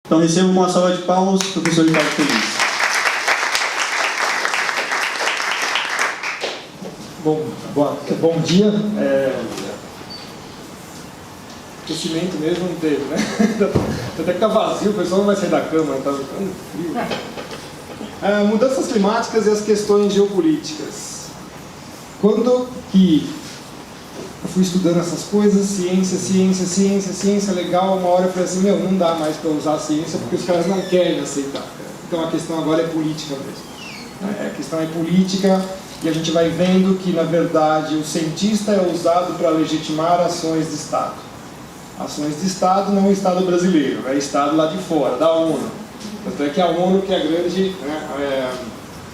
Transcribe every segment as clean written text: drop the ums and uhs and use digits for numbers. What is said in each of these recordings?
Então recebam com uma salva de palmas o professor Ricardo Feliz. Bom dia. Aquecimento mesmo não teve, né? Até que tá vazio, o pessoal não vai sair da cama, tá ficando frio. Mudanças climáticas e as questões geopolíticas. Quando que eu fui estudando essas coisas, ciência, legal, uma hora eu falei assim, não dá mais para usar a ciência porque os caras não querem aceitar. Então a questão agora é política mesmo. A questão é política e a gente vai vendo que, na verdade, o cientista é usado para legitimar ações de Estado. Ações de Estado não é o Estado brasileiro, é o Estado lá de fora, da ONU. Tanto é que a ONU que é a grande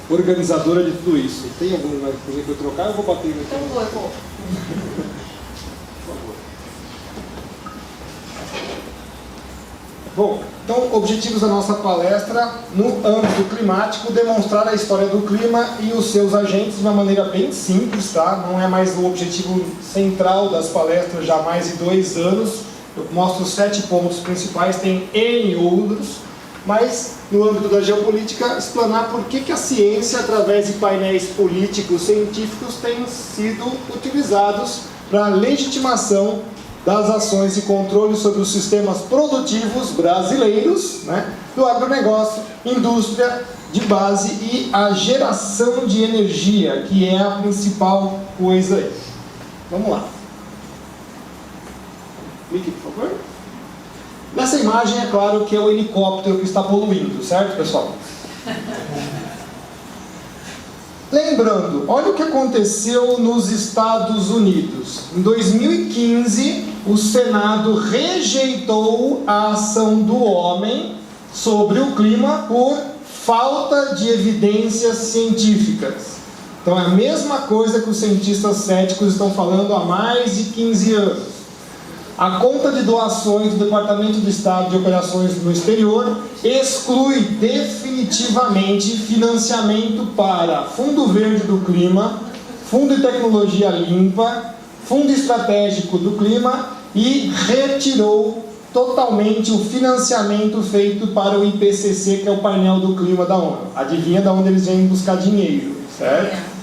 organizadora de tudo isso. Tem alguma coisa para eu trocar? Eu vou bater no Então vou. Por favor. Bom, então, objetivos da nossa palestra, no âmbito climático, demonstrar a história do clima e os seus agentes de uma maneira bem simples, tá? Não é mais o objetivo central das palestras já há mais de 2 anos. Eu mostro os 7 pontos principais, tem N outros, mas no âmbito da geopolítica, explanar por que a ciência, através de painéis políticos científicos, tem sido utilizados para a legitimação das ações de controle sobre os sistemas produtivos brasileiros, do agronegócio, indústria de base e a geração de energia, que é a principal coisa aí. Vamos lá. Clique, por favor. Nessa imagem é claro que é o helicóptero que está poluindo, certo, pessoal? Lembrando, olha o que aconteceu nos Estados Unidos. Em 2015, o Senado rejeitou a ação do homem sobre o clima por falta de evidências científicas. Então é a mesma coisa que os cientistas céticos estão falando há mais de 15 anos. A conta de doações do Departamento de Estado de Operações no Exterior exclui definitivamente financiamento para Fundo Verde do Clima, Fundo de Tecnologia Limpa, Fundo Estratégico do Clima e retirou totalmente o financiamento feito para o IPCC, que é o painel do clima da ONU. Adivinha de onde eles vêm buscar dinheiro, certo?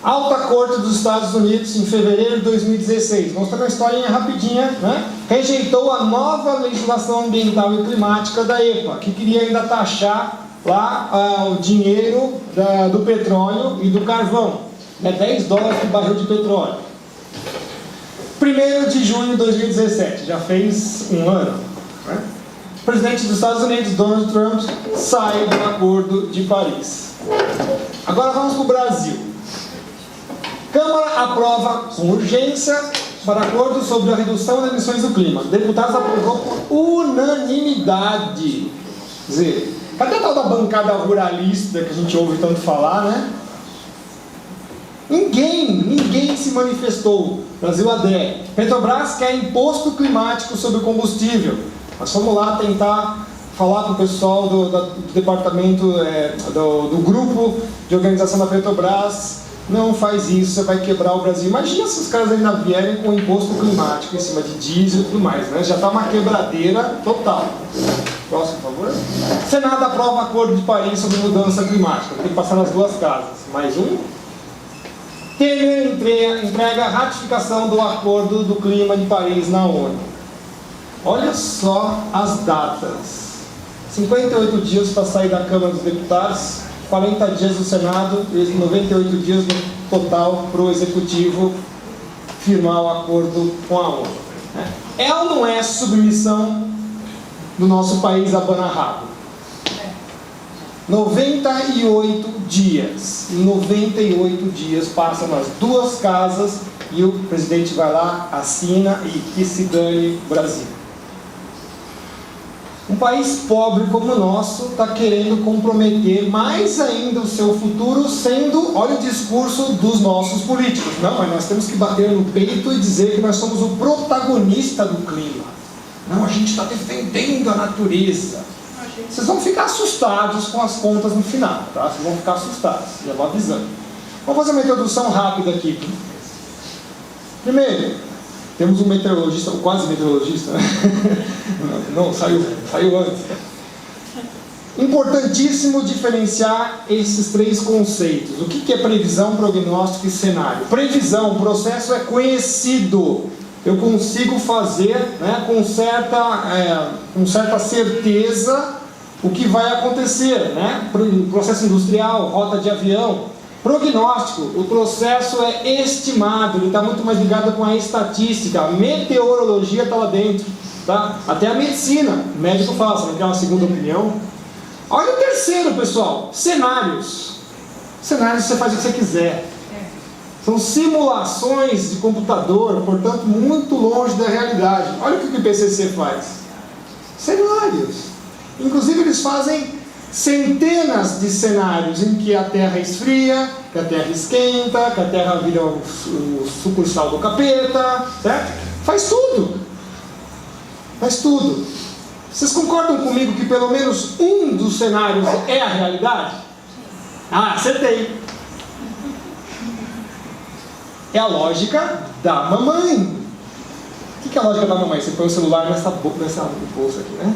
Alta Corte dos Estados Unidos, em fevereiro de 2016, mostrando uma historinha rapidinha, rejeitou a nova legislação ambiental e climática da EPA, que queria ainda taxar lá o dinheiro do petróleo e do carvão, $10 por barril de petróleo. 1º de junho de 2017, já fez um ano. O presidente dos Estados Unidos, Donald Trump, sai do Acordo de Paris. Agora vamos para o Brasil. Câmara aprova com urgência para acordo sobre a redução das emissões do clima. Deputados aprovou por unanimidade. Quer dizer, cadê a tal da bancada ruralista que a gente ouve tanto falar, Ninguém se manifestou. Brasil ADE. Petrobras quer imposto climático sobre o combustível. Nós vamos lá tentar falar para o pessoal do departamento, do grupo de organização da Petrobras. Não faz isso, você vai quebrar o Brasil. Imagina se os caras ainda vierem com imposto climático em cima de diesel e tudo mais, Já está uma quebradeira total. Próximo, por favor. Senado aprova acordo de Paris sobre mudança climática. Tem que passar nas 2 casas. Mais um. Temer entrega a ratificação do acordo do clima de Paris na ONU. Olha só as datas. 58 dias para sair da Câmara dos Deputados, 40 dias do Senado e 98 dias no total para o Executivo firmar o acordo com a ONU. É ou não é submissão do nosso país a banarrado? 98 dias. Em 98 dias passam nas 2 casas e o presidente vai lá, assina e que se dane o Brasil. Um país pobre como o nosso está querendo comprometer mais ainda o seu futuro sendo, olha o discurso dos nossos políticos. Não, mas nós temos que bater no peito e dizer que nós somos o protagonista do clima. Não, a gente está defendendo a natureza. Vocês vão ficar assustados com as contas no final, tá? Vocês vão ficar assustados, já vou avisando. Vamos fazer uma introdução rápida aqui. Primeiro, Temos um meteorologista, ou quase meteorologista, não, saiu antes. Importantíssimo diferenciar esses três conceitos. O que é previsão, prognóstico e cenário? Previsão, o processo é conhecido. Eu consigo fazer, né, com certa certeza o que vai acontecer, né? Processo industrial, rota de avião. Prognóstico, o processo é estimado, ele está muito mais ligado com a estatística. A meteorologia está lá dentro, tá? Até a medicina, o médico fala, você não quer uma segunda opinião? Olha o terceiro, pessoal, cenários. Cenários você faz o que você quiser. São simulações de computador, portanto, muito longe da realidade. Olha o que o IPCC faz. Cenários. Inclusive, eles fazem centenas de cenários em que a Terra esfria, que a Terra esquenta, que a Terra vira o sucursal do capeta, certo? Faz tudo. Faz tudo. Vocês concordam comigo que pelo menos um dos cenários é a realidade? Ah, acertei. É a lógica da mamãe. O que é a lógica da mamãe? Você põe o celular nessa bolsa aqui, né?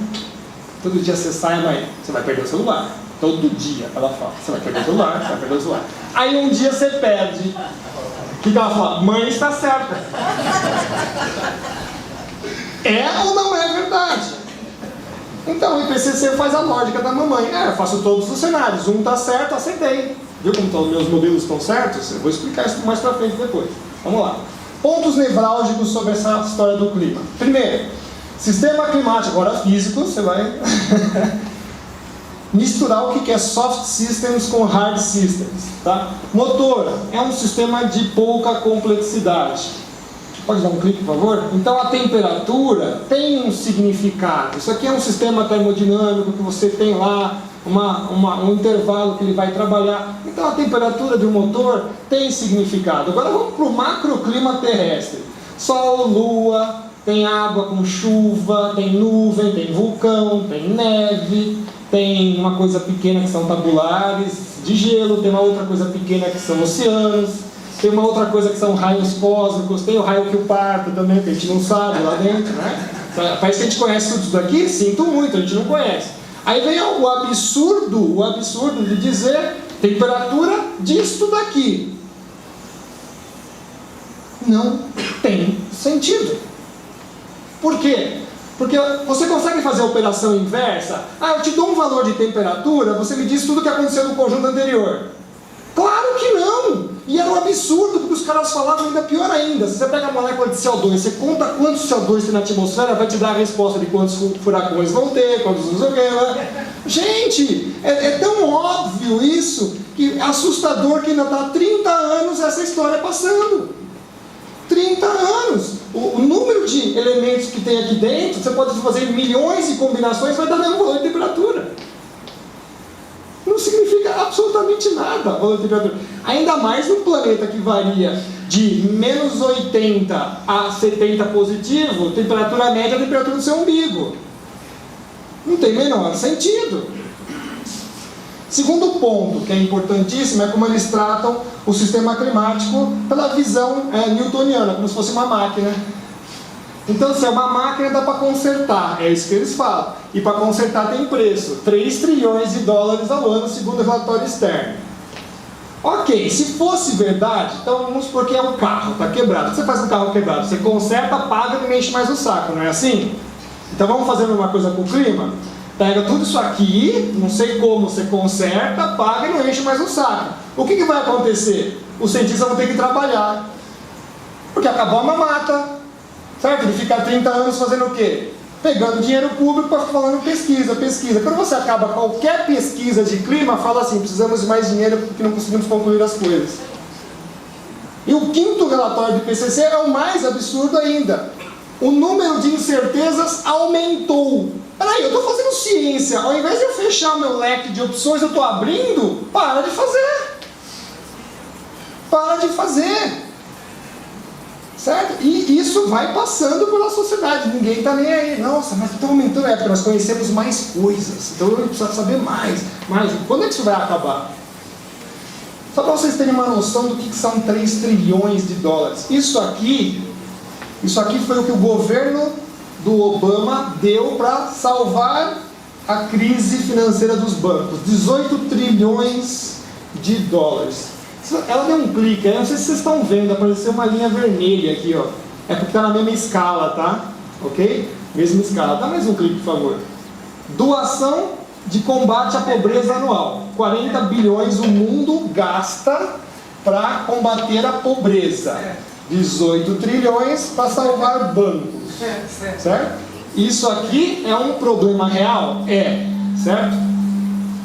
Todo dia você sai, mãe, você vai perder o celular. Todo dia ela fala, você vai perder o celular, você vai perder o celular. Aí um dia você perde. O que ela fala? Mãe está certa. É ou não é verdade? Então o IPCC faz a lógica da mamãe. Eu faço todos os cenários. Um está certo, aceitei. Viu como os meus modelos estão certos? Eu vou explicar isso mais pra frente depois. Vamos lá. Pontos nevrálgicos sobre essa história do clima. Primeiro, sistema climático, agora físico, você vai misturar o que é soft systems com hard systems. Tá? Motor é um sistema de pouca complexidade. Pode dar um clique, por favor? Então a temperatura tem um significado. Isso aqui é um sistema termodinâmico que você tem lá um intervalo que ele vai trabalhar. Então a temperatura de um motor tem significado. Agora vamos para o macroclima terrestre. Sol, lua, tem água com chuva, tem nuvem, tem vulcão, tem neve, tem uma coisa pequena que são tabulares de gelo, tem uma outra coisa pequena que são oceanos, tem uma outra coisa que são raios cósmicos, tem o raio que o parta também, que a gente não sabe lá dentro, né? Parece que a gente conhece tudo isso daqui, sinto muito, a gente não conhece. Aí vem o absurdo de dizer temperatura disto daqui. Não tem sentido. Por quê? Porque você consegue fazer a operação inversa. Eu te dou um valor de temperatura, você me diz tudo o que aconteceu no conjunto anterior. Claro que não! E era um absurdo, porque os caras falavam ainda pior ainda. Se você pega a molécula de CO2, você conta quantos CO2 tem na atmosfera, vai te dar a resposta de quantos furacões vão ter, quantos não sei o que, né? Gente, é tão óbvio isso, que é assustador que ainda está há 30 anos essa história passando. 30 anos! O número de elementos que tem aqui dentro, você pode fazer milhões de combinações, vai dar o mesmo valor de temperatura. Não significa absolutamente nada o valor de temperatura. Ainda mais num planeta que varia de menos 80 a 70 positivo, temperatura média é a temperatura do seu umbigo. Não tem menor sentido. Segundo ponto, que é importantíssimo, é como eles tratam o sistema climático pela visão newtoniana, como se fosse uma máquina. Então, se é uma máquina, dá para consertar, é isso que eles falam. E para consertar tem preço, 3 trilhões de dólares ao ano, segundo o relatório externo. Ok, se fosse verdade, então vamos supor que é um carro, está quebrado. O que você faz com o carro quebrado? Você conserta, paga e não enche mais o saco, não é assim? Então vamos fazer uma coisa com o clima? Pega tudo isso aqui, não sei como você conserta, paga e não enche mais o saco. O que vai acontecer? Os cientistas vão ter que trabalhar. Porque acabou a mamata. Certo? Ele fica 30 anos fazendo o quê? Pegando dinheiro público para falando pesquisa. Quando você acaba qualquer pesquisa de clima, fala assim, precisamos de mais dinheiro porque não conseguimos concluir as coisas. E o quinto relatório do IPCC é o mais absurdo ainda. O número de incertezas aumentou. Peraí, eu estou fazendo ciência, ao invés de eu fechar o meu leque de opções, eu estou abrindo? Para de fazer. Para de fazer. Certo? E isso vai passando pela sociedade, ninguém está nem aí. Nossa, mas está aumentando, porque nós conhecemos mais coisas, então eu preciso saber mais. Quando é que isso vai acabar? Só para vocês terem uma noção do que são 3 trilhões de dólares. Isso aqui Isso aqui foi o que o governo do Obama deu para salvar a crise financeira dos bancos. 18 trilhões de dólares. Ela deu um clique, não sei se vocês estão vendo, apareceu uma linha vermelha aqui, ó. É porque está na mesma escala, tá? Ok? Mesma escala. Dá mais um clique, por favor. Doação de combate à pobreza anual. 40 bilhões o mundo gasta para combater a pobreza. 18 trilhões para salvar bancos. Certo? Isso aqui é um problema real? É. Certo?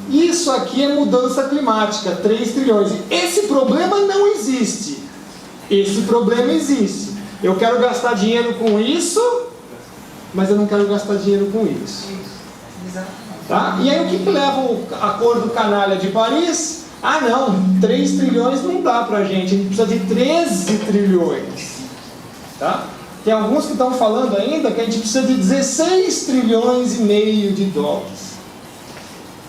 Isso aqui é mudança climática. 3 trilhões. Esse problema não existe. Esse problema existe. Eu quero gastar dinheiro com isso, mas eu não quero gastar dinheiro com isso. Tá? E aí o que leva o acordo canalha de Paris? Ah não, 3 trilhões não dá pra gente, a gente precisa de 13 trilhões. Tá? Tem alguns que estão falando ainda que a gente precisa de 16 trilhões e meio de dólares.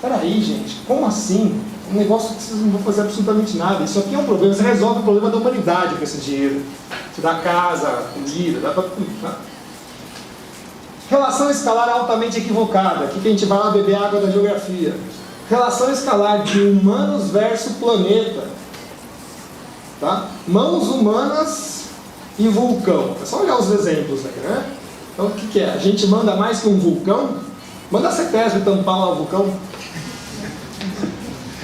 Peraí, gente, como assim? Um negócio que vocês não vão fazer absolutamente nada. Isso aqui é um problema, você resolve o problema da humanidade com esse dinheiro. Você dá casa, comida, dá pra tudo, tá? Relação escalar altamente equivocada. Aqui que a gente vai lá beber água da geografia. Relação escalar de humanos versus planeta. Tá? Mãos humanas e vulcão. É só olhar os exemplos aí, né? Então o que é? A gente manda mais que um vulcão? Manda a CETESB tampar lá o vulcão.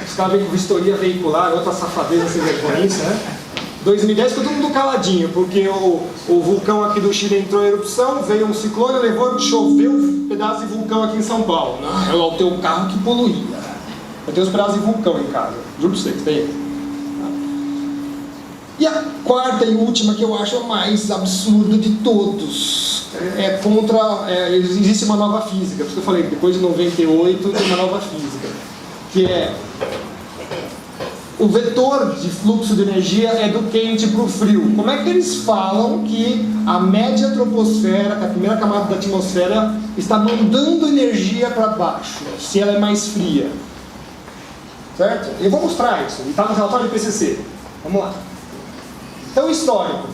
Os caras vêm com vistoria veicular, outra safadeza sem vergonha, isso, né? 2010 foi todo mundo caladinho, porque o vulcão aqui do Chile entrou em erupção, veio um ciclone, levou, choveu um pedaço de vulcão aqui em São Paulo. Não, é o teu carro que poluía. Eu tenho uns pedaços de vulcão em casa, juro pra vocês, tem. E a quarta e última, que eu acho a mais absurda de todos, é contra... existe uma nova física, por isso que eu falei, depois de 98 tem uma nova física, que é... O vetor de fluxo de energia é do quente para o frio. Como é que eles falam que a média troposfera, que é a primeira camada da atmosfera, está mandando energia para baixo, se ela é mais fria? Certo? Eu vou mostrar isso, está no relatório do IPCC. Vamos lá. Então, histórico.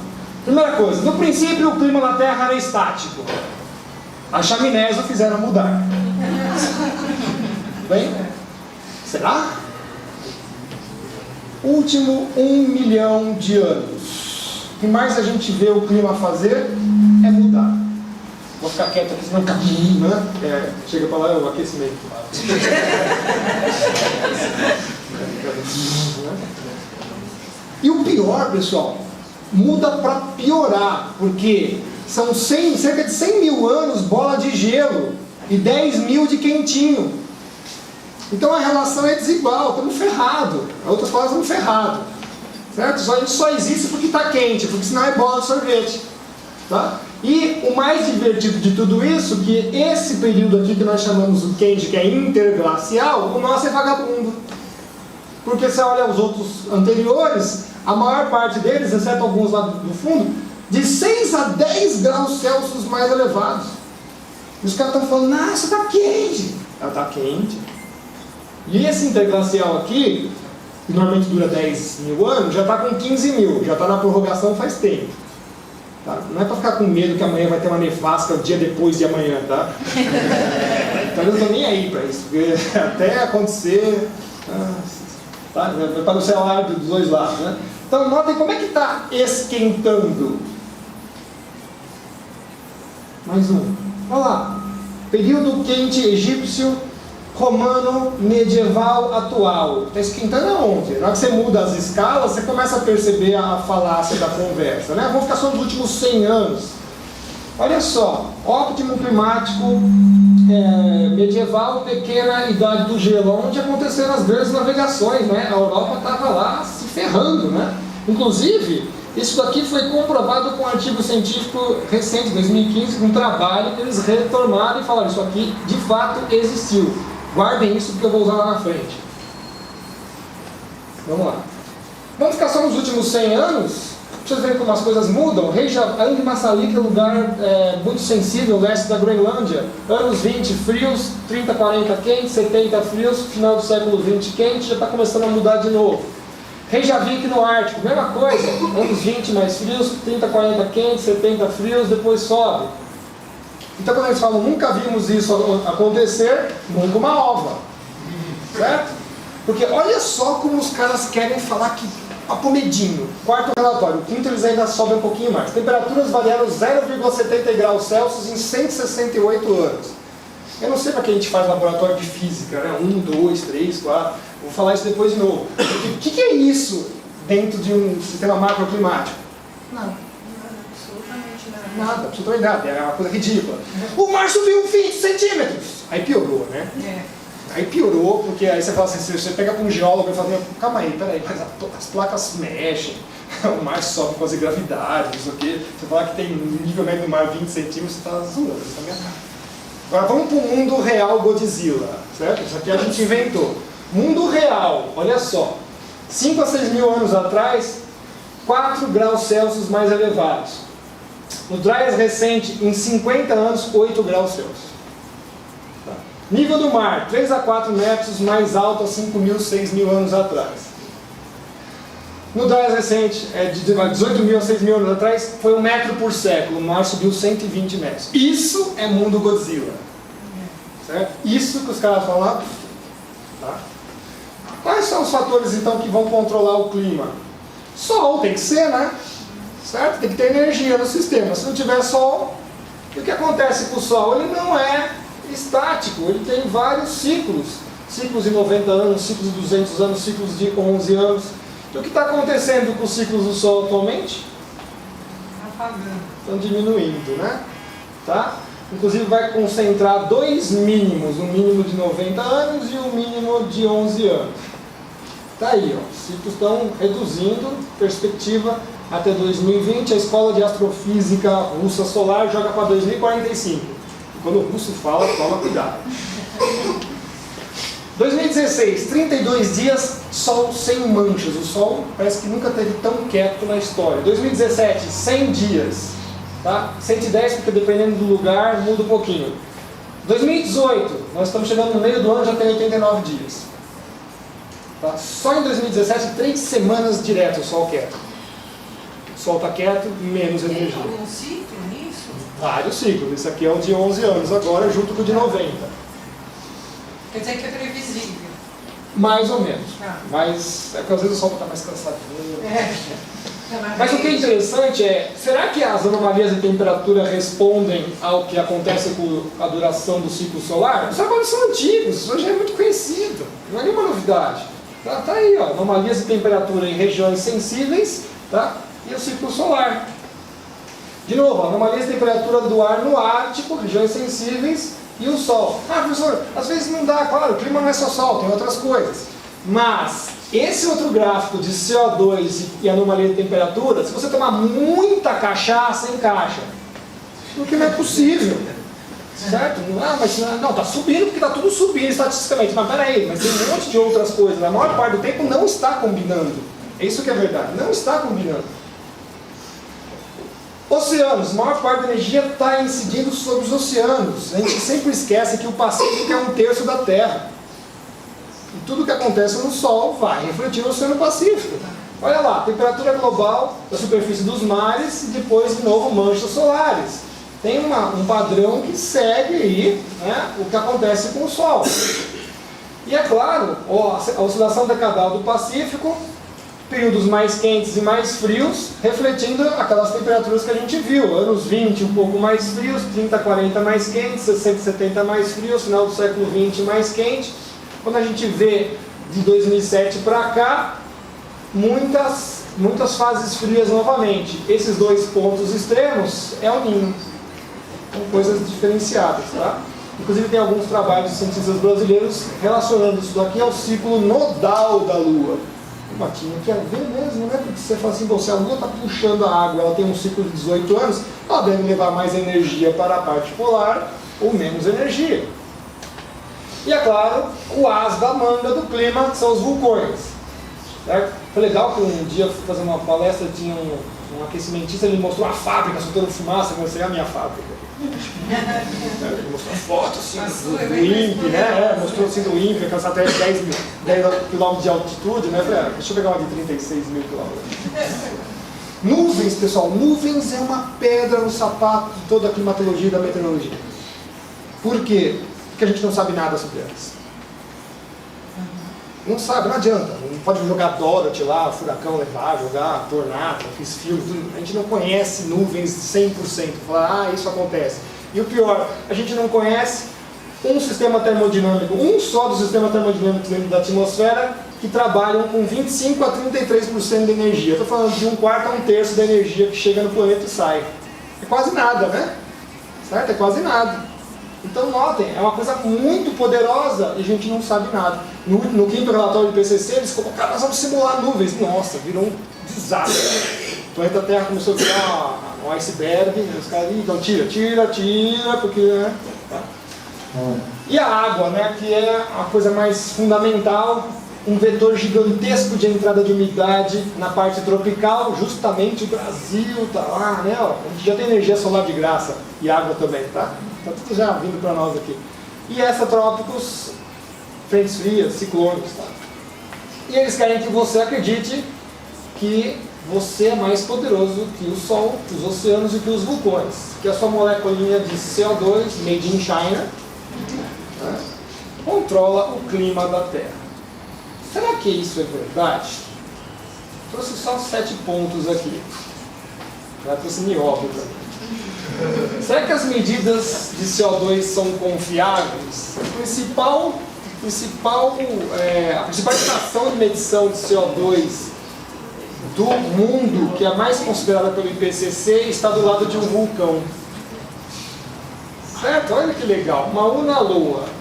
Primeira coisa, no princípio o clima na Terra era estático. A chaminés o fizeram mudar. Bem? Será? Último 1 milhão de anos. O que mais a gente vê o clima fazer é mudar. Vou ficar quieto aqui, senão fica... né? Chega para lá, é o aquecimento. E o pior, pessoal, muda para piorar, porque são cerca de 100 mil anos bola de gelo e 10 mil de quentinho. Então a relação é desigual, estamos ferrados. Em outras palavras, estamos ferrados. Certo? A gente só existe porque está quente, porque senão é bola de sorvete. Tá? E o mais divertido de tudo isso, que esse período aqui que nós chamamos o quente, que é interglacial, o nosso é vagabundo. Porque você olha os outros anteriores, a maior parte deles, exceto alguns lá no fundo, de 6 a 10 graus Celsius mais elevados. E os caras estão falando, nossa, está quente. Ela está quente. E esse interglacial aqui, que normalmente dura 10 mil anos, já está com 15 mil, já está na prorrogação faz tempo. Tá? Não é para ficar com medo que amanhã vai ter uma nevasca o dia depois de amanhã, tá? Então eu não estou nem aí para isso, porque até acontecer, tá? Vai para o celular dos dois lados, né? Então notem como é que está esquentando. Mais um. Olha lá. Período quente egípcio, romano, medieval, atual. Está esquentando aonde? Na hora que você muda as escalas, você começa a perceber a falácia da conversa, né? Vamos ficar só nos últimos 100 anos. Olha só, óptimo climático, medieval, pequena idade do gelo, onde aconteceram as grandes navegações, né? A Europa estava lá se ferrando, né? Inclusive, isso daqui foi comprovado com um artigo científico recente, 2015, um trabalho que eles retornaram e falaram, isso aqui de fato existiu. Guardem isso porque eu vou usar lá na frente. Vamos lá. Vamos ficar só nos últimos 100 anos. Vocês verem como as coisas mudam. Reykjavik, Massalik é um lugar muito sensível, leste da Groenlândia. Anos 20 frios, 30, 40 quentes, 70 frios, final do século 20 quente, já está começando a mudar de novo. Reykjavik no Ártico, mesma coisa, anos 20 mais frios, 30, 40 quentes, 70 frios, depois sobe. Então quando eles falam nunca vimos isso acontecer, nunca uma ova, certo? Porque olha só como os caras querem falar que papo medinho. Quarto relatório, o quinto eles ainda sobem um pouquinho mais. Temperaturas variaram 0,70 graus Celsius em 168 anos. Eu não sei para que a gente faz laboratório de física, né? 1, 2, 3, 4. Vou falar isso depois de novo. O que é isso dentro de um sistema macroclimático? Nada. Nada, absolutamente nada. É uma coisa ridícula. O mar subiu 20 centímetros. Aí piorou, né? Aí piorou, porque aí você fala assim, você pega com um geólogo e fala, calma aí, peraí, mas as placas mexem, o mar sobe por causa de gravidade, não sei o quê. Você fala que tem nível médio do mar 20 centímetros, você está zoando, isso tá minha cara. Agora vamos para o mundo real Godzilla, certo? Isso aqui a gente inventou. Mundo real, olha só. 5 a 6 mil anos atrás, 4 graus Celsius mais elevados. No Dryas recente, em 50 anos, 8 graus Celsius. Tá. Nível do mar, 3 a 4 metros mais alto há 5 mil, 6 mil anos atrás. No Dryas recente, de 18 mil a 6 mil anos atrás, foi 1 metro por século. O mar subiu 120 metros. Isso é mundo Godzilla. Certo? Isso que os caras falam lá. Tá? Quais são os fatores, então, que vão controlar o clima? Sol tem que ser, né? Certo? Tem que ter energia no sistema. Se não tiver sol, o que acontece com o sol? Ele não é estático, ele tem vários ciclos. Ciclos de 90 anos, ciclos de 200 anos, ciclos de 11 anos. E o que está acontecendo com os ciclos do Sol atualmente? Estão diminuindo, né? Tá? Inclusive vai concentrar 2 mínimos, um mínimo de 90 anos e um mínimo de 11 anos. Tá aí, ó. Os ciclos estão reduzindo, perspectiva até 2020, a Escola de Astrofísica Russa Solar joga para 2045. E quando o russo fala, toma cuidado. 2016, 32 dias, sol sem manchas. O sol parece que nunca esteve tão quieto na história. 2017, 100 dias. Tá? 110, porque dependendo do lugar, muda um pouquinho. 2018, nós estamos chegando no meio do ano, já tem 89 dias. Tá? Só em 2017, 3 semanas direto o sol quieto. O sol está quieto, menos energia. Tem algum ciclo nisso? Vários ciclos. Esse aqui é o de 11 anos agora, junto com o de 90. Quer dizer que é previsível. Mais ou menos. Ah. Mas é porque às vezes o sol está mais cansado. Mas o que é interessante é, será que as anomalias de temperatura respondem ao que acontece com a duração do ciclo solar? Os trabalhos são antigos, isso já é muito conhecido, não é nenhuma novidade. Tá aí, ó, anomalias de temperatura em regiões sensíveis, tá? E o ciclo solar. De novo, anomalias de temperatura do ar no Ártico, regiões sensíveis, e o Sol. Ah, professor, às vezes não dá, claro, o clima não é só Sol, tem outras coisas. Mas esse outro gráfico de CO2 e anomalia de temperatura, se você tomar muita cachaça, encaixa. Porque não é possível. Certo? Ah, mas não, está subindo porque está tudo subindo estatisticamente. Mas peraí, mas tem um monte de outras coisas. Na maior parte do tempo não está combinando. É isso que é verdade, não está combinando. Oceanos, a maior parte da energia está incidindo sobre os oceanos. A gente sempre esquece que o Pacífico é 1/3 da Terra. E tudo que acontece no Sol vai refletir no Oceano Pacífico. Olha lá, temperatura global da superfície dos mares e depois, de novo, manchas solares. Tem um padrão que segue aí, né, o que acontece com o Sol. E é claro, a oscilação decadal do Pacífico, períodos mais quentes e mais frios, refletindo aquelas temperaturas que a gente viu. Anos 20 um pouco mais frios, 30, 40 mais quentes, 60, 70 mais frios, final do século 20 mais quente. Quando a gente vê de 2007 para cá, muitas fases frias novamente. Esses dois pontos extremos é o Ninho. São coisas diferenciadas, tá? Inclusive tem alguns trabalhos de cientistas brasileiros relacionando isso daqui ao ciclo nodal da Lua. Matinho, quer ver mesmo, né? Porque você fala assim, se a Lua está puxando a água, ela tem um ciclo de 18 anos, ela deve levar mais energia para a parte polar ou menos energia. E é claro, o as da manga do clima, que são os vulcões. Certo? Foi legal que um dia eu fui fazer uma palestra, tinha um aquecimentista, ele mostrou a fábrica soltando fumaça, eu mostrei a minha fábrica. Ele mostrou as fotos assim, do INPE, né? Mostrou assim do INPE, aquela satélite de 10 km de altitude, né? Falei, deixa eu pegar uma de 36 mil km. Nuvens, pessoal, nuvens é uma pedra no sapato de toda a climatologia e da meteorologia. Por quê? Porque a gente não sabe nada sobre elas. Não sabe, não adianta. Não pode jogar Dorothy lá, furacão levar, jogar tornado, fiz filme, tudo. A gente não conhece nuvens 100%. Falar, isso acontece. E o pior, a gente não conhece um sistema termodinâmico, um só dos sistemas termodinâmicos dentro da atmosfera que trabalham com 25 a 33% de energia. Estou falando de 1/4 a 1/3 da energia que chega no planeta e sai. É quase nada, né? Certo? É quase nada. Então notem, é uma coisa muito poderosa e a gente não sabe nada. No quinto relatório do IPCC, eles colocaram, nós vamos simular nuvens. Nossa, virou um desastre. O planeta Terra começou a virar um iceberg, e os caras, então tira, porque... Né? Tá. E a água, né, que é a coisa mais fundamental, um vetor gigantesco de entrada de umidade na parte tropical, justamente o Brasil tá lá, né, ó, a gente já tem energia solar de graça, e água também, tá? Tá tudo já vindo para nós aqui. E extratrópicos, frentes frias, ciclones, tá? E eles querem que você acredite que você é mais poderoso que o Sol, que os oceanos e que os vulcões, que a sua moléculinha de CO2, made in China, né, controla o clima da Terra. Será que isso é verdade? Trouxe só 7 pontos aqui. Já trouxe nióbio também. Será que as medidas de CO2 são confiáveis? A principal estação de medição de CO2 do mundo, que é a mais considerada pelo IPCC, está do lado de um vulcão. Certo? Olha que legal. Mauna Loa.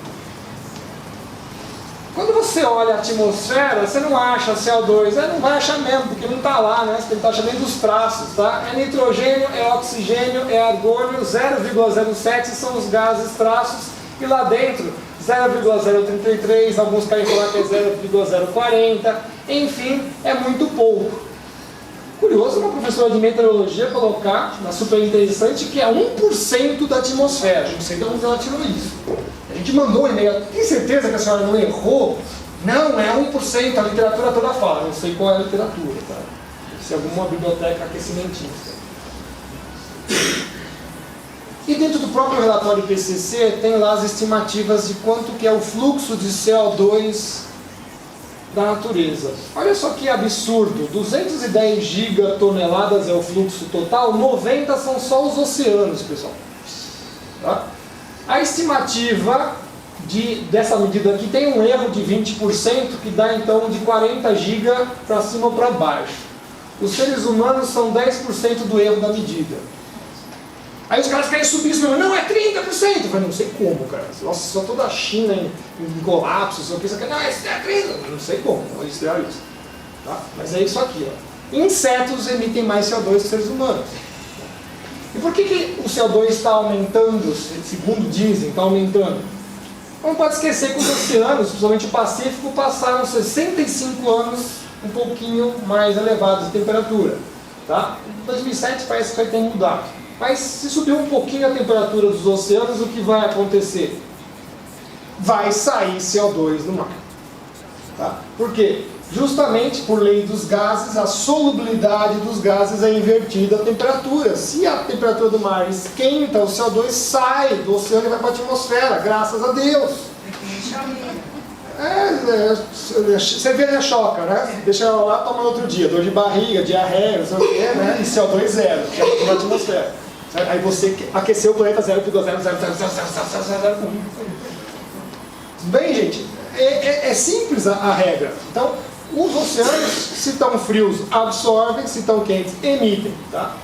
Quando você olha a atmosfera, você não acha CO2, não vai achar mesmo, porque não está lá, né? Você não está achando nem dos traços, tá? É nitrogênio, é oxigênio, é argônio, 0,07 são os gases traços, e lá dentro 0,033, alguns querem falar que é 0,040, enfim, é muito pouco. Curioso uma professora de meteorologia colocar na super interessante que é 1% da atmosfera. Não sei de onde ela tirou isso. A gente mandou um e-mail, tem certeza que a senhora não errou? Não, é 1%, a literatura toda fala. Não sei qual é a literatura, tá? Deve ser alguma biblioteca aquecimentista. E dentro do próprio relatório IPCC tem lá as estimativas de quanto que é o fluxo de CO2 da natureza. Olha só que absurdo, 210 gigatoneladas é o fluxo total, 90 são só os oceanos, pessoal. Tá? A estimativa dessa medida aqui tem um erro de 20%, que dá então de 40 giga para cima ou para baixo. Os seres humanos são 10% do erro da medida. Aí os caras querem subir isso, não, é 30%. Eu falei, não sei como, cara. Nossa, só toda a China em colapso, só que isso aqui, não, é 30%. Não sei como, vou estrear isso. Tá? Mas é isso aqui, ó. Insetos emitem mais CO2 que seres humanos. E por que o CO2 está aumentando, segundo dizem, está aumentando? Não pode esquecer que os oceanos, principalmente o Pacífico, passaram 65 anos um pouquinho mais elevados de temperatura. Tá? Em 2007 parece que vai ter mudado. Mas se subir um pouquinho a temperatura dos oceanos, o que vai acontecer? Vai sair CO2 do mar. Tá? Por quê? Justamente por lei dos gases, a solubilidade dos gases é invertida à temperatura. Se a temperatura do mar esquenta, o CO2 sai do oceano e vai para a atmosfera, graças a Deus. Cerveja choca, né? Deixa ela lá, toma no outro dia, dor de barriga, diarreia, não sei o quê, né? E CO2 zero, que é na atmosfera. Aí você aqueceu o planeta 0,0000001. Bem, gente, é simples a regra. Então, os oceanos, se estão frios, absorvem, se estão quentes, emitem. Tá?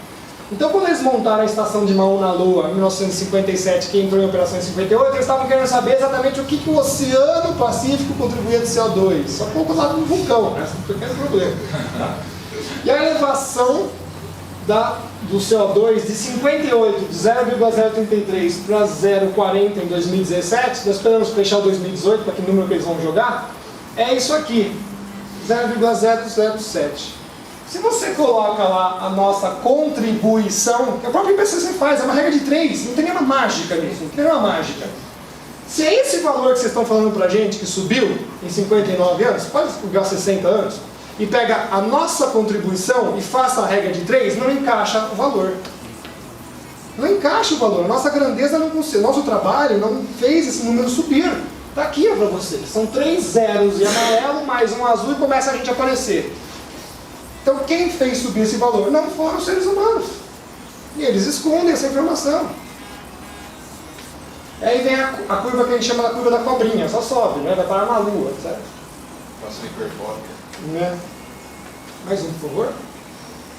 Então, quando eles montaram a estação de Mauna Loa em 1957, que entrou em operação em 58, eles estavam querendo saber exatamente o que o Oceano Pacífico contribuía de CO2. Só pouco lá no vulcão, né? Esse é um pequeno problema. Tá? E a elevação do CO2 de 58, de 0,033 para 0,40 em 2017, nós esperamos fechar o 2018 para que número que eles vão jogar, é isso aqui, 0,007. Se você coloca lá a nossa contribuição, que a própria IPCC faz, é uma regra de 3, não tem nenhuma mágica nisso, não tem nenhuma mágica. Se é esse valor que vocês estão falando pra gente, que subiu em 59 anos, pode pegar 60 anos, e pega a nossa contribuição e faça a regra de 3, não encaixa o valor. Não encaixa o valor, a nossa grandeza não conseguiu, nosso trabalho não fez esse número subir. Está aqui para vocês, são 3 zeros em amarelo, mais um azul e começa a gente a aparecer. Então quem fez subir esse valor? Não foram os seres humanos. E eles escondem essa informação. Aí vem a curva que a gente chama da curva da cobrinha, só sobe, né? Vai parar na lua, certo? Equação hiperbólica. Né? Mais um, por favor.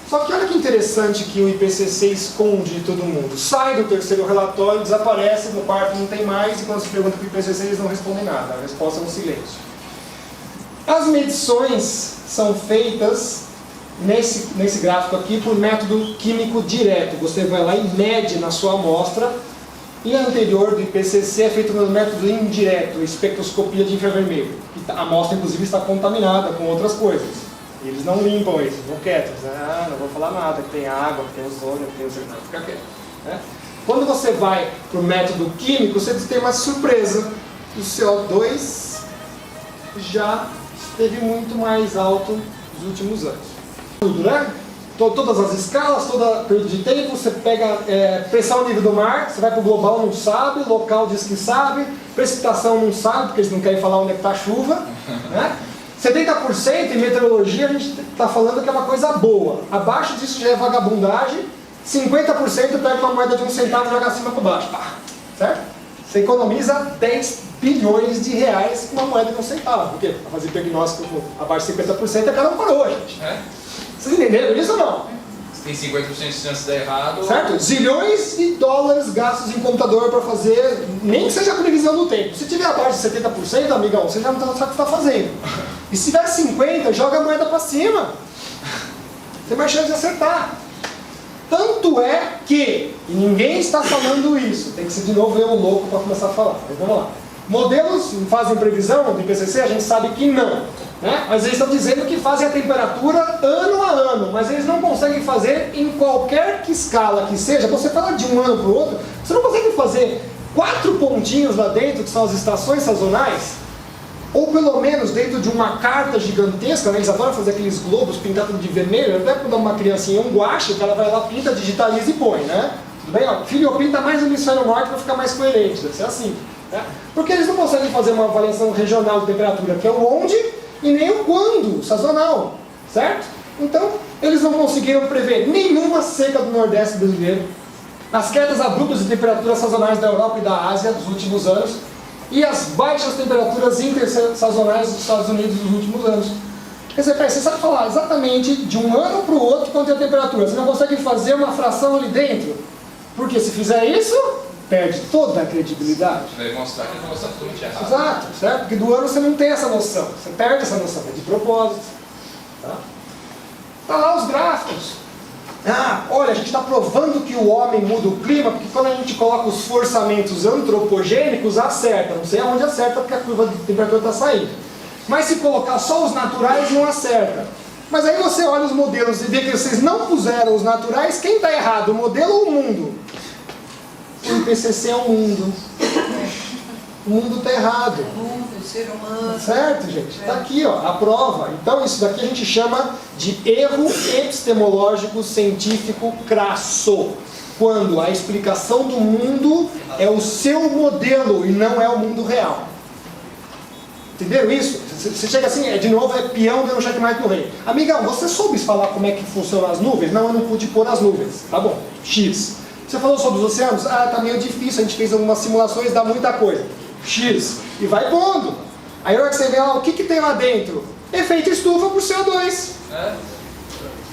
Só que olha que interessante que o IPCC esconde de todo mundo. Sai do terceiro relatório, desaparece, no quarto não tem mais, e quando se pergunta para o IPCC eles não respondem nada. A resposta é um silêncio. As medições são feitas nesse gráfico aqui por método químico direto. Você vai lá e mede na sua amostra. E a anterior do IPCC é feito no método indireto, espectroscopia de infravermelho. A amostra, inclusive, está contaminada com outras coisas. E eles não limpam isso, vão quietos. Ah, não vou falar nada, que tem água, que tem ozônio, que tem não, fica quieto. Né? Quando você vai para o método químico, você tem uma surpresa. O CO2 já esteve muito mais alto nos últimos anos. Tudo, né? Todas as escalas, todo período de tempo, você pega pressão nível do mar, você vai para o global, não sabe, local diz que sabe, precipitação não sabe, porque eles não querem falar onde é que está a chuva. Né? 70% em meteorologia a gente está falando que é uma coisa boa. Abaixo disso já é vagabundagem, 50% pega uma moeda de 1 centavo e joga acima para baixo. Pá, certo? Você economiza 10 bilhões de reais com uma moeda de 1 centavo. Por quê? Para fazer diagnóstico abaixo de 50% é cada um parou, gente. Vocês entenderam isso ou não? Tem 50% de chance de dar errado. Certo? Zilhões de dólares gastos em computador para fazer, nem que seja a previsão do tempo. Se tiver abaixo de 70%, amigão, você já não sabe o que está fazendo. E se tiver 50%, joga a moeda para cima. Tem mais chance de acertar. Tanto é que, e ninguém está falando isso, tem que ser de novo eu louco para começar a falar. Mas vamos lá. Modelos fazem previsão do IPCC? A gente sabe que não. Né? Mas eles estão dizendo que fazem a temperatura ano a ano, mas eles não conseguem fazer em qualquer escala que seja. Você fala de um ano para o outro, você não consegue fazer 4 pontinhos lá dentro, que são as estações sazonais, ou pelo menos dentro de uma carta gigantesca, né? Eles adoram fazer aqueles globos pintados de vermelho, até quando uma criancinha um guache, o cara vai lá, pinta, digitaliza e põe, né? Tudo bem? Ó, filho, pinta mais no hemisfério norte para ficar mais coerente, deve ser assim. Né? Porque eles não conseguem fazer uma avaliação regional de temperatura, que é o onde e nem o quando, sazonal, certo? Então, eles não conseguiram prever nenhuma seca do Nordeste brasileiro, as quedas abruptas de temperaturas sazonais da Europa e da Ásia dos últimos anos, e as baixas temperaturas intersazonais dos Estados Unidos dos últimos anos. Quer dizer, você sabe falar exatamente de um ano para o outro quanto é a temperatura, você não consegue fazer uma fração ali dentro, porque se fizer isso, perde toda a credibilidade. Vai mostrar que a informação é totalmente errada. Exato, certo? Porque do ano você não tem essa noção, você perde essa noção, é de propósito. Tá lá os gráficos. Ah, olha, a gente está provando que o homem muda o clima, porque quando a gente coloca os forçamentos antropogênicos, acerta. Não sei aonde acerta, porque a curva de temperatura está saindo. Mas se colocar só os naturais, não acerta. Mas aí você olha os modelos e vê que vocês não puseram os naturais, quem está errado, o modelo ou o mundo? O IPCC é o mundo. O mundo está errado. O mundo, o ser humano. Certo, gente? Está aqui, ó, a prova. Então isso daqui a gente chama de erro epistemológico científico crasso. Quando a explicação do mundo é o seu modelo e não é o mundo real. Entenderam isso? Você chega assim, de novo, é peão dando checkmate no rei. Amigão, você soube falar como é que funcionam as nuvens? Não, eu não pude pôr as nuvens. Tá bom, X. Você falou sobre os oceanos? Ah, tá meio difícil, a gente fez algumas simulações, dá muita coisa. X. E vai pondo. Aí na hora que você vê lá, o que tem lá dentro? Efeito estufa por CO2.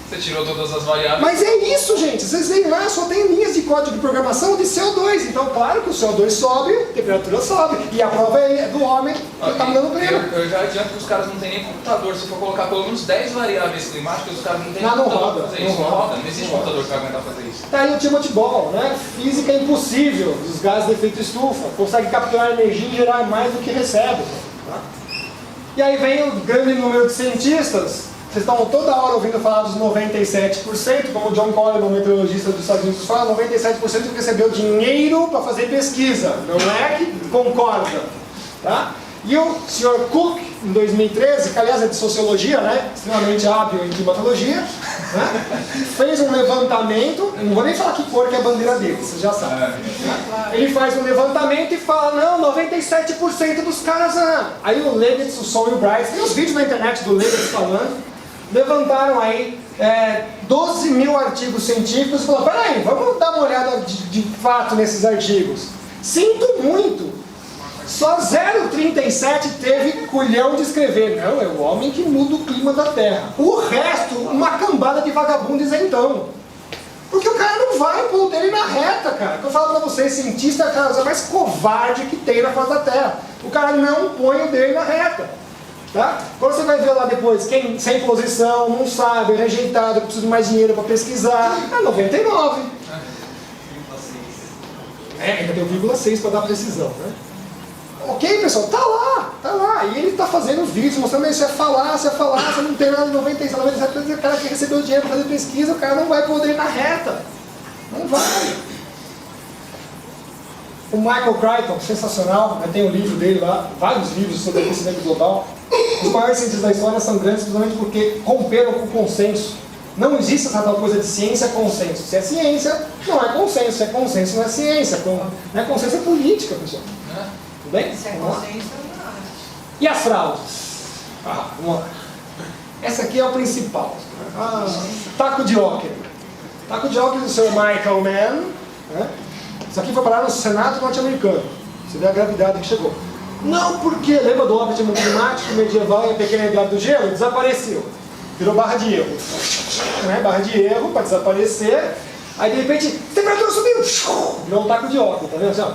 Você tirou todas as variáveis. Mas é isso, gente. Vocês veem lá, só tem linhas de código de programação de CO2. Então, claro que o CO2 sobe, a temperatura sobe. E a prova é do homem que está mandando prêmio. Eu já adianto que os caras não têm nem computador. Se for colocar pelo menos 10 variáveis climáticas, os caras não têm Não computador roda, para fazer não isso. Não roda. roda. Não existe computador que vai aguentar fazer isso. Tá aí o Timothy Ball, né? Física é impossível dos gases de efeito estufa. Consegue capturar energia e gerar mais do que recebe. Tá? E aí vem o grande número de cientistas Vocês estão toda hora ouvindo falar dos 97%, como o John Collins, um meteorologista dos Estados Unidos, fala, 97% recebeu dinheiro para fazer pesquisa, não é que concorda. Tá? E o Sr. Cook, em 2013, que aliás é de sociologia, né? Extremamente hábil em climatologia, né? Fez um levantamento, não vou nem falar que cor que é a bandeira dele, vocês já sabem. Né? Ele faz um levantamento e fala, não, 97% dos caras... Aí o Leibniz, o Sol e o Bryce, tem os vídeos na internet do Leibniz falando, levantaram aí 12 mil artigos científicos e falaram, peraí, vamos dar uma olhada de fato nesses artigos. Sinto muito. Só 0,37 teve culhão de escrever. Não, é o homem que muda o clima da Terra. O resto, uma cambada de vagabundo isentão. Porque o cara não vai pôr o dele na reta, cara. Que eu falo pra vocês, cientista é a coisa mais covarde que tem na face da Terra. O cara não põe o dele na reta. Tá? Quando você vai ver lá depois, quem sem posição, não sabe, é rejeitado, precisa de mais dinheiro para pesquisar, é 99. Ainda tem o 0,6 para dar precisão, né? Ok, pessoal, tá lá. E ele tá fazendo vídeos mostrando isso é falácia, você não tem nada de 97%, o cara que recebeu dinheiro para fazer pesquisa, o cara não vai poder ir na reta. Não vai. O Michael Crichton, sensacional, tem um livro dele lá, vários livros sobre aquecimento global. Os maiores cientistas da história são grandes simplesmente porque romperam com o consenso. Não existe essa tal coisa de ciência consenso. Se é ciência, não é consenso. Se é consenso, não é ciência. Não é consenso, é política, pessoal. Tudo bem? Se é consenso, não. E as fraudes? Vamos lá. Essa aqui é o principal. Taco de hóquei. Taco de hóquei do Sr. Michael Mann. Né? Isso aqui foi parar no Senado norte-americano. Você vê a gravidade que chegou. Não, porque lembra do óbito climático medieval e a pequena idade do gelo? Desapareceu. Virou barra de erro. Né? Barra de erro para desaparecer. Aí de repente, a temperatura subiu. Virou um taco de hóquei, tá vendo? Assim,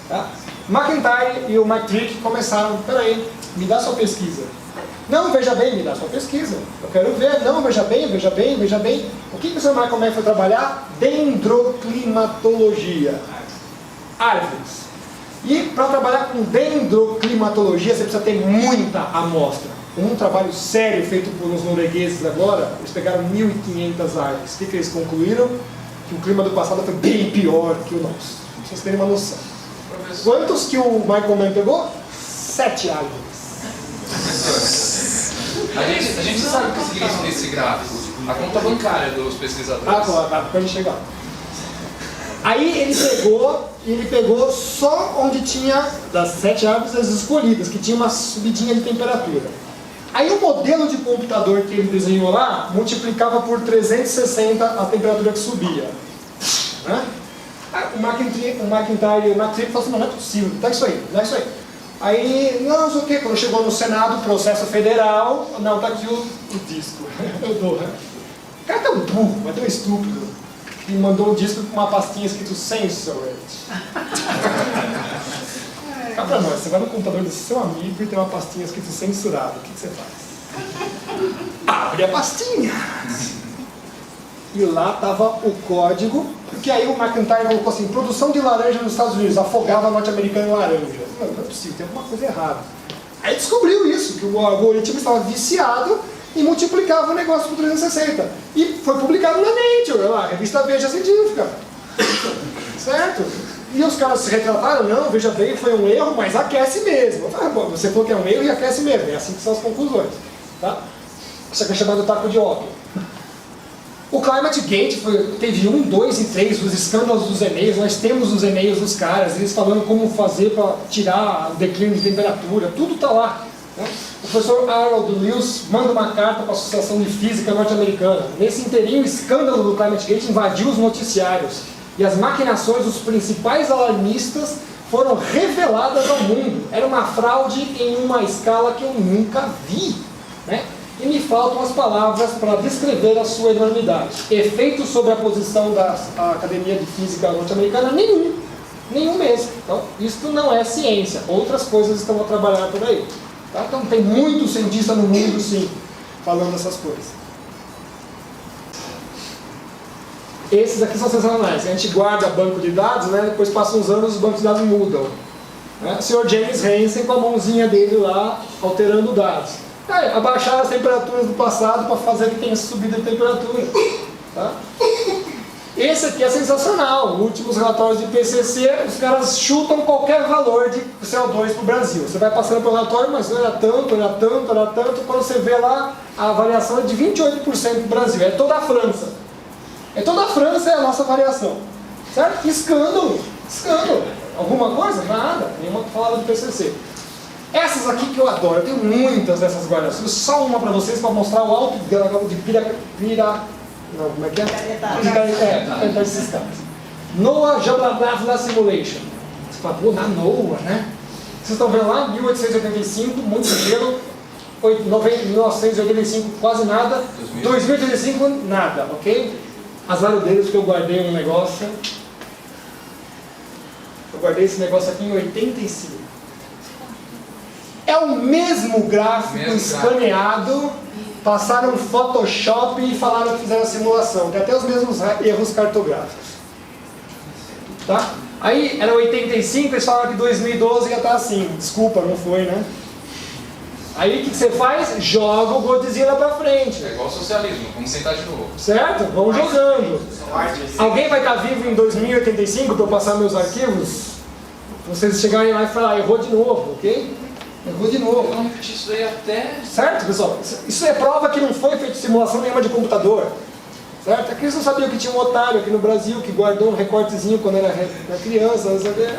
tá? McIntyre e o McTrick começaram, peraí, me dá sua pesquisa. Não, veja bem, me dá sua pesquisa. Eu quero ver, não, veja bem. O que o Sr. Michael Mann foi trabalhar? Dendroclimatologia. Árvores. E para trabalhar com dendroclimatologia, você precisa ter muita amostra. Um trabalho sério feito por uns noruegueses agora, eles pegaram 1.500 árvores. O que eles concluíram? Que o clima do passado foi bem pior que o nosso. Pra vocês terem uma noção. Quantos que o Michael Mann pegou? 7 árvores. A gente sabe o que significa esse gráfico. A conta bancária dos pesquisadores. Claro, pra gente chegar. Aí ele pegou só onde tinha, das 7 árvores, as escolhidas, que tinha uma subidinha de temperatura. Aí o modelo de computador que ele desenhou lá, multiplicava por 360 a temperatura que subia. Né? O McIntyre e o McTrick falaram assim, não é possível, dá isso aí. Aí, não sei o que, quando chegou no Senado, processo federal, não, tá aqui o disco. Eu dou, né? O cara é tão burro, mas tão estúpido, que mandou um disco com uma pastinha escrito Censored. Cá pra nós, você vai no computador do seu amigo e tem uma pastinha escrito censurado, o que você faz? Abre a pastinha! E lá estava o código, porque aí o McIntyre colocou assim, produção de laranja nos Estados Unidos, afogava norte-americano em laranja. Não é possível, tem alguma coisa errada. Aí descobriu isso, que o algoritmo estava viciado e multiplicava o negócio por 360. E foi publicado na Nature, a revista Veja Científica. Certo? E os caras se retrataram, não, veja bem, foi um erro, mas aquece mesmo. Bom, você falou que é um erro e aquece mesmo, é assim que são as conclusões. Tá? Isso aqui é chamado taco de hóquei. O Climate Gate teve 1, 2 e 3, os escândalos dos e-mails, nós temos os e-mails dos caras, eles falando como fazer para tirar o declínio de temperatura, tudo está lá. Né? O professor Harold Lewis manda uma carta para a Associação de Física Norte-Americana. Nesse inteirinho, o escândalo do Climate Gate invadiu os noticiários e as maquinações dos principais alarmistas foram reveladas ao mundo. Era uma fraude em uma escala que eu nunca vi. Né? E me faltam as palavras para descrever a sua enormidade. Efeito sobre a posição da Academia de Física Norte-Americana? Nenhum mesmo. Então, isto não é ciência. Outras coisas estão a trabalhar por aí. Tá? Então, tem muito cientista no mundo, sim, falando essas coisas. Esses aqui são sensacionais. A gente guarda banco de dados, né? Depois passam uns anos, os bancos de dados mudam. Né? O Sr. James Hansen com a mãozinha dele lá, alterando dados. Abaixar as temperaturas do passado para fazer que tenha subida de temperatura. Tá? Esse aqui é sensacional. Últimos relatórios de IPCC, os caras chutam qualquer valor de CO2 para o Brasil. Você vai passando pelo relatório, mas não era tanto, era tanto, era tanto. Quando você vê lá, a variação é de 28% do Brasil. É toda a França. Toda a França é a nossa variação. Certo? Escândalo. Escândalo. Alguma coisa? Nada. Nenhuma palavra do IPCC. Essas aqui que eu adoro. Eu tenho muitas dessas guardas. Só uma para vocês, para mostrar o alto grau de não, como é que é? Picaretagem desses caras. NOAA Jablablá Simulation. Você fala, pô, na NOAA, né? Vocês estão vendo lá, 1885, muito gelo. 1985, quase nada. 2085, nada, ok? Azar deles que eu guardei um negócio. Eu guardei esse negócio aqui em 85. É o mesmo gráfico escaneado. Passaram Photoshop e falaram que fizeram a simulação. Tem até os mesmos erros cartográficos. Tá? Aí era 85, eles falaram que 2012 ia estar assim. Desculpa, não foi, né? Aí o que você faz? Joga o Godzilla pra frente. É igual socialismo, vamos sentar de novo. Certo? Vamos jogando. Alguém vai estar vivo em 2085 para eu passar meus arquivos? Vocês chegarem lá e falar, errou de novo, ok? Errou de novo. Eu não repeti isso daí até... Certo, pessoal? Isso é prova que não foi feita simulação nenhuma de computador. Certo? É que eles não sabiam que tinha um otário aqui no Brasil que guardou um recortezinho quando era criança. Não sabia.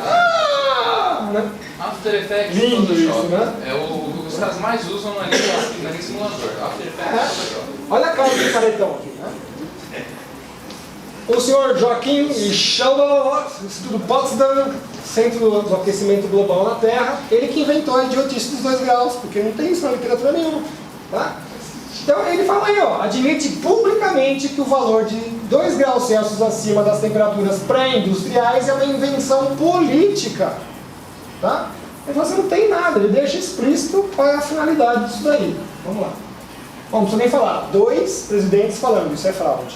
Né? After Effects Lindo Photoshop. isso, né? É o que os caras mais usam no simulador. After Effects Photoshop. Olha a cara do caretão aqui. Né? O senhor Joaquim Schauber, Instituto Potsdam, Centro do Aquecimento Global na Terra, ele que inventou a idiotice dos 2 graus, porque não tem isso na literatura nenhuma. Tá? Então ele fala aí, ó, admite publicamente que o valor de 2 graus Celsius acima das temperaturas pré-industriais é uma invenção política. Tá? Ele fala assim, não tem nada, ele deixa explícito qual é a finalidade disso daí. Vamos lá. Bom, não precisa nem falar. 2 presidentes falando, isso é fraude.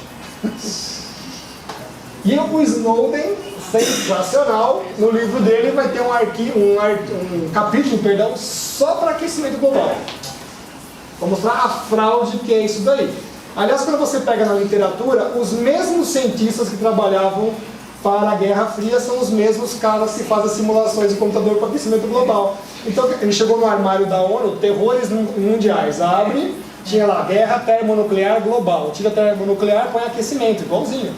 E o Snowden, sensacional, no livro dele vai ter um capítulo, perdão, só para aquecimento global. Vou mostrar a fraude que é isso daí. Aliás, quando você pega na literatura, os mesmos cientistas que trabalhavam para a Guerra Fria são os mesmos caras que fazem simulações de computador para aquecimento global. Então ele chegou no armário da ONU, terrores mundiais, abre, tinha lá, guerra termonuclear global. Tira termonuclear, põe aquecimento, igualzinho.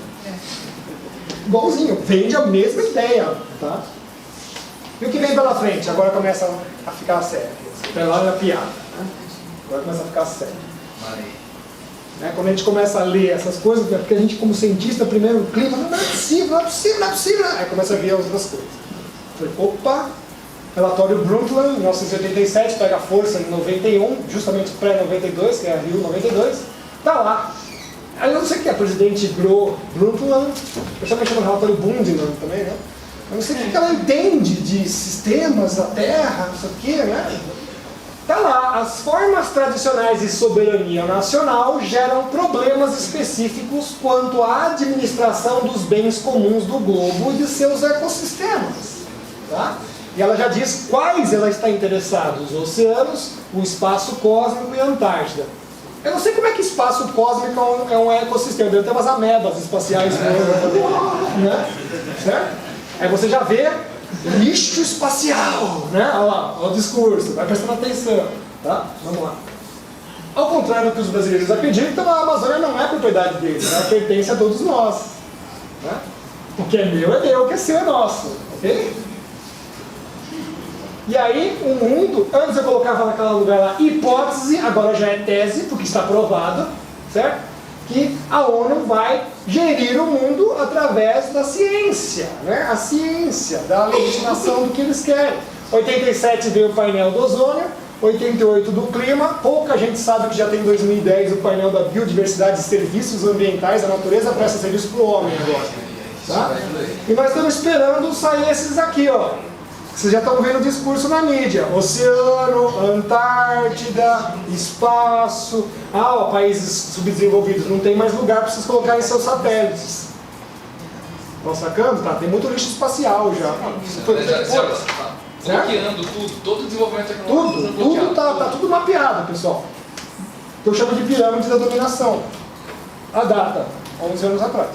Igualzinho, vende a mesma ideia, tá? E o que vem pela frente? Agora começa a ficar sério. Pela era piada, né? Agora começa a ficar sério. Né? Quando a gente começa a ler essas coisas, porque a gente como cientista, primeiro o clima, não é possível, não é possível, não é possível. Aí começa a ver as outras coisas. Falei, opa, relatório Brundtland, 1987, pega força em 91, justamente pré-92, que é a Rio 92, tá lá. Aí eu não sei o que é, presidente Brundtland, eu também chamo de relatório Bundeland também, né? Eu não sei o que ela entende de sistemas da Terra, não sei o que, né? Tá lá, as formas tradicionais de soberania nacional geram problemas específicos quanto à administração dos bens comuns do globo e de seus ecossistemas. Tá? E ela já diz quais ela está interessada, os oceanos, o espaço cósmico e a Antártida. Eu não sei como é que espaço cósmico é um ecossistema, deve ter umas amebas espaciais, né? Certo? Aí você já vê lixo espacial, né? Olha lá, olha o discurso, vai prestando atenção, tá? Vamos lá. Ao contrário do que os brasileiros acreditam, a Amazônia não é propriedade deles, ela pertence a todos nós. Né? O que é meu, o que é seu é nosso, ok? E aí, o mundo, antes eu colocava naquele lugar lá hipótese, agora já é tese, porque está provado, certo? Que a ONU vai gerir o mundo através da ciência, né? A ciência, da legitimação do que eles querem. 87 veio o painel do ozônio, 88 do clima, pouca gente sabe que já tem em 2010 o painel da biodiversidade e serviços ambientais, a natureza presta serviço para o homem agora. Tá? E nós estamos esperando sair esses aqui, ó. Vocês já estão vendo o discurso na mídia. Oceano, Antártida, espaço. Ah, ó, países subdesenvolvidos, não tem mais lugar para vocês colocarem seus satélites. Estão sacando? Tá, tem muito lixo espacial já. Bloqueando tudo, todo o desenvolvimento tecnológico. Tudo tá tudo mapeado. data, pessoal, que eu chamo de pirâmide da dominação. A data, 11 anos atrás.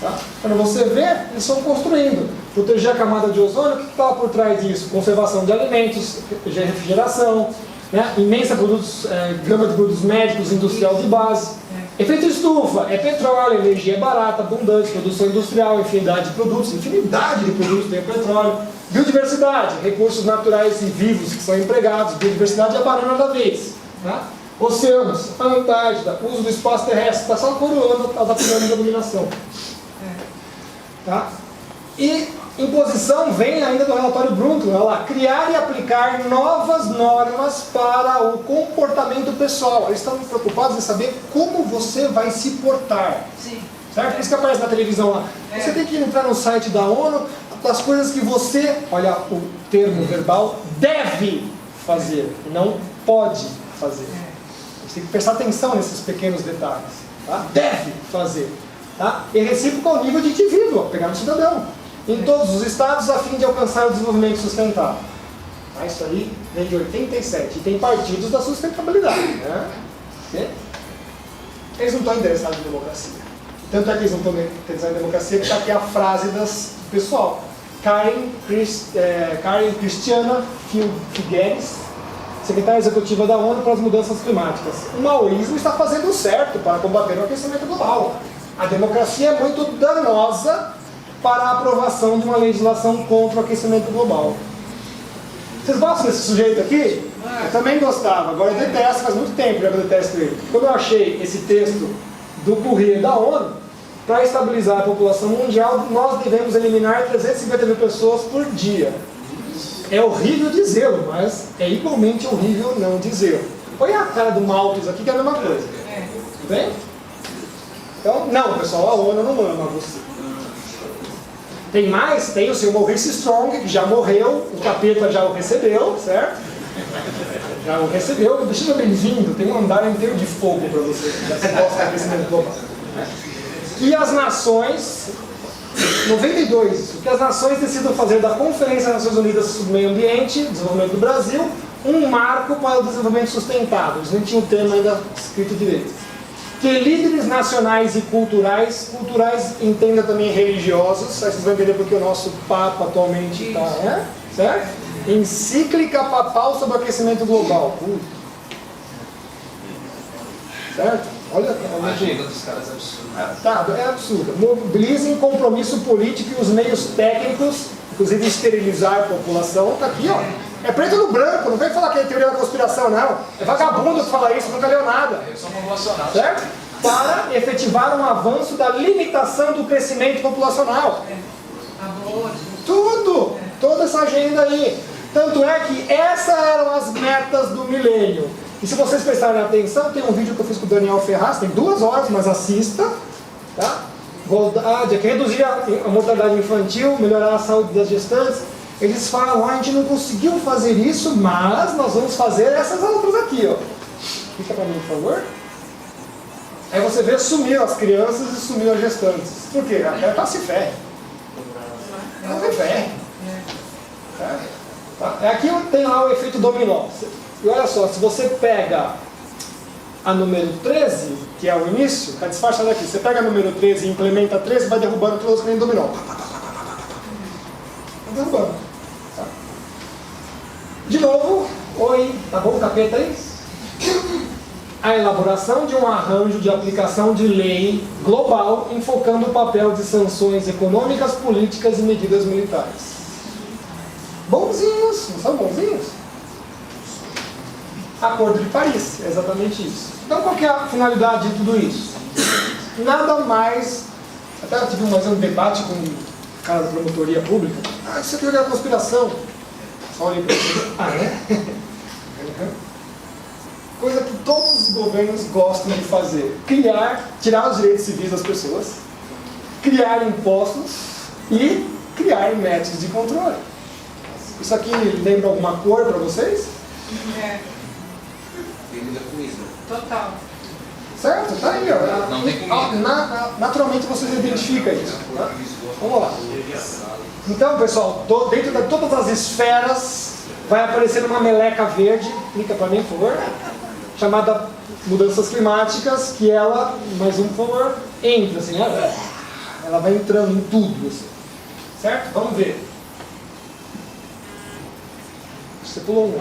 Tá? Quando você vê, eles estão construindo. Proteger a camada de ozônio, o que estava por trás disso? Conservação de alimentos, refrigeração, né? Imensa gama de produtos médicos, industrial de base. Efeito estufa, é petróleo, energia barata, abundante, produção industrial, infinidade de produtos tem o petróleo. Biodiversidade, recursos naturais e vivos que são empregados, biodiversidade é a banana da vez. Tá? Oceanos, Antártida, uso do espaço terrestre, está só coroando a da pirâmide da dominação. Tá? E imposição vem ainda do relatório Brundtland, olha lá, criar e aplicar novas normas para o comportamento pessoal. Eles estão preocupados em saber como você vai se portar. Sim. Certo? Por isso que aparece na televisão lá. Você tem que entrar no site da ONU das coisas que você, olha o termo verbal, deve fazer, não pode fazer. Você tem que prestar atenção nesses pequenos detalhes. Tá? Deve fazer. Tá? E recíproco ao nível de indivíduo, pegar no cidadão. Em todos os estados, a fim de alcançar o desenvolvimento sustentável. Tá? Isso aí vem de 87. E tem partidos da sustentabilidade. Né? Eles não estão interessados em democracia. Tanto é que eles não estão interessados em democracia, que está aqui a frase do pessoal. Karen Cristiana Figueres, secretária executiva da ONU para as mudanças climáticas. O maoísmo está fazendo certo para combater o aquecimento global. A democracia é muito danosa para a aprovação de uma legislação contra o aquecimento global. Vocês gostam desse sujeito aqui? Eu também gostava, agora eu detesto, faz muito tempo que eu detesto ele. Quando eu achei esse texto do Correio da ONU, para estabilizar a população mundial, nós devemos eliminar 350 mil pessoas por dia. É horrível dizê-lo, mas é igualmente horrível não dizê-lo. Olha a cara do Malthus aqui, que é a mesma coisa. Tudo bem? Então, não, pessoal, a ONU não ama você. Tem mais? Tem o seu Maurice Strong, que já morreu, o capeta já o recebeu, certo? Já o recebeu, deixa bem-vindo, tem um andar inteiro de fogo para você, já se gosta do aquecimento global. E as nações, 92, o que as nações decidam fazer da Conferência das Nações Unidas sobre o Meio Ambiente, Desenvolvimento do Brasil, um marco para o desenvolvimento sustentável. Eles não tinham o termo ainda escrito direito. Que líderes nacionais e culturais entenda também religiosos, aí vocês vão entender porque o nosso Papa atualmente está, certo? Encíclica papal sobre o aquecimento global. Certo? Olha A agenda dos caras é absurda. Tá, é absurdo. Mobilizem compromisso político e os meios técnicos, inclusive esterilizar a população. Tá aqui, ó. É preto no branco, não vem falar que é teoria da conspiração, não. É vagabundo que fala isso, nunca leu nada. Eles são populacionais. Certo? Para efetivar um avanço da limitação do crescimento populacional. Tudo! Toda essa agenda aí. Tanto é que essas eram as metas do milênio. E se vocês prestarem atenção, tem um vídeo que eu fiz com o Daniel Ferraz, tem 2 horas, mas assista. Tá? Reduzir a mortalidade infantil, melhorar a saúde das gestantes. Eles falam, a gente não conseguiu fazer isso, mas nós vamos fazer essas outras aqui, ó. Fica para mim, por favor. Aí você vê, sumiu as crianças e sumiu as gestantes. Por quê? Até tá se ferre. Não se ferre. Aqui tem lá o efeito dominó. E olha só, se você pega a número 13, que é o início, está disfarçado aqui. Você pega a número 13 e implementa 13, vai derrubando todos os que nem dominó. Vai derrubando. Tá? De novo, oi, tá bom, capeta aí? A elaboração de um arranjo de aplicação de lei global enfocando o papel de sanções econômicas, políticas e medidas militares. Bonzinhos, não são bonzinhos? Acordo de Paris, é exatamente isso. Então qual que é a finalidade de tudo isso? Nada mais... Até eu tive mais um debate com o cara da promotoria pública. Isso aqui é uma conspiração. Só olhei para você. Coisa que todos os governos gostam de fazer. Tirar os direitos civis das pessoas, criar impostos e criar métodos de controle. Isso aqui lembra alguma cor para vocês? Bebida comida. Total. Certo? Tá aí, ó. Não tem comida. Naturalmente vocês identificam isso. Tá? Vamos lá. Então, pessoal, dentro de todas as esferas vai aparecer uma meleca verde, clica para mim, por favor, chamada mudanças climáticas, que ela, mais um, por favor, entra assim, né? Ela vai entrando em tudo, assim. Certo? Vamos ver. Você pulou um.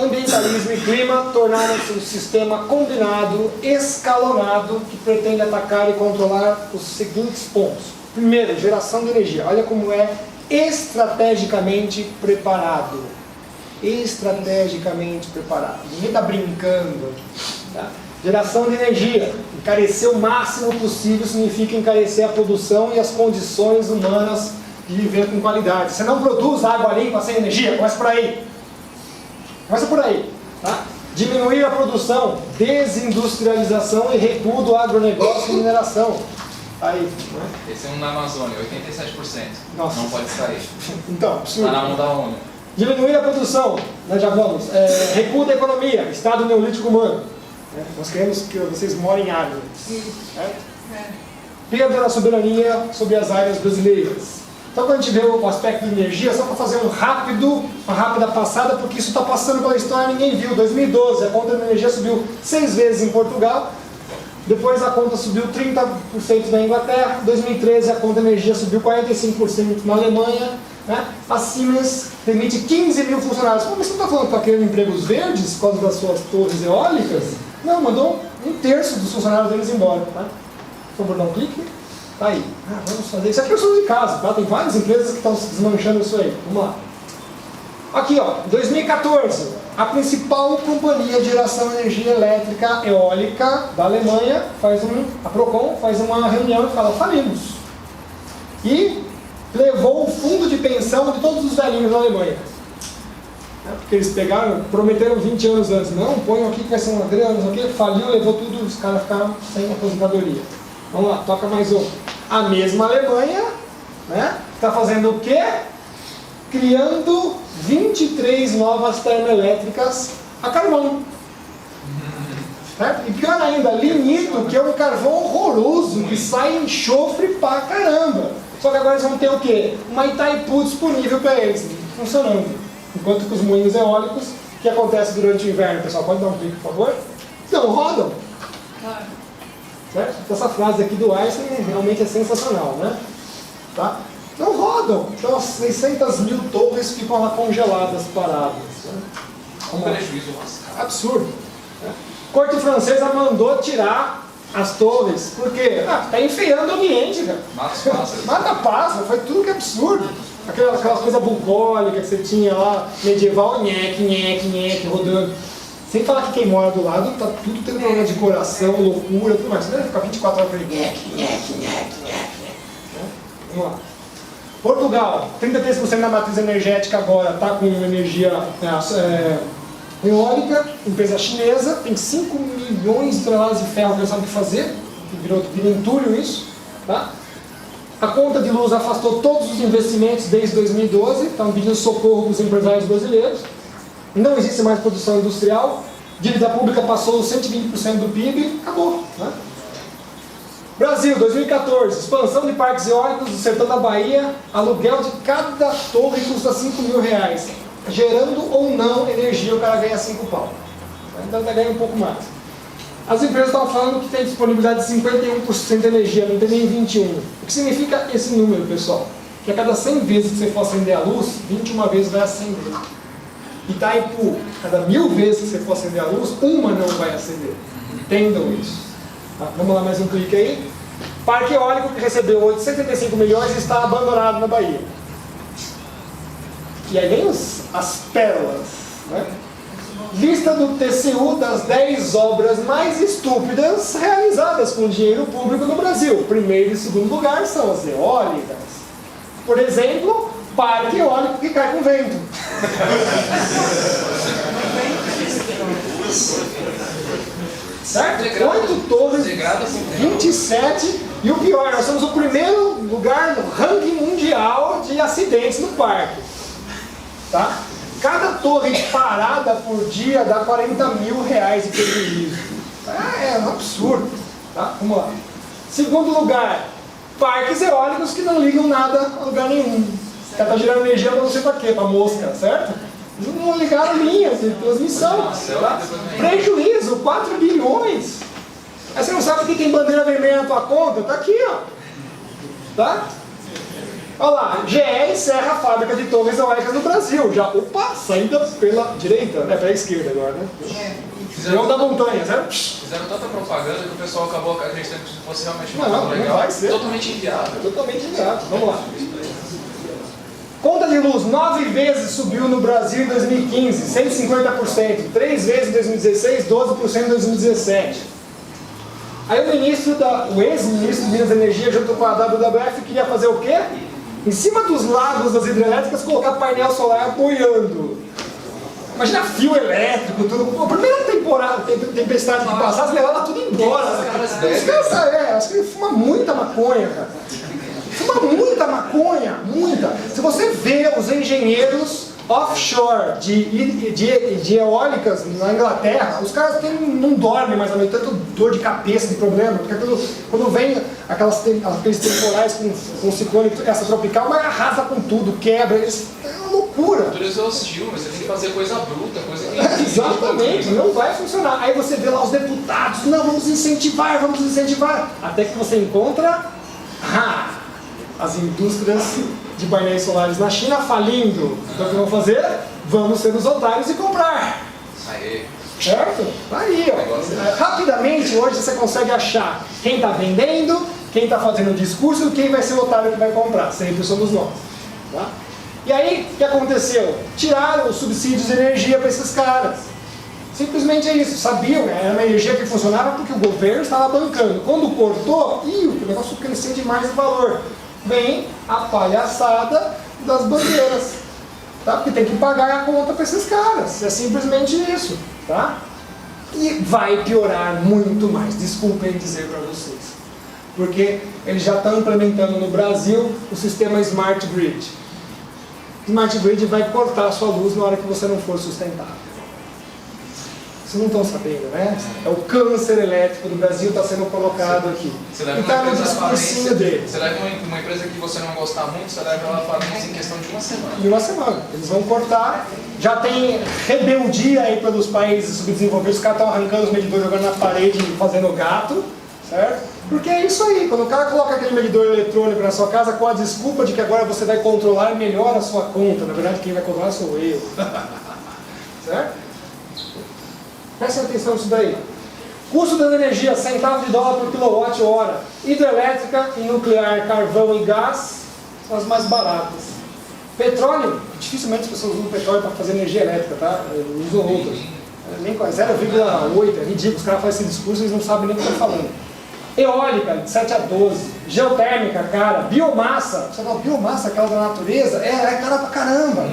Ambientalismo e clima tornaram-se um sistema combinado, escalonado, que pretende atacar e controlar os seguintes pontos. Primeiro, geração de energia. Olha como é estrategicamente preparado. Estrategicamente preparado. Ninguém está brincando. Tá? Geração de energia. Encarecer o máximo possível significa encarecer a produção e as condições humanas de viver com qualidade. Você não produz água limpa sem energia, começa por aí. Começa por aí. Tá? Diminuir a produção, desindustrialização e recuo do agronegócio e mineração. Aí, né? Esse é um na Amazônia, 87%. Nossa. Não pode sair. Então, absurdo. Está na mão da ONU. Diminuir a produção, nós já vamos. Recuo da economia, estado neolítico humano. Nós queremos que vocês morem em árvores. Certo? Perda da soberania sobre as áreas brasileiras. Então, quando a gente vê o aspecto de energia, só para fazer uma rápida passada, porque isso está passando pela história e ninguém viu. 2012, a conta de energia subiu 6 vezes em Portugal. Depois a conta subiu 30% na Inglaterra. 2013 a conta de energia subiu 45% na Alemanha. Né? A Siemens demite 15 mil funcionários. Mas você não está falando que está querendo empregos verdes por causa das suas torres eólicas? Não, mandou 1/3 dos funcionários deles embora. Tá? Por favor, dá um clique. Tá aí. Vamos fazer isso. Aqui é o estudo de caso. Tá? Tem várias empresas que estão desmanchando isso aí. Vamos lá. Aqui, ó, 2014, a principal companhia de geração de energia elétrica eólica da Alemanha a Procon faz uma reunião e fala, falimos. E levou o fundo de pensão de todos os velhinhos da Alemanha. Porque eles prometeram 20 anos antes, não, ponham aqui que vai ser uma grana, não sei o quê, faliu, levou tudo, os caras ficaram sem aposentadoria. Vamos lá, toca mais um. A mesma Alemanha, né, está fazendo o quê? Criando 23 novas termoelétricas a carvão. Certo? E pior ainda, lignito, que é um carvão horroroso, que sai enxofre pra caramba. Só que agora eles vão ter o quê? Uma Itaipu disponível para eles, funcionando. Enquanto que os moinhos eólicos, o que acontece durante o inverno, pessoal, pode dar um clique, por favor? Não rodam. Certo? Essa frase aqui do Einstein realmente é sensacional, né? Tá? Não rodam. Então as 600 mil torres ficam lá congeladas, paradas. Né? Um prejuízo lascado. Absurdo. Né? A corte francesa mandou tirar as torres, porque está enfeiando o ambiente, cara. Mata os pássaros. Mata pássaro, foi tudo que é absurdo. Aquela coisa bucólica que você tinha lá, medieval, nheque, rodando. Sem falar que quem mora do lado tá tudo tendo problema de coração, loucura, tudo mais. Você deve ficar 24 horas com ele. Nheque. Vamos lá. Portugal, 33% da matriz energética agora está com energia eólica, empresa chinesa, tem 5 milhões de toneladas de ferro que não sabe o que fazer, vira entulho isso. Tá? A conta de luz afastou todos os investimentos desde 2012, estão pedindo socorro para os empresários brasileiros. Não existe mais produção industrial, dívida pública passou dos 120% do PIB, acabou. Né? Brasil, 2014, expansão de parques eólicos do sertão da Bahia, aluguel de cada torre custa R$5.000. Gerando ou não energia, o cara ganha 5 pau. Ainda ganha um pouco mais. As empresas estavam falando que tem disponibilidade de 51% de energia, não tem nem 21%. O que significa esse número, pessoal? Que a cada 100 vezes que você for acender a luz, 21 vezes vai acender. Itaipu, cada 1000 vezes que você for acender a luz, uma não vai acender. Entendam isso. Tá, vamos lá, mais um clique aí. Parque eólico que recebeu 875 milhões e está abandonado na Bahia. E aí vem as pérolas. Né? Lista do TCU das 10 obras mais estúpidas realizadas com dinheiro público no Brasil. Primeiro e segundo lugar são as eólicas. Por exemplo, parque eólico que cai com vento. Certo? 8 torres, 27. E o pior, nós somos o primeiro lugar no ranking mundial de acidentes no parque. Tá? Cada torre parada por dia dá R$40.000 de prejuízo. É um absurdo. Tá? Vamos lá. Segundo lugar, parques eólicos que não ligam nada a lugar nenhum. O cara tá gerando energia pra você pra quê? Pra mosca, certo? Eles não ligaram linhas de transmissão. Tá? Prejuízo, 4 bilhões. Aí você não sabe por que tem bandeira vermelha na tua conta? Tá aqui, ó. Tá? Olha lá, GE encerra a fábrica de torres eólicas no Brasil. Já, opa, saindo pela direita, né? Pela esquerda agora, né? Fizeram da montanha, certo? Fizeram tanta propaganda que o pessoal acabou acreditando que fosse realmente uma Não, coisa não legal. vai ser. Totalmente inviável. Totalmente inviável. Vamos lá. Conta de luz, 9 vezes subiu no Brasil em 2015, 150%. 3 vezes em 2016, 12% em 2017. Aí o ex-ministro de Minas e Energia, junto com a WWF, queria fazer o quê? Em cima dos lagos das hidrelétricas, colocar painel solar apoiando. Imagina fio elétrico, tudo. A primeira temporada, tempestade que passasse, levava tudo embora. Os caras, acho que ele fuma muita maconha, cara. Fuma muita maconha, muita. Se você vê os engenheiros offshore de eólicas na Inglaterra, os caras não dormem mais ou menos, tanto dor de cabeça, de problema, porque quando vem aqueles temporais com ciclone tropical, mas arrasa com tudo, quebra, é uma loucura. A natureza é hostil, mas você tem que fazer coisa bruta, coisa que... Exatamente, não vai funcionar. Aí você vê lá os deputados, não, vamos incentivar, até que você encontra as indústrias de painéis solares na China falindo. Então o que vão fazer? Vamos ser os otários e comprar. Aê. Certo? Aí, ó. Rapidamente, hoje você consegue achar quem está vendendo, quem está fazendo o discurso e quem vai ser o otário que vai comprar. Sempre somos nós. Tá? E aí, o que aconteceu? Tiraram os subsídios de energia para esses caras. Simplesmente é isso. Sabiam, era uma energia que funcionava porque o governo estava bancando. Quando cortou, o negócio cresceu demais de valor. Vem a palhaçada das bandeiras, tá? Porque tem que pagar a conta para esses caras, é simplesmente isso, tá? E vai piorar muito mais, desculpem dizer para vocês, porque eles já estão implementando no Brasil o sistema Smart Grid. Smart Grid vai cortar a sua luz na hora que você não for sustentável. Vocês não estão sabendo, né? É o câncer elétrico do Brasil está sendo colocado aqui. Você leva E está no uma empresa discursinho dele. Você leva uma empresa que você não gostar muito, você leva ela à falência em questão de uma semana. Em uma semana. Eles vão cortar. Já tem rebeldia aí pelos países subdesenvolvidos. Os caras estão arrancando os medidores, jogando na parede e fazendo gato. Certo? Porque é isso aí. Quando o cara coloca aquele medidor eletrônico na sua casa com a desculpa de que agora você vai controlar melhor a sua conta. Na verdade, quem vai controlar sou eu. Certo? Prestem atenção nisso daí. Custo da energia, centavo de dólar por quilowatt-hora. Hidrelétrica e nuclear, carvão e gás são as mais baratas. Petróleo, dificilmente as pessoas usam petróleo para fazer energia elétrica, tá? Usam outras. Nem 0,8, é ridículo. Os caras fazem esse discurso e eles não sabem nem o que estão falando. Eólica, de 7 a 12. Geotérmica, cara. Biomassa. Você fala, biomassa, aquela da natureza? É cara pra caramba.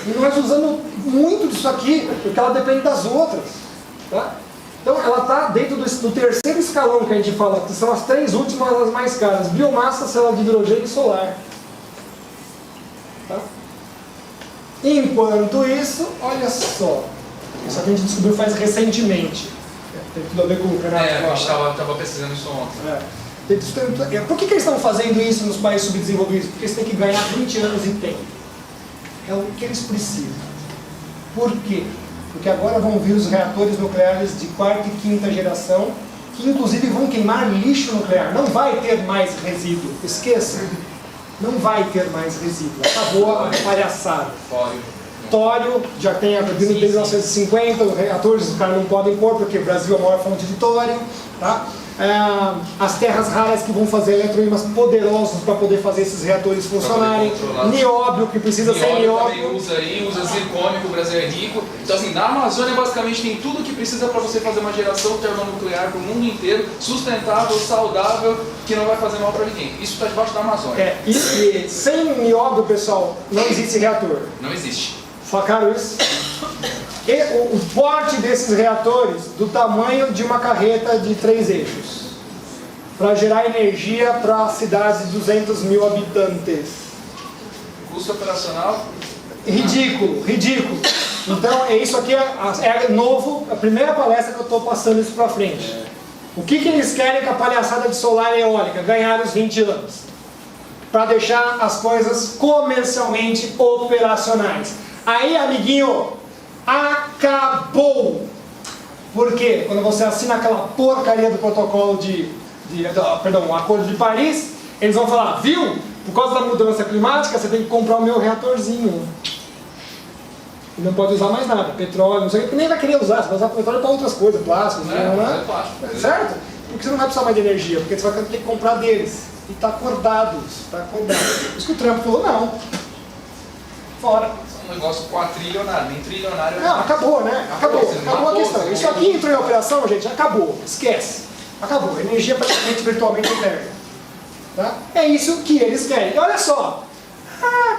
E nós usamos muito disso aqui, porque ela depende das outras. Tá? Então ela está dentro do terceiro escalão que a gente fala, que são as 3 últimas as mais caras: biomassa, célula de hidrogênio e solar. Tá? Enquanto isso, olha só, isso aqui a gente descobriu faz recentemente. Tem tudo a ver com o canal. A gente estava pesquisando isso ontem. Por que eles estão fazendo isso nos países subdesenvolvidos? Porque eles têm que ganhar 20 anos de tempo. É o que eles precisam. Por quê? Porque agora vão vir os reatores nucleares de 4ª e 5ª geração, que inclusive vão queimar lixo nuclear. Não vai ter mais resíduo. Esqueça. Não vai ter mais resíduo. Acabou a palhaçada. Tório, já tem desde 1950, os reatores os caras não podem pôr, porque o Brasil é a maior fonte de tório. Tá? As terras raras que vão fazer eletroímãs poderosos para poder fazer esses reatores funcionarem. Nióbio, que precisa ser nióbio. Também usa zircônio, que o Brasil é rico. Então assim, na Amazônia basicamente tem tudo que precisa para você fazer uma geração termonuclear para o mundo inteiro, sustentável, saudável, que não vai fazer mal para ninguém. Isso está debaixo da Amazônia. E sem nióbio, pessoal, não existe reator. Não existe. Sacaram isso? E o porte desses reatores do tamanho de uma carreta de 3 eixos para gerar energia para cidades de 200 mil habitantes. Custo operacional? Ridículo, ridículo. Então isso aqui é novo, a primeira palestra que eu estou passando isso para frente. O que eles querem com a palhaçada de solar e eólica? Ganhar os 20 anos. para deixar as coisas comercialmente operacionais. Aí, amiguinho, acabou! Por quê? Quando você assina aquela porcaria do protocolo o Acordo de Paris, eles vão falar, viu? Por causa da mudança climática, você tem que comprar o meu reatorzinho. E não pode usar mais nada, petróleo, não sei o que, nem vai querer usar, você vai usar petróleo para outras coisas, plástico, É plástico. certo? Porque você não vai precisar mais de energia, porque você vai ter que comprar deles. E está acordado isso, está acordado. Por isso que o Trump falou, não. Fora. É um negócio quatrilionário, nem trilionário. Não, acabou, né? Acabou a Acabou, questão. Isso aqui entrou em operação, gente, acabou. Esquece. Acabou. Energia praticamente virtualmente eterna. Tá? É isso que eles querem. E olha só.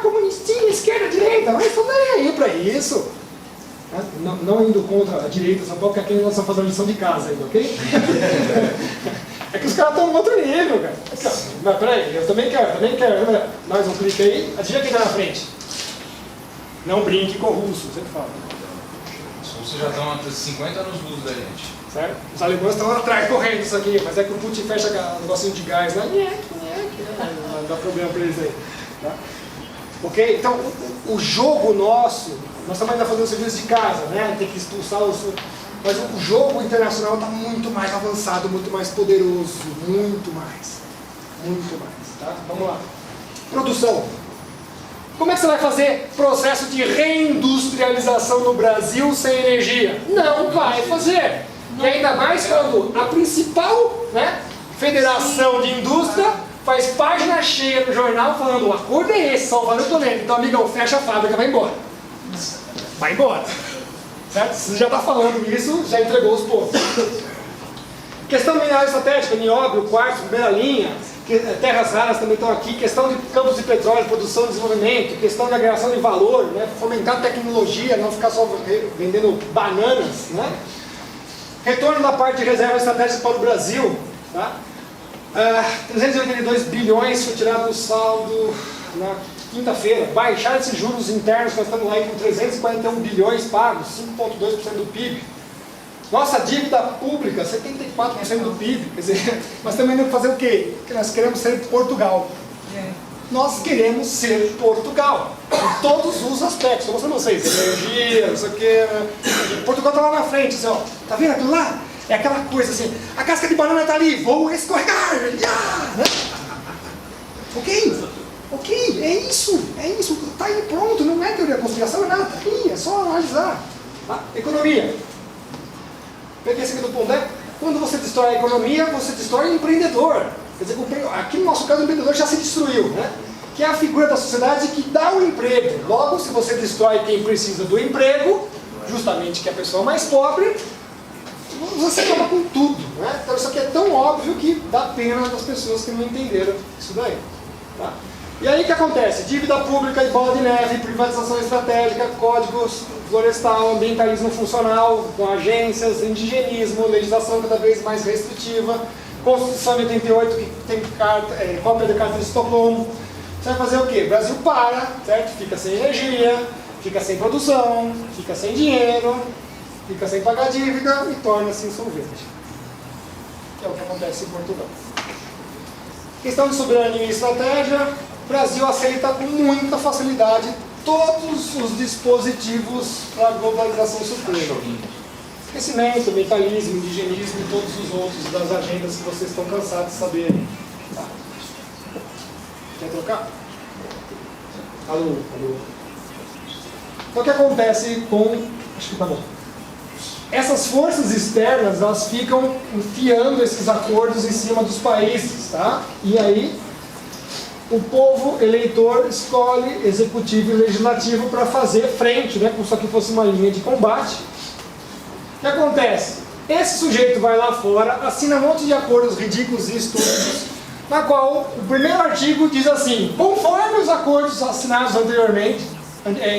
Comunistinha, esquerda, direita, mas estão nem aí para isso. Não indo contra a direita, só porque aqui nós estamos fazendo lição de casa ainda, ok? É que os caras estão no outro nível, cara. Aqui, ó. Mas peraí, eu também quero. Mais um clique aí. Adivinha quem está na frente? Não brinque com o russo, sempre falo. Os russos já estão a 50 anos luz da gente. Certo? Os alemães estão lá atrás correndo isso aqui, mas é que o Putin fecha o negocinho de gás, né? Não dá problema para eles aí. Tá? Ok? Então, o jogo nosso, nós estamos ainda fazendo serviço de casa, né? Tem que expulsar os... Mas o jogo internacional está muito mais avançado, muito mais poderoso, muito mais. Tá? Vamos lá. Produção. Como é que você vai fazer processo de reindustrialização no Brasil sem energia? Não vai fazer. E ainda mais quando a principal, né, federação de indústria faz página cheia no jornal falando: o acordo é esse, Salvador Toledo. Então, amigão, fecha a fábrica, vai embora. Vai embora. Certo? Você já está falando isso, já entregou os pontos. Questão mineral estratégica, nióbio, quartzo, primeira linha. Terras raras também estão aqui, questão de campos de petróleo, produção e desenvolvimento, questão de agregação de valor, né? Fomentar tecnologia, não ficar só vendendo bananas, né? Retorno da parte de reserva estratégica para o Brasil, tá? 382 bilhões foi tirado do saldo na quinta-feira. Baixar esses juros internos, nós estamos lá aí com 341 bilhões pagos, 5,2% do PIB. Nossa dívida pública, 74% do PIB. Quer dizer, nós estamos indo fazer o quê? Porque nós queremos ser Portugal. Nós queremos ser Portugal. Em todos os aspectos. Estou mostrando vocês. Energia, não sei o quê. Portugal está lá na frente. Assim, ó. Tá vendo aquilo lá? É aquela coisa assim. A casca de banana está ali. Vou escorregar. Né? Ok, é isso. Está aí pronto. Não é teoria da conspiração, é nada. Tá aí, é só analisar. Tá? Economia. Peguei esse aqui do ponto, né? Quando você destrói a economia, você destrói o empreendedor. Quer dizer, aqui no nosso caso o empreendedor já se destruiu, né? Que é a figura da sociedade que dá o emprego. Logo, se você destrói quem precisa do emprego, justamente que é a pessoa mais pobre, você acaba com tudo, né? Então isso aqui é tão óbvio que dá pena das pessoas que não entenderam isso daí. Tá? E aí o que acontece? Dívida pública e bola de neve, privatização estratégica, código florestal, ambientalismo funcional, com agências, indigenismo, legislação cada vez mais restritiva, Constituição de 88 que tem cópia da Carta de Estocolmo. Você vai fazer o quê? O Brasil para, certo? Fica sem energia, fica sem produção, fica sem dinheiro, fica sem pagar dívida e torna-se insolvente. Que é o que acontece em Portugal. Questão de soberania e estratégia. O Brasil aceita com muita facilidade todos os dispositivos para a globalização suprema. Crescimento, mentalismo, indigenismo e todos os outros das agendas que vocês estão cansados de saberem. Tá. Quer trocar? Alô? Então o que acontece com... Acho que tá bom. Essas forças externas, elas ficam enfiando esses acordos em cima dos países, tá? E aí, o povo eleitor escolhe executivo e legislativo para fazer frente, né? Como se aqui fosse uma linha de combate. O que acontece? Esse sujeito vai lá fora, assina um monte de acordos ridículos e estúpidos, na qual o primeiro artigo diz assim: conforme os acordos assinados anteriormente,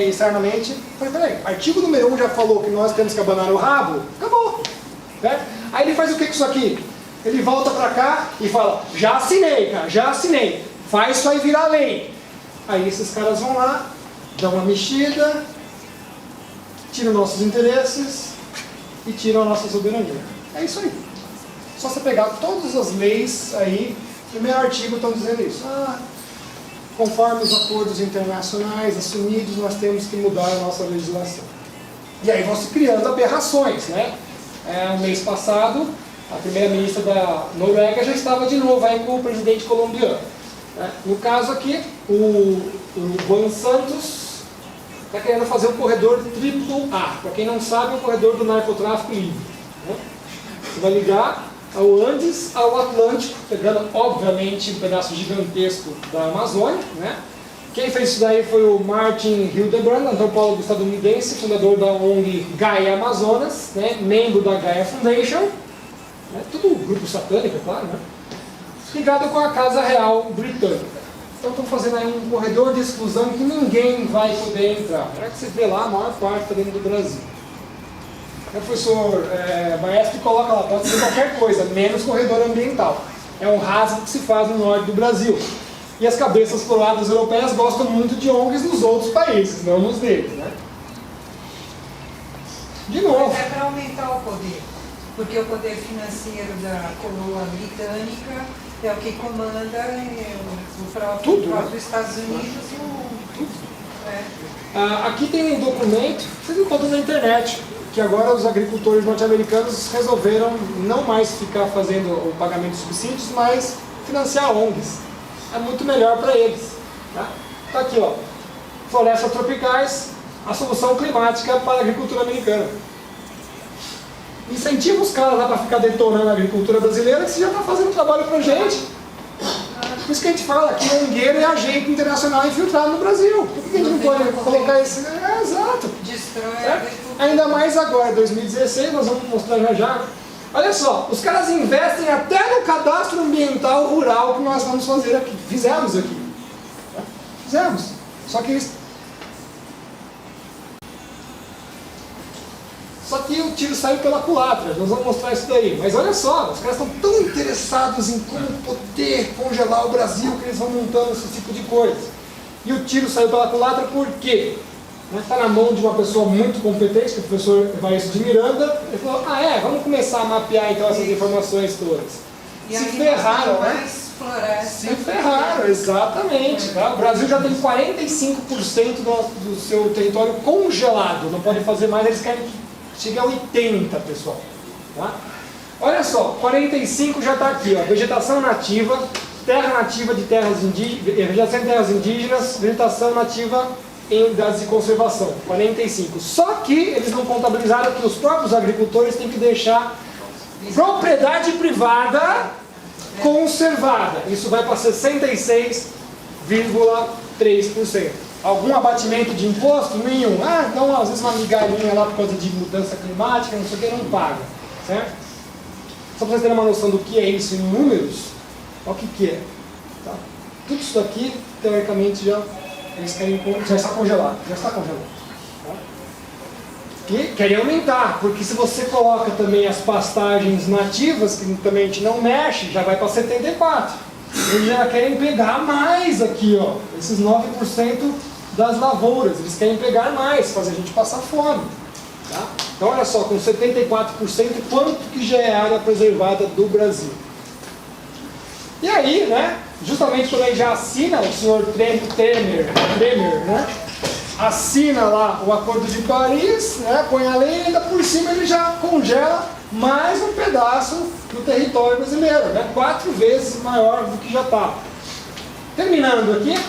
externamente, peraí, artigo número 1 já falou que nós temos que abanar o rabo? Acabou. Certo? Aí ele faz o que com isso aqui? Ele volta pra cá e fala: já assinei, cara, já assinei. Faz isso aí virar lei. Aí esses caras vão lá, dão uma mexida, tiram nossos interesses e tiram a nossa soberania. É isso aí. Só você pegar todas as leis aí, primeiro artigo estão dizendo isso. conforme os acordos internacionais assumidos, nós temos que mudar a nossa legislação. E aí vão se criando aberrações, né? No mês passado, a primeira-ministra da Noruega já estava de novo aí com o presidente colombiano. Né? No caso aqui, o Juan Santos está querendo fazer um corredor AAA. Para quem não sabe, é o corredor do narcotráfico livre. Né? Você vai ligar ao Andes, ao Atlântico, pegando, obviamente, um pedaço gigantesco da Amazônia. Né? Quem fez isso daí foi o Martin Hildebrand, antropólogo estadunidense, fundador da ONG Gaia Amazonas, né? Membro da Gaia Foundation, né? Tudo grupo satânico, é claro, né? Ligado com a Casa Real Britânica. Então estão fazendo aí um corredor de exclusão que ninguém vai poder entrar. Será que você vê lá, a maior parte está dentro do Brasil. O professor Maestro coloca lá, pode ser qualquer coisa, menos corredor ambiental. É um rasgo que se faz no norte do Brasil. E as cabeças coroadas europeias gostam muito de ONGs nos outros países, não nos deles, né? De novo. Mas é para aumentar o poder, porque o poder financeiro da coroa britânica é o que comanda o próprio, Tudo, né? Estados Unidos Aqui tem um documento, vocês encontram na internet, que agora os agricultores norte-americanos resolveram não mais ficar fazendo o pagamento de subsídios, mas financiar ONGs. É muito melhor para eles. Tá aqui, ó. Florestas tropicais, a solução climática para a agricultura americana. Incentiva os caras lá para ficar detonando a agricultura brasileira, que você já está fazendo trabalho para a gente. Por isso que a gente fala que ONGeiro é agente internacional infiltrado no Brasil. Por que a gente não pode colocar esse... exato. destrói a agricultura. Ainda mais agora, 2016, nós vamos mostrar já já. Olha só, os caras investem até no cadastro ambiental rural que nós vamos fazer aqui. Fizemos aqui. Fizemos. Só que o tiro saiu pela culatra. Nós vamos mostrar isso daí. Mas olha só, os caras estão tão interessados em como poder congelar o Brasil que eles vão montando esse tipo de coisa. E o tiro saiu pela culatra por quê? Está na mão de uma pessoa muito competente, que é o professor Evaristo de Miranda. Ele falou, vamos começar a mapear então essas informações todas. E se aqui ferraram, nós temos né? mais florestas. Se ferraram, exatamente. Tá? O Brasil já tem 45% do seu território congelado. Não pode fazer mais, eles querem que chegue a 80%, pessoal. Tá? Olha só, 45% já está aqui. Ó, vegetação nativa, terra nativa de terras indígenas, vegetação de terras indígenas, vegetação nativa em dados de conservação, 45%. Só que eles não contabilizaram que os próprios agricultores têm que deixar propriedade privada conservada. Isso vai para 66,3%. Algum abatimento de imposto? Nenhum. Então às vezes uma migalhinha lá por causa de mudança climática, não sei o que, não paga. Certo? Só para vocês terem uma noção do que é isso em números, olha o que é. Tá? Tudo isso daqui, teoricamente, já está congelado. Já está congelado. Tá? E querem aumentar, porque se você coloca também as pastagens nativas, que também a gente não mexe, já vai para 74%. Eles já querem pegar mais aqui, ó, esses 9% das lavouras. Eles querem pegar mais, fazer a gente passar fome. Tá? Então olha só, com 74%, quanto que já é área preservada do Brasil? E aí, né, justamente quando ele já assina, o senhor Temer, né, assina lá o Acordo de Paris, né, põe a lei e ainda por cima ele já congela mais um pedaço do território brasileiro, né, 4 vezes maior do que já está. Terminando aqui,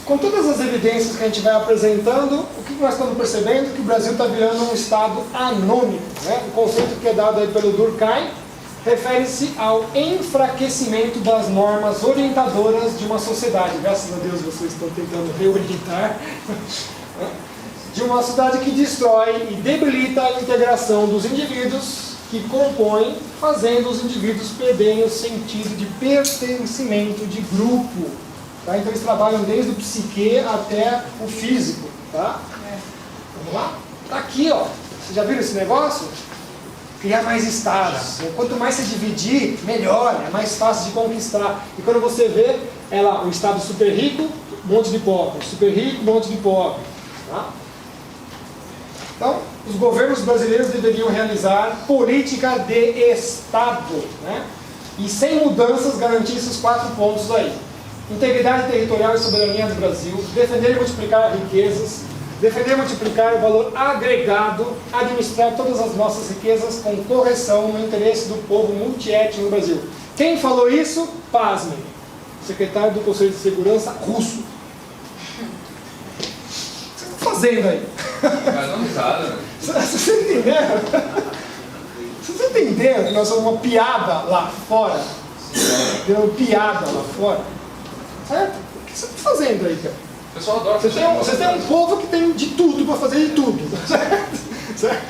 com todas as evidências que a gente vai apresentando, o que nós estamos percebendo? Que o Brasil está virando um estado anônimo. Né? O conceito que é dado aí pelo Durkheim refere-se ao enfraquecimento das normas orientadoras de uma sociedade. Graças a Deus vocês estão tentando reorientar. De uma sociedade que destrói e debilita a integração dos indivíduos que compõem, fazendo os indivíduos perderem o sentido de pertencimento de grupo. Tá? Então eles trabalham desde o psique até o físico. Tá? Vamos lá? Está aqui, ó. Vocês já viram esse negócio? Criar mais estados. Quanto mais você dividir, melhor, é mais fácil de conquistar. E quando você vê, é lá, o estado super rico, um monte de pobre. Super rico, um monte de pobre. Tá? Então, os governos brasileiros deveriam realizar política de Estado. Né? E sem mudanças garantir esses 4 pontos aí. integridade territorial e soberania do Brasil, defender e multiplicar riquezas, defender e multiplicar o valor agregado, administrar todas as nossas riquezas com correção no interesse do povo multiétnico no Brasil. Quem falou isso? Pasmem. Secretário do Conselho de Segurança russo. O que você está fazendo aí? Mas não risada, né? Vocês entenderam? Vocês entenderam que nós somos uma piada lá fora? Uma piada lá fora? Certo? O que você está fazendo aí, cara? O pessoal adora Vocês têm um povo que tem de tudo para fazer de tudo. Certo? Certo?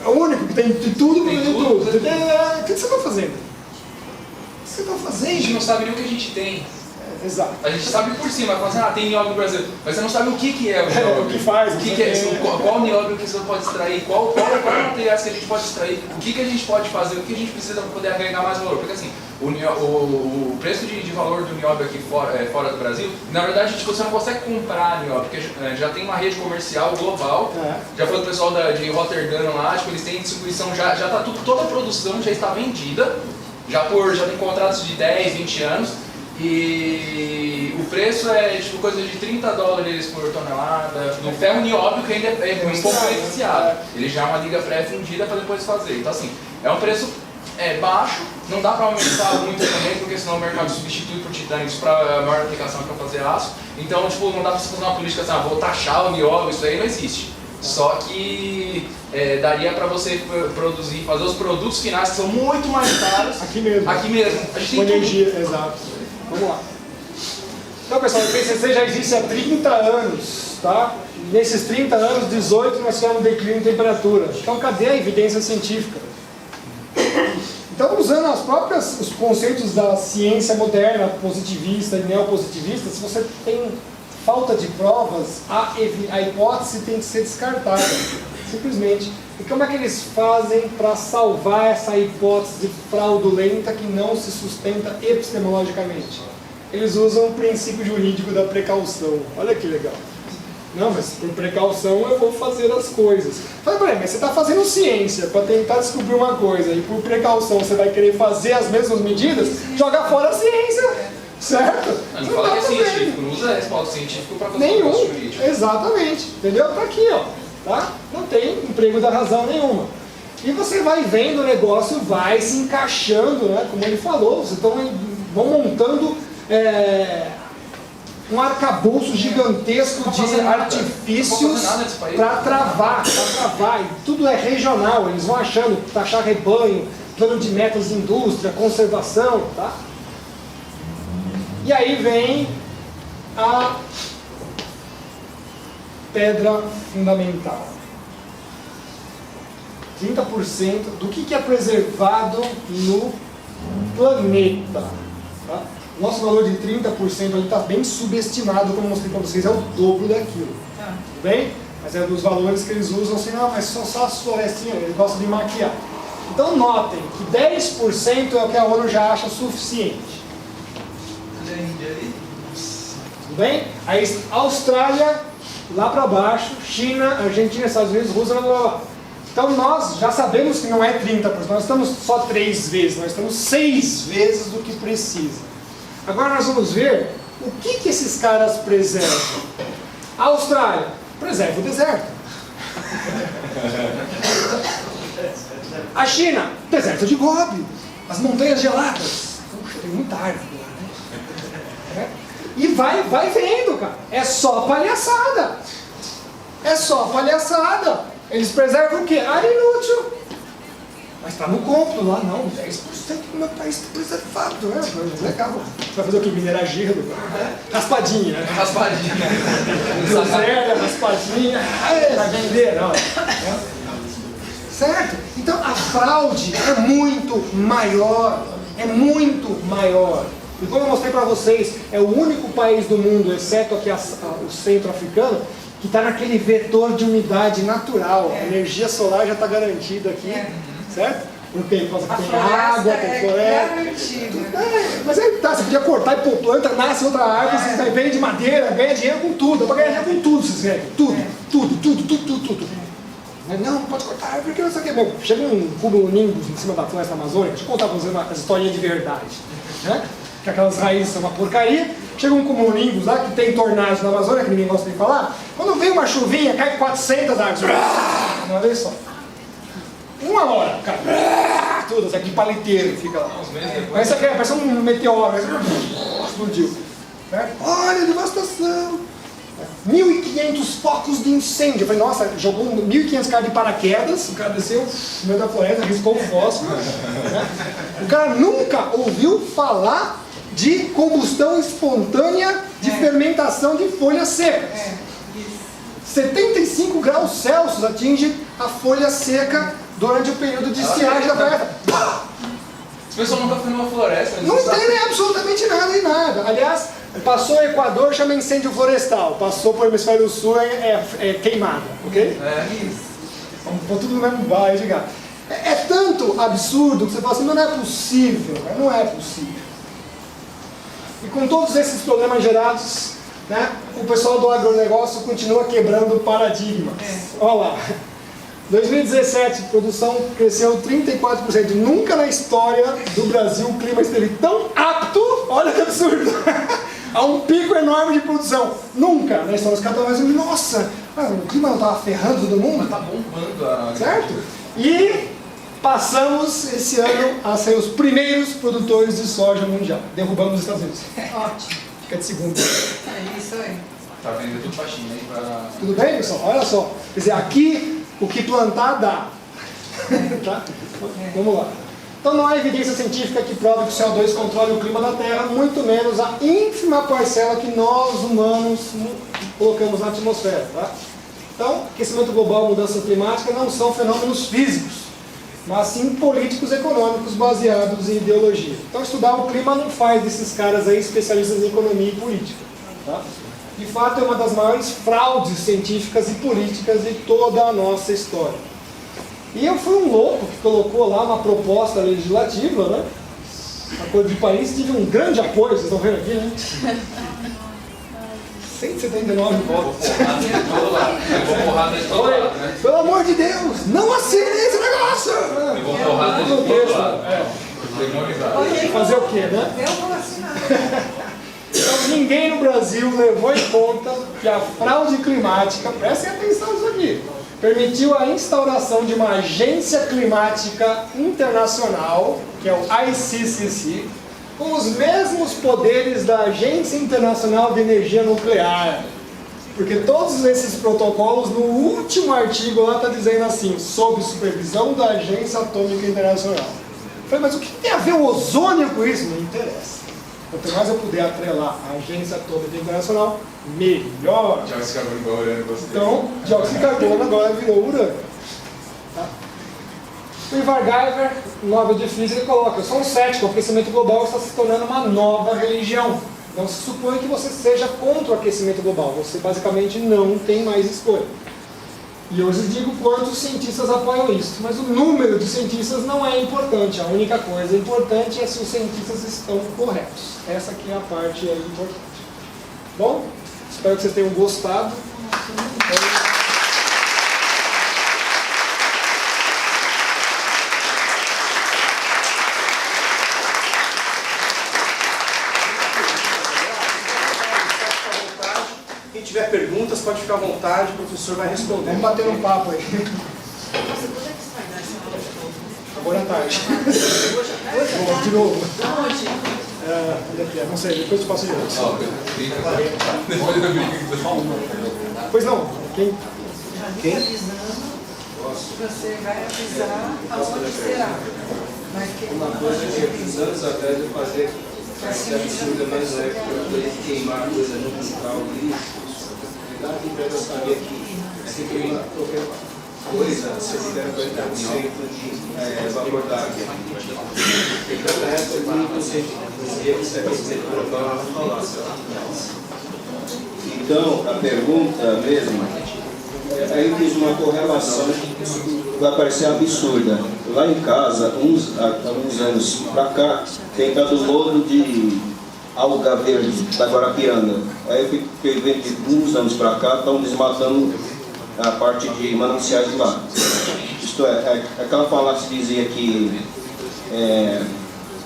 É o único que tem de tudo para fazer de tudo. O que você está fazendo? O que você está A gente fazendo? não sabe nem o que a gente tem. Exato. A gente sabe por cima, fala assim, tem nióbio no Brasil, mas você não sabe o que é o nióbio. O que faz, o que é isso, qual nióbio que você pode extrair, qual materiais que a gente pode extrair, o que a gente pode fazer, o que a gente precisa para poder agregar mais valor. Porque assim, o preço de valor do nióbio aqui fora do Brasil, na verdade você não consegue comprar nióbio, porque já tem uma rede comercial global, já foi o pessoal de Rotterdam lá, tipo, eles têm distribuição, já está tudo, toda a produção já está vendida, já tem contratos de 10, 20 anos, e o preço é tipo coisa de $30 por tonelada, no ferro nióbio que ainda é um pouco beneficiado. Ele já é uma liga pré-fundida para depois fazer. Então assim, é um preço baixo, não dá para aumentar muito também, porque senão o mercado substitui por titânio para a maior aplicação para fazer aço. Então tipo, não dá para você fazer uma política assim, vou taxar o nióbio, isso aí não existe. Só que daria para você produzir, fazer os produtos finais que são muito mais caros Aqui mesmo. Aqui mesmo. A gente Com tem energia, exato. Vamos lá. Então, pessoal, o PCC já existe há 30 anos, tá? Nesses 30 anos, 18 nós tivemos um declínio de temperatura. Então, cadê a evidência científica? Então, usando os conceitos da ciência moderna, positivista e neopositivista, se você tem falta de provas, a hipótese tem que ser descartada, simplesmente. E como é que eles fazem para salvar essa hipótese fraudulenta que não se sustenta epistemologicamente? Eles usam o princípio jurídico da precaução. Olha que legal. Não, mas por precaução eu vou fazer as coisas. Fala, peraí, mas você está fazendo ciência para tentar descobrir uma coisa e por precaução você vai querer fazer as mesmas medidas? Joga fora a ciência, certo? Não fala que é científico, não usa respaldo científico para fazer Nenhum, negócio jurídico. exatamente, entendeu? Tá aqui, ó, tá? Não tem emprego da razão nenhuma. E você vai vendo o negócio, vai se encaixando, né? Como ele falou, vocês vão montando um arcabouço gigantesco de artifícios para travar, e tudo é regional, eles vão achando, taxar rebanho, plano de metas de indústria, conservação, tá? E aí vem a pedra fundamental. 30% do que é preservado no planeta. Tá? Nosso valor de 30% está bem subestimado, como eu mostrei para vocês, é o dobro daquilo. Tudo bem? Mas é dos valores que eles usam assim, não, mas são só as florestinhas, eles gostam de maquiar. Então notem que 10% é o que a ONU já acha suficiente. Tudo bem? Aí Austrália, lá para baixo, China, Argentina, Estados Unidos, Rússia, blá blá blá. Então nós já sabemos que não é 30%, nós estamos só 3 vezes, nós estamos 6 vezes do que precisa. Agora nós vamos ver o que esses caras preservam. A Austrália preserva o deserto. A China, deserto de Gobi, as montanhas geladas. Puxa, tem muita árvore lá, né? E vai vendo, cara. É só palhaçada. É só palhaçada. Eles preservam o quê? Área inútil. Mas está no cômputo lá, não. 10% do meu país está preservado. Legal. Você vai fazer o quê? Minerar gelo? Raspadinha, né? Raspadinha. Groselha, raspadinha. Vai vender, ó. Certo? Então a fraude é muito maior. É muito maior. E como eu mostrei para vocês, é o único país do mundo, exceto aqui o centro-africano, que está naquele vetor de umidade natural. A energia solar já está garantida aqui, certo? Porque tem água, tem floresta. Mas aí tá, você podia cortar e pôr planta, nasce outra árvore, você vende madeira, ganha dinheiro com tudo. Dá para ganhar dinheiro com tudo, vocês querem. Tudo. Mas não pode cortar árvore porque não sei o que. Bom, chega um cúmulo nimbus em cima da floresta amazônica, deixa eu contar para vocês uma historinha de verdade. Né? que aquelas raízes são uma porcaria. Chega um cumulonimbus lá, que tem tornados na Amazônia, que ninguém gosta de falar. Quando vem uma chuvinha, cai 400 árvores. Uma vez só. Uma hora, cara. Todas aqui, paliteiro, fica lá. Parece um meteoro. Explodiu. Olha a devastação. 1.500 focos de incêndio. Eu falei, nossa, jogou 1.500 caras de paraquedas, o cara desceu no meio da floresta, riscou o fósforo. O cara nunca ouviu falar de combustão espontânea de fermentação de folhas secas. 75 graus Celsius atinge a folha seca durante o período de estiagem da floresta. As pessoas nunca foi numa floresta. Não tem absolutamente nada em nada. Aliás, passou o Equador, chama incêndio florestal. Passou por hemisfério sul, é queimada, ok? Vamos pôr tudo no mesmo baile de gato. É tanto absurdo que você fala assim, não é possível, não é possível. E com todos esses problemas gerados, né, o pessoal do agronegócio continua quebrando paradigmas. Olha lá. 2017, produção cresceu 34%. Nunca na história do Brasil o clima esteve tão apto, olha que absurdo, a um pico enorme de produção. Nunca na história. Os caras estavam dizendo, nossa, o clima não estava ferrando todo mundo? Mas tá bombando a... Certo? E passamos esse ano a ser os primeiros produtores de soja mundial. Derrubamos os Estados Unidos. Ótimo. Fica de segundo. É isso aí. Tá vendo tudo pra China aí pra... Tudo bem, pessoal? Olha só. Quer dizer, aqui o que plantar dá. Tá? Vamos lá. Então não há evidência científica que prove que o CO2 controle o clima da Terra, muito menos a ínfima parcela que nós humanos colocamos na atmosfera. Tá? Então, aquecimento global e mudança climática não são fenômenos físicos, mas sim políticos econômicos baseados em ideologia. Então estudar o clima não faz desses caras aí especialistas em economia e política. Tá? De fato, é uma das maiores fraudes científicas e políticas de toda a nossa história. E eu fui um louco que colocou lá uma proposta legislativa, né? Acordo de Paris, tive um grande apoio, vocês estão vendo aqui, né? 179 votos. Levou porrada de todo lado, né? Pelo amor de Deus, não assinem esse negócio! Levou porrada de todo lado. Demonizado. Fazer o quê, né? Eu vou assinar. Então, ninguém no Brasil levou em conta que a fraude climática, prestem atenção nisso aqui, permitiu a instauração de uma agência climática internacional, que é o ICCC, com os mesmos poderes da Agência Internacional de Energia Nuclear. Porque todos esses protocolos, no último artigo lá está dizendo assim, sob supervisão da Agência Atômica Internacional. Eu falei, mas o que tem a ver o ozônio com isso? Não interessa. Quanto mais eu puder atrelar a Agência Atômica Internacional, melhor. Dióxido de carbono igual urânio, gostei. Então, dióxido de carbono agora virou urânio. Tá? O Ivar Geiger, Nobel de Física, coloca, eu sou um cético, o aquecimento global está se tornando uma nova religião. Não se supõe que você seja contra o aquecimento global, você basicamente não tem mais escolha. E eu lhes digo quantos cientistas apoiam isso, mas o número de cientistas não é importante, a única coisa importante é se os cientistas estão corretos. Essa aqui é a parte aí importante. Bom, espero que vocês tenham gostado. Quem tiver perguntas pode ficar à vontade, o professor vai responder. Vamos bater um papo aí. Agora à tarde. Bom, de novo. Onde é que é? Não sei, depois eu passo de novo. Pois não, quem? Você vai avisar aonde será. Mas que Uma coisa que há 15 anos atrás eu fazia essa absurda, mas é que eu poderia queimar coisa no quintal ali. Dá a empresa sabia que se queimar qualquer coisa, você libera 40% de vapor d'água. Então, o resto é muito científico. E ele se aquecimento global não falar. Então, a pergunta mesmo, aí fiz uma correlação que vai parecer absurda. Lá em casa, há uns anos pra cá, tem dado lodo de alga verde da Guarapiranga. Aí eu fiquei vendo de uns anos pra cá, estão desmatando a parte de mananciais de lá. Isto é, aquela falácia dizia que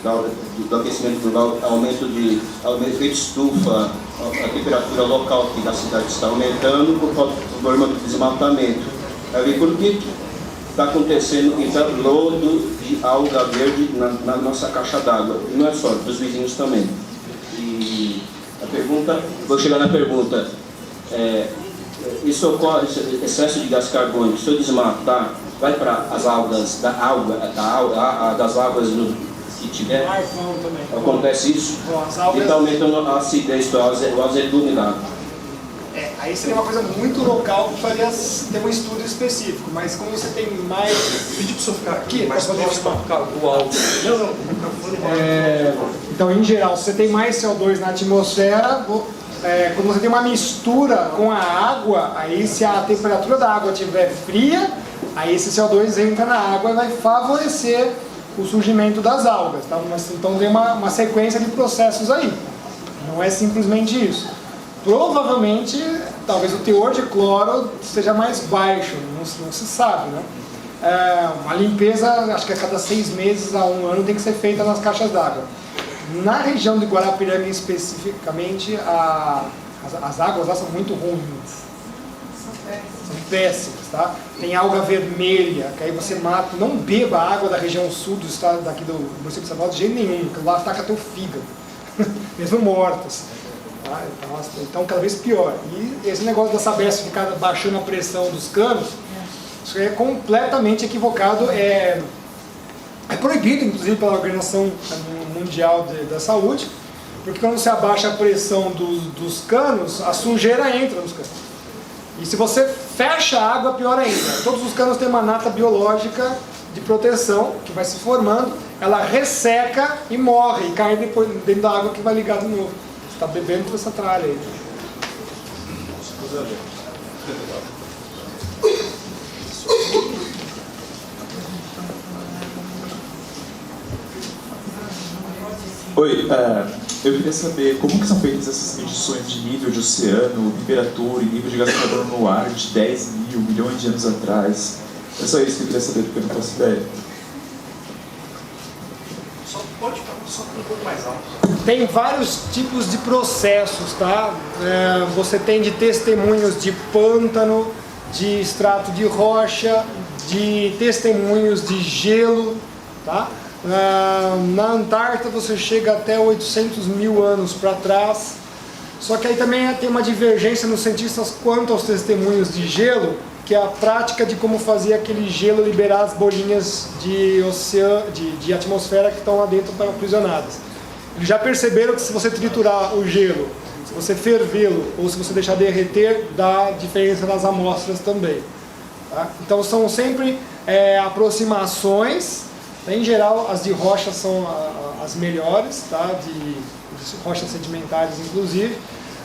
do aquecimento global, aumento de estufa, a temperatura local aqui da cidade está aumentando por causa do problema do desmatamento. Aí por que está acontecendo então lodo de alga verde na nossa caixa d'água? E não é só, dos vizinhos também. E a pergunta, vou chegar na pergunta, isso ocorre, excesso de gás carbônico, se eu desmatar, vai para as algas, das águas que tiver? Também. Acontece isso? As algas... E está aumentando a acidez, o azedume da água. Aí seria uma coisa muito local que faria ter um estudo específico, mas como você tem mais... Pedi para o senhor ficar aqui, mas para poder ficar do alto. Então, em geral, se você tem mais CO2 na atmosfera, quando você tem uma mistura com a água, aí se a temperatura da água estiver fria, aí esse CO2 entra na água e vai favorecer o surgimento das algas. Tá? Então tem uma sequência de processos aí. Não é simplesmente isso. Provavelmente, talvez o teor de cloro seja mais baixo, não se sabe, né? Uma limpeza, acho que a cada 6 meses a 1 ano tem que ser feita nas caixas d'água. Na região de Guarapiranga especificamente, as águas lá são muito ruins. São péssimas, tá? Tem alga vermelha, que aí você mata. Não beba a água da região sul do estado, daqui do município de São Paulo, de jeito nenhum, porque lá ataca teu fígado, mesmo mortos. Tá? Então, cada vez pior. E esse negócio da Sabesp ficar baixando a pressão dos canos, isso é completamente equivocado. É proibido, inclusive, pela Organização Mundial da Saúde, porque quando você abaixa a pressão dos canos, a sujeira entra nos canos. E se você fecha a água, pior ainda. Todos os canos têm uma nata biológica de proteção que vai se formando, ela resseca e morre, e cai depois dentro da água que vai ligar de novo. Você está bebendo por essa tralha aí. Oi, eu queria saber como que são feitas essas medições de nível de oceano, temperatura e nível de gás carbono no ar de 10 mil, milhões de anos atrás. É só isso que eu queria saber, porque eu não faço ideia. Só pode ficar só um pouco mais alto. Tem vários tipos de processos, tá? Você tem de testemunhos de pântano, de extrato de rocha, de testemunhos de gelo, tá? Na Antártida você chega até 800 mil anos para trás. Só que aí também tem uma divergência nos cientistas quanto aos testemunhos de gelo, que é a prática de como fazer aquele gelo liberar as bolinhas de atmosfera que estão lá dentro aprisionadas. Eles já perceberam que se você triturar o gelo, se você fervê-lo ou se você deixar derreter, dá diferença nas amostras também. Tá? Então são sempre aproximações. Em geral, as de rocha são as melhores, tá? de rochas sedimentares inclusive,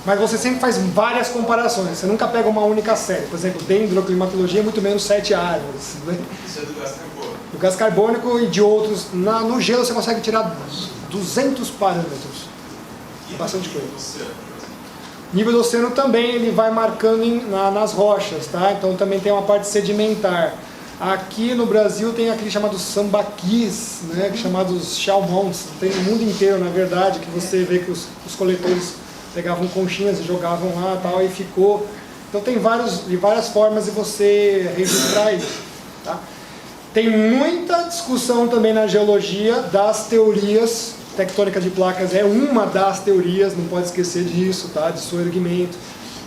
mas você sempre faz várias comparações, você nunca pega uma única série. Por exemplo, dendroclimatologia é muito menos 7 árvores. Né? Isso é do gás carbônico. Do gás carbônico e de outros. No gelo você consegue tirar 200 parâmetros. Bastante coisa. Nível do oceano também ele vai marcando nas rochas, tá? Então também tem uma parte sedimentar. Aqui no Brasil tem aquele chamado sambaquis, né, chamados chalmons, tem no mundo inteiro na verdade, que você vê que os coletores pegavam conchinhas e jogavam lá tal, e ficou. Então tem várias formas de você registrar isso. Tá? Tem muita discussão também na geologia das teorias, tectônica de placas é uma das teorias, não pode esquecer disso, tá? De soerguimento.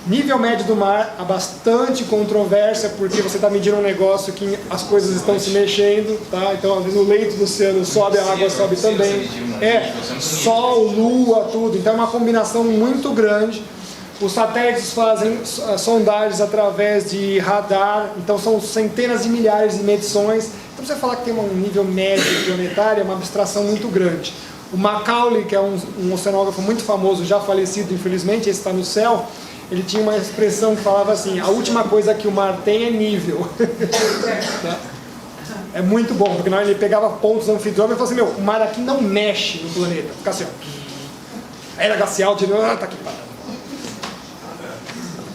Nível médio do mar, há bastante controvérsia, porque você está medindo um negócio que as coisas estão se mexendo, tá? Então no leito do oceano sobe, a água sobe também. Sol, lua, tudo. Então é uma combinação muito grande. Os satélites fazem sondagens através de radar, então são centenas de milhares de medições. Então você falar que tem um nível médio planetário é uma abstração muito grande. O Macaulay, que é um oceanógrafo muito famoso, já falecido infelizmente, esse está no céu, ele tinha uma expressão que falava assim: a última coisa que o mar tem é nível. É muito bom, porque ele pegava pontos anfidrômetros e falava assim: o mar aqui não mexe no planeta. Fica assim, ó. Era glacial, tá aqui parado.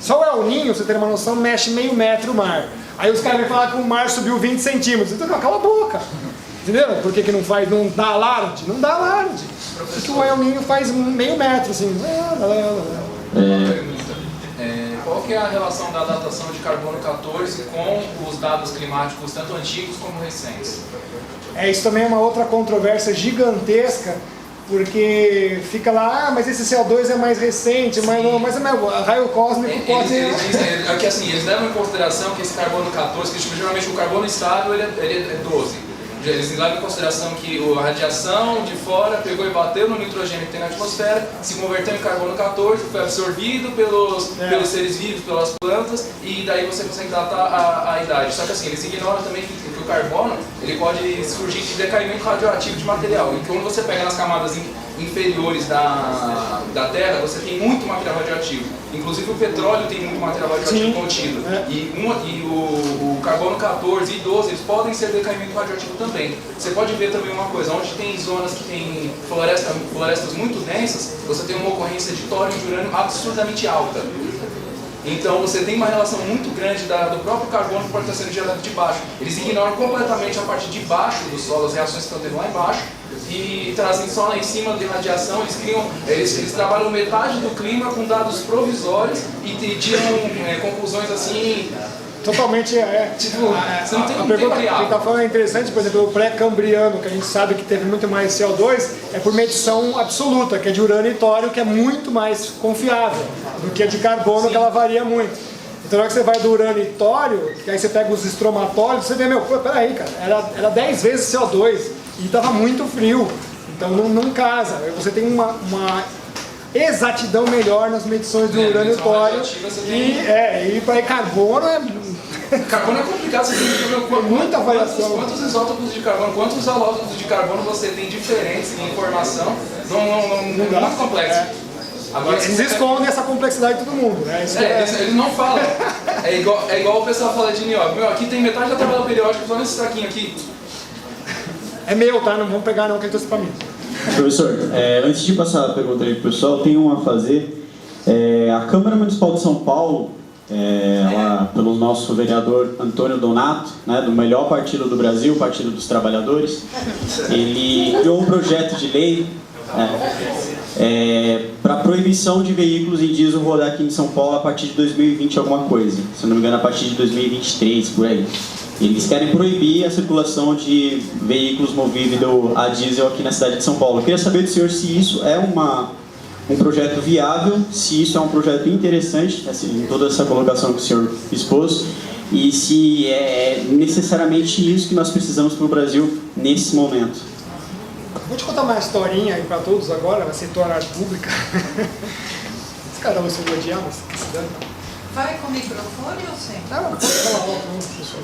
Só o El Ninho, pra você ter uma noção, mexe meio metro o mar. Aí os caras vêm falar que o mar subiu 20 centímetros. Então, cala a boca. Entenderam? Por que não dá alarde? Não dá alarde. Porque o El Niño faz meio metro, assim. Qual que é a relação da datação de carbono 14 com os dados climáticos, tanto antigos como recentes? Isso também é uma outra controvérsia gigantesca, porque fica lá, mas esse CO2 é mais recente, mas raio cósmico pode... Eles dizem que assim, eles levam em consideração que esse carbono 14, que geralmente o carbono estável ele é 12. Eles levam em consideração que a radiação de fora pegou e bateu no nitrogênio que tem na atmosfera, se converteu em carbono 14, foi absorvido pelos seres vivos, pelas plantas, e daí você consegue datar a idade. Só que assim, eles ignoram também que o carbono ele pode surgir de decaimento radioativo de material. E quando você pega nas camadas inferiores da Terra, você tem muito material radioativo. Inclusive o petróleo tem muito material radioativo contido. E o carbono 14 e 12, eles podem ser decaimento radioativo também. Você pode ver também uma coisa, onde tem zonas que tem florestas muito densas, você tem uma ocorrência de tório e de urânio absurdamente alta. Então você tem uma relação muito grande do próprio carbono que pode estar sendo gerado de baixo. Eles ignoram completamente a parte de baixo do solo, as reações que estão tendo lá embaixo, e trazem só lá em cima de radiação. Eles trabalham metade do clima com dados provisórios e tiram conclusões assim... Totalmente, você não tem a pergunta que ele está falando é interessante. Por exemplo, o pré-cambriano, que a gente sabe que teve muito mais CO2, é por medição absoluta, que é de urânio e tório, que é muito mais confiável do que a de carbono, que ela varia muito. Então, na hora que você vai do urânio e tório, que aí você pega os estromatórios, você vê, peraí, cara, era 10 vezes CO2 e estava muito frio, então não casa. Você tem uma exatidão melhor nas medições do urânio e tório, e para carbono Carbono é complicado, você tem que ver muita variação. Quantos isótopos de carbono, quantos halótopos de carbono você tem diferentes em informação, não dá, muito complexo. Agora, eles escondem essa complexidade de todo mundo, né? Eles não falam. É igual o pessoal fala de nióbio. Aqui tem metade da tabela periódica só nesse saquinho aqui. É meu, tá? Não vamos pegar não, que ele trouxe pra mim. Professor, antes de passar a pergunta aí pro pessoal, tem uma a fazer. A Câmara Municipal de São Paulo, lá pelo nosso vereador Antônio Donato, né, do melhor partido do Brasil, o Partido dos Trabalhadores, ele criou um projeto de lei para proibição de veículos em diesel rodar aqui em São Paulo a partir de 2020 alguma coisa, se não me engano a partir de 2023, por aí. Eles querem proibir a circulação de veículos movidos a diesel aqui na cidade de São Paulo. Eu queria saber do senhor se isso é um projeto viável, se isso é um projeto interessante, assim, toda essa colocação que o senhor expôs, e se é necessariamente isso que nós precisamos para o Brasil nesse momento. Vou te contar uma historinha aí para todos agora, vai se tornar pública. Esse cara vai se odiar, mas que se dane. Vai com o microfone ou sem? Pode falar alto, não, se você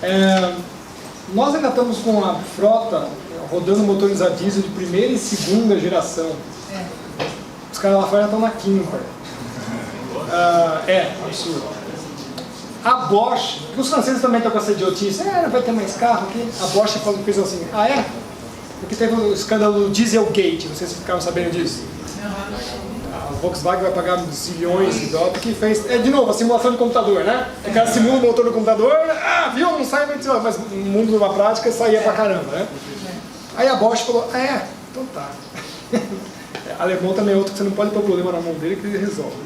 quiser. Nós ainda estamos com a frota rodando motores a diesel de primeira e segunda geração. Os caras lá fora já estão na quinta. Absurdo. A Bosch, porque os franceses também estão com essa idiotice, não vai ter mais carro aqui. A Bosch fez assim, porque teve o escândalo do Dieselgate, vocês ficaram sabendo disso? A Volkswagen vai pagar zilhões de dólares, porque fez, de novo, a simulação de computador, né? O cara simula o motor do computador, viu, não sai muito, mas no mundo da prática saía pra caramba, né? Aí a Bosch falou, então tá. Alemão também é outro que você não pode pôr problema na mão dele que ele resolve.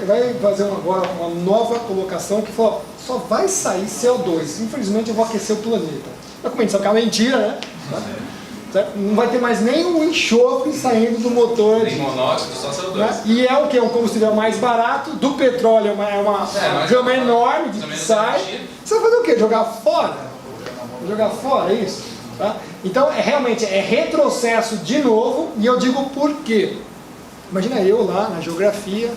Vai fazer agora uma nova colocação que fala, só vai sair CO2, infelizmente eu vou aquecer o planeta. Mas como a gente sabe que é uma mentira, né? Não vai ter mais nem um enxofre saindo do motor. Nem monóxido, só CO2. Né? E é o que? É um combustível mais barato, do petróleo é uma gama enorme de que sai. Você vai fazer o quê? Jogar fora? Jogar fora, é isso? Tá? Então, realmente, é retrocesso de novo, e eu digo por quê. Imagina eu lá na geografia,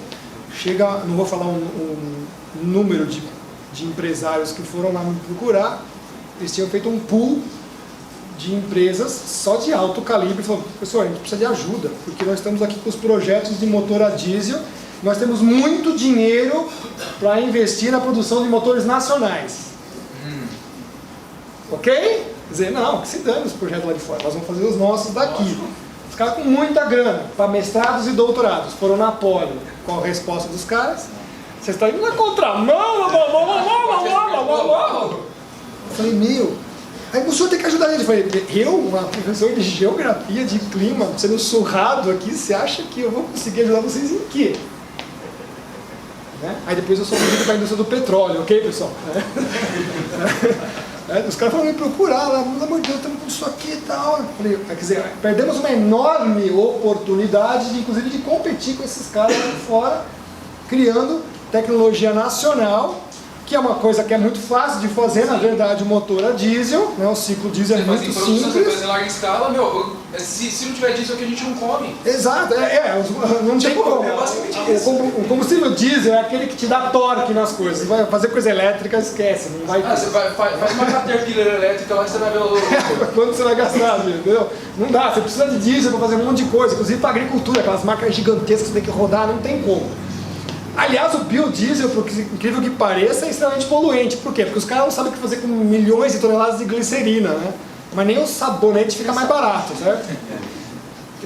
não vou falar um número de empresários que foram lá me procurar, eles tinham feito um pool de empresas só de alto calibre, e falaram, pessoal, a gente precisa de ajuda, porque nós estamos aqui com os projetos de motor a diesel, nós temos muito dinheiro para investir na produção de motores nacionais. Ok? Quer dizer, não, que se dane os projetos lá de fora, nós vamos fazer os nossos daqui. Os caras com muita grana, para mestrados e doutorados, foram na Poli. Qual a resposta dos caras? Vocês estão indo na contramão, eu falei, Aí o senhor tem que ajudar a gente. Eu falei, eu, uma professor de geografia, de clima, sendo surrado aqui, você acha que eu vou conseguir ajudar vocês em quê? Né? Aí depois eu sou vendido para a indústria do petróleo, ok, pessoal? Os caras foram me procurar lá, pelo amor de Deus, estamos com isso aqui e tal. Eu falei, quer dizer, perdemos uma enorme oportunidade, inclusive, de competir com esses caras lá fora, criando tecnologia nacional, que é uma coisa que é muito fácil de fazer, na verdade, o motor a diesel, né? O ciclo diesel é muito simples. Você faz em larga escala, meu, se não tiver diesel aqui a gente não come. Exato, não tem como. É basicamente isso. O combustível diesel é aquele que te dá torque nas coisas. Vai fazer coisa elétrica, esquece, não vai ter. Você faz uma Caterpillar elétrica lá que você vai ver o... Quanto você vai gastar, entendeu? Não dá, você precisa de diesel para fazer um monte de coisa, inclusive para agricultura, aquelas máquinas gigantescas que você tem que rodar, não tem como. Aliás, o biodiesel, por incrível que pareça, é extremamente poluente. Por quê? Porque os caras não sabem o que fazer com milhões de toneladas de glicerina, né? Mas nem o sabonete fica mais barato, certo?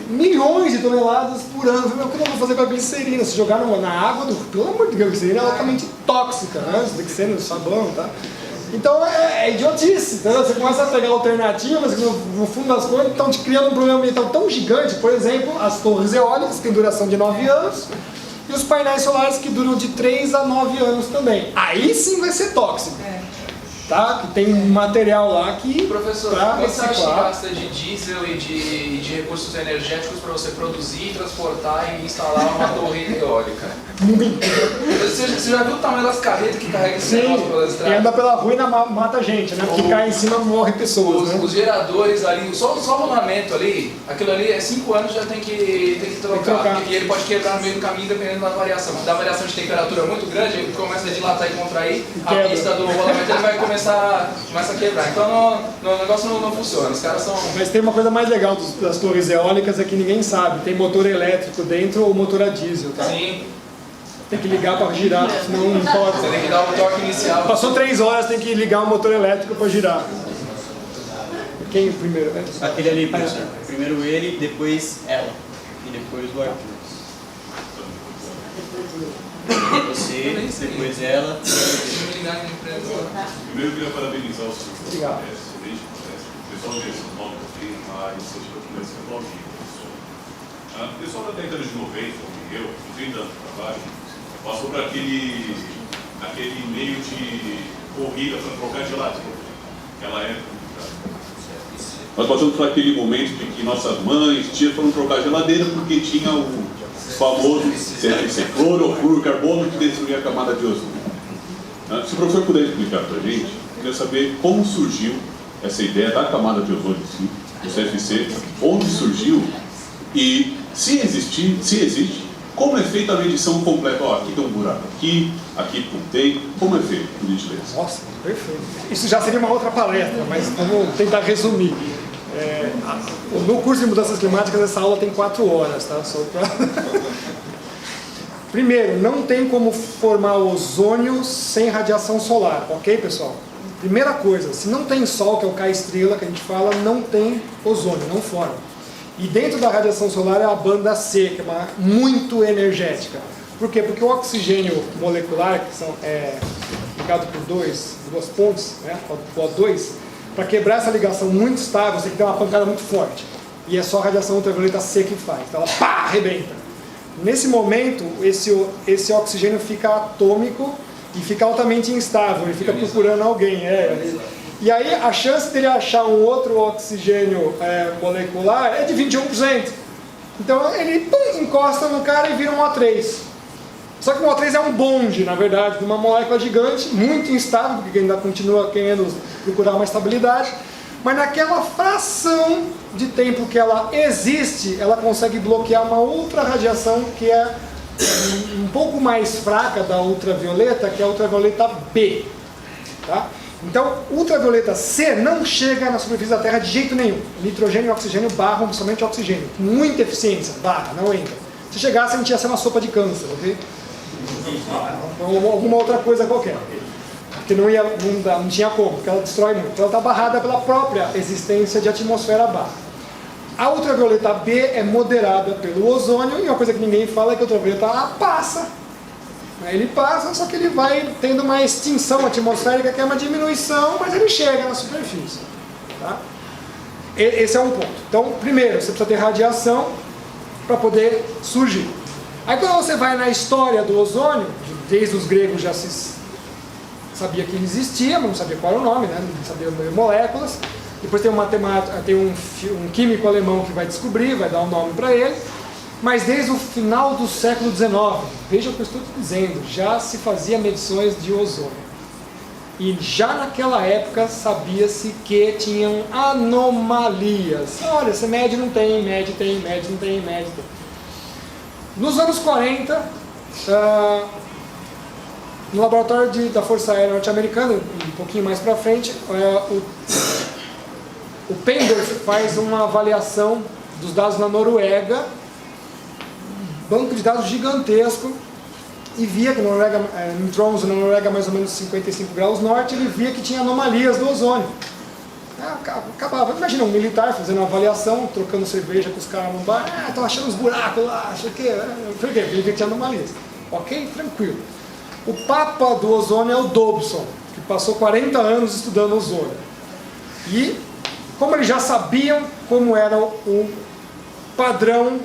Milhões de toneladas por ano. O que eu vou fazer com a glicerina? Se jogar na água, pelo amor de Deus, a glicerina é altamente tóxica, né? Você tem que ser no sabão, tá? Então é idiotice, entendeu? Você começa a pegar alternativas que no fundo das contas estão te criando um problema ambiental tão gigante. Por exemplo, as torres eólicas, que têm duração de 9 anos, e os painéis solares que duram de 3 a 9 anos também. Aí sim vai ser tóxico. Tá? Que tem material lá que... Professor, quanto você acha que gasta de diesel e de recursos energéticos para você produzir, transportar e instalar uma torre eólica? Muito. Você já viu o tamanho das carretas que carregam esse negócio pelas E estradas? anda pela rua e mata gente, né? Porque cai em cima morre pessoas, né? Os geradores ali, só o rolamento ali, aquilo ali é 5 anos já tem que trocar. E ele pode quebrar no meio do caminho dependendo da variação. Se dá variação de temperatura muito grande, ele começa a dilatar e contrair, a pista do rolamento ele vai começa a quebrar. Então o negócio não funciona. Os caras são... Mas tem uma coisa mais legal das torres eólicas é que ninguém sabe. Tem motor elétrico dentro ou motor a diesel, tá? Sim. Tem que ligar para girar, senão não pode. Você tem que dar o torque inicial. Passou 3 horas, tem que ligar o motor elétrico para girar. Quem primeiro? Aquele ali, professor. Primeiro ele, depois ela. E depois o Arthur. Você, depois ela. Primeiro eu queria parabenizar o senhor. Obrigado. Excelente processo. O pessoal de São Paulo tem uma iniciativa que começa a aplaudir. O pessoal da década de 90, como eu, com 30 anos de trabalho, passou para aquele meio de corrida para trocar geladeira. Aquela época. Nós passamos por aquele momento em que nossas mães, tias foram trocar geladeira porque tinha o famoso CFC, clorofluoro, carbono, que destruía a camada de ozônio. Se o professor puder explicar para a gente, eu queria saber como surgiu essa ideia da camada de ozônio, sim, do CFC, onde surgiu e se existe, como é feita a medição completa? Ó, aqui tem um buraco aqui não tem, como é feito, por gentileza? Nossa, perfeito. Isso já seria uma outra palestra, mas vamos tentar resumir. No curso de mudanças climáticas, essa aula tem 4 horas, tá? Só pra... Primeiro, não tem como formar ozônio sem radiação solar, ok, pessoal? Primeira coisa, se não tem sol, que é o K-estrela que a gente fala, não tem ozônio, não forma. E dentro da radiação solar é a banda C, que é muito energética. Por quê? Porque o oxigênio molecular, que é ligado por duas pontes, né, o O2, para quebrar essa ligação muito estável, você tem que ter uma pancada muito forte. E é só a radiação ultravioleta C que faz. Então ela pá, arrebenta. Nesse momento, esse oxigênio fica atômico e fica altamente instável. Ele fica procurando alguém. E aí a chance dele achar um outro oxigênio molecular é de 21%. Então ele encosta no cara e vira um O3. Só que o O3 é um bonde, na verdade, de uma molécula gigante, muito instável, porque ainda continua querendo procurar uma estabilidade, mas naquela fração de tempo que ela existe, ela consegue bloquear uma outra radiação que é um pouco mais fraca da ultravioleta, que é a ultravioleta B. Tá? Então, ultravioleta C não chega na superfície da Terra de jeito nenhum. Nitrogênio e oxigênio barram somente oxigênio. Muita eficiência, barra, não entra. Se chegasse, a gente ia ser uma sopa de câncer, ok? Ou alguma outra coisa qualquer. Porque não tinha como, porque ela destrói muito. Então ela está barrada pela própria existência de atmosfera baixa. A ultravioleta B é moderada pelo ozônio, e uma coisa que ninguém fala é que a ultravioleta A passa. Ele passa, só que ele vai tendo uma extinção atmosférica, que é uma diminuição, mas ele chega na superfície. Tá? Esse é um ponto. Então, primeiro, você precisa ter radiação para poder surgir. Aí quando você vai na história do ozônio, desde os gregos já se sabia que ele existia, mas não sabia qual era o nome, né? Não sabia moléculas. Depois tem um matemático, tem um químico alemão que vai descobrir, vai dar um nome para ele. Mas desde o final do século XIX, veja o que eu estou dizendo, já se fazia medições de ozônio. E já naquela época sabia-se que tinham anomalias. Olha, você mede não tem, mede tem, mede não tem, mede tem. Nos anos 40, no laboratório da Força Aérea Norte-Americana, um pouquinho mais para frente, o Pendorf faz uma avaliação dos dados na Noruega, um banco de dados gigantesco, e via que em Tromsø, na Noruega, mais ou menos 55 graus norte, ele via que tinha anomalias do ozônio. Acabava, imagina um militar fazendo uma avaliação, trocando cerveja com os caras no bar, estão achando uns buracos lá, acho que ele via que tinha anomalias. Ok? Tranquilo. O papa do ozônio é o Dobson, que passou 40 anos estudando ozônio. E, como eles já sabiam como era o padrão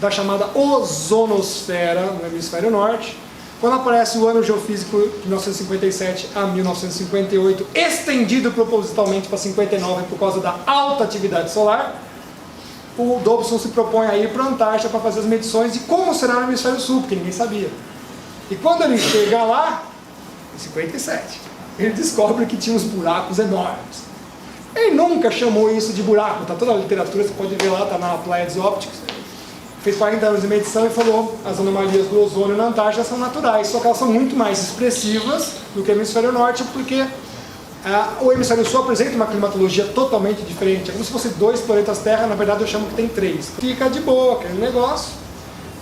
da chamada ozonosfera no hemisfério norte, quando aparece o ano geofísico de 1957 a 1958, estendido propositalmente para 59 por causa da alta atividade solar, o Dobson se propõe a ir para a Antártida para fazer as medições de como será no hemisfério sul, porque ninguém sabia. E quando ele chega lá, em 57, ele descobre que tinha uns buracos enormes. Ele nunca chamou isso de buraco, está toda a literatura, você pode ver lá, está na Pleiades Optics. Fez 40 anos de medição e falou as anomalias do ozônio na Antártida são naturais, só que elas são muito mais expressivas do que o hemisfério norte, porque o hemisfério sul apresenta uma climatologia totalmente diferente. É como se fosse 2 planetas Terra, na verdade eu chamo que tem 3. Fica de boa aquele negócio,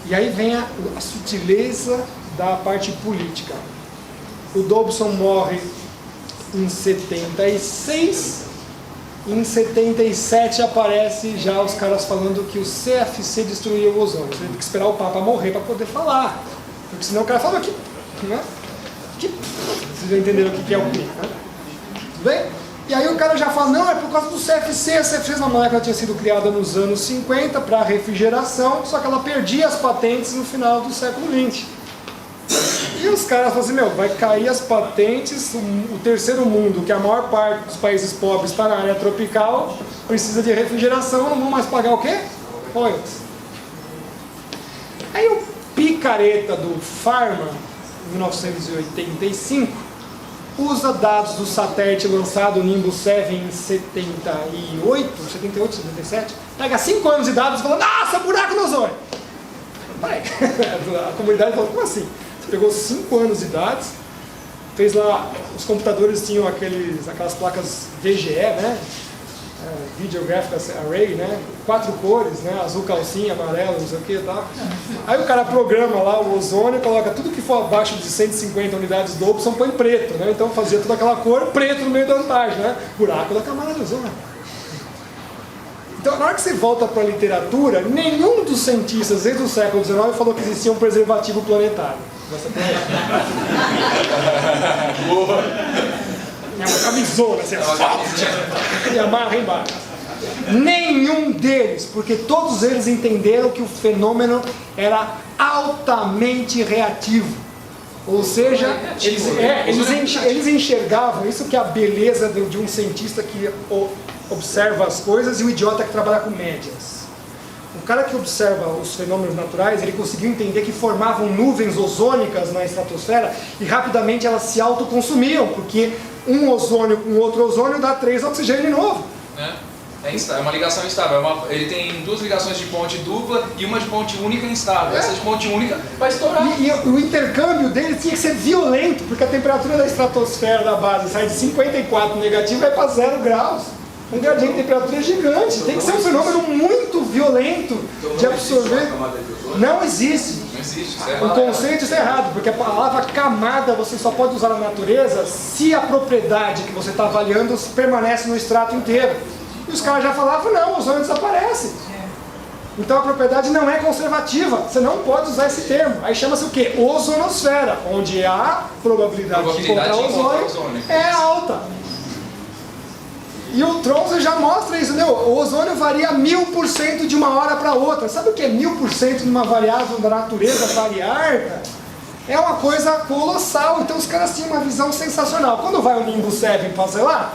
e aí vem a sutileza da parte política. O Dobson morre em 76, em 77 aparece já os caras falando que o CFC destruiu o ozônio. Você tem que esperar o Papa morrer para poder falar, porque senão o cara fala que, né? Vocês já entenderam o que é o quê, né? Tudo bem? E aí o cara já fala, não, é por causa do CFC. A CFC, uma molécula, tinha sido criada nos anos 50 para refrigeração, só que ela perdia as patentes no final do século 20. E os caras falam assim, vai cair as patentes, o terceiro mundo, que a maior parte dos países pobres está na área tropical, precisa de refrigeração, não vão mais pagar o quê? Royalties. Aí o picareta do Pharma, em 1985, usa dados do satélite lançado Nimbus 7 em 78, 77, pega 5 anos de dados e fala, nossa, buraco no ozônio! Peraí, a comunidade falou, como assim? Você pegou 5 anos de dados, fez lá, os computadores tinham aquelas placas VGE, né? Video Graphic Array, né? 4 cores, né? Azul calcinha, amarelo, não sei o que e tal. Aí o cara programa lá o ozônio, coloca tudo que for abaixo de 150 unidades do Dobson, põe preto, né? Então fazia toda aquela cor preto no meio da Antártida, né? Buraco da camada de ozônio. Então, na hora que você volta para a literatura, nenhum dos cientistas desde o século XIX falou que existia um preservativo planetário. Boa! É uma camisola, assim, e amarra embaixo. Nenhum deles, porque todos eles entenderam que o fenômeno era altamente reativo. Ou seja, eles enxergavam, isso que é a beleza de um cientista que observa as coisas e o idiota que trabalha com médias. O cara que observa os fenômenos naturais, ele conseguiu entender que formavam nuvens ozônicas na estratosfera e rapidamente elas se autoconsumiam, porque um ozônio com outro ozônio dá 3 oxigênio novo. É uma ligação instável. Ele tem 2 ligações de ponte dupla e uma de ponte única instável. Essa de ponte única vai estourar. E o intercâmbio dele tinha que ser violento, porque a temperatura da estratosfera da base sai de 54 negativo e vai para 0 graus. Um gradiente de temperatura gigante. Tem que ser um fenômeno muito violento de absorver. Não existe. Não existe. O conceito está errado, porque a palavra camada você só pode usar na natureza se a propriedade que você está avaliando permanece no extrato inteiro. E os caras já falavam, não, o ozônio desaparece. Então a propriedade não é conservativa, você não pode usar esse termo. Aí chama-se o quê? Ozonosfera, onde a probabilidade de encontrar ozônio é alta. E o Tronzo já mostra isso, né? O ozônio varia 1000% de uma hora para outra. Sabe o que é 1000% numa variável da natureza variar, cara? É uma coisa colossal. Então os caras tinham uma visão sensacional. Quando vai o Nimbus 7 fazer lá,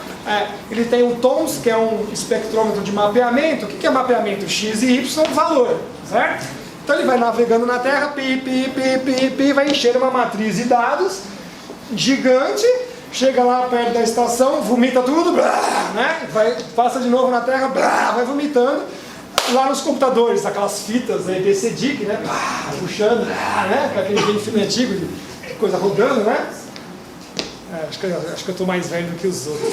ele tem o TOMS, que é um espectrômetro de mapeamento. O que é mapeamento? X e Y, valor, certo? Então ele vai navegando na Terra, vai encher uma matriz de dados gigante. Chega lá perto da estação, vomita tudo, né? Passa de novo na Terra, vai vomitando. Lá nos computadores, aquelas fitas EBCDIC, né? Puxando, né? Com aquele game antigo de coisa rodando, né? Acho que eu estou mais velho do que os outros.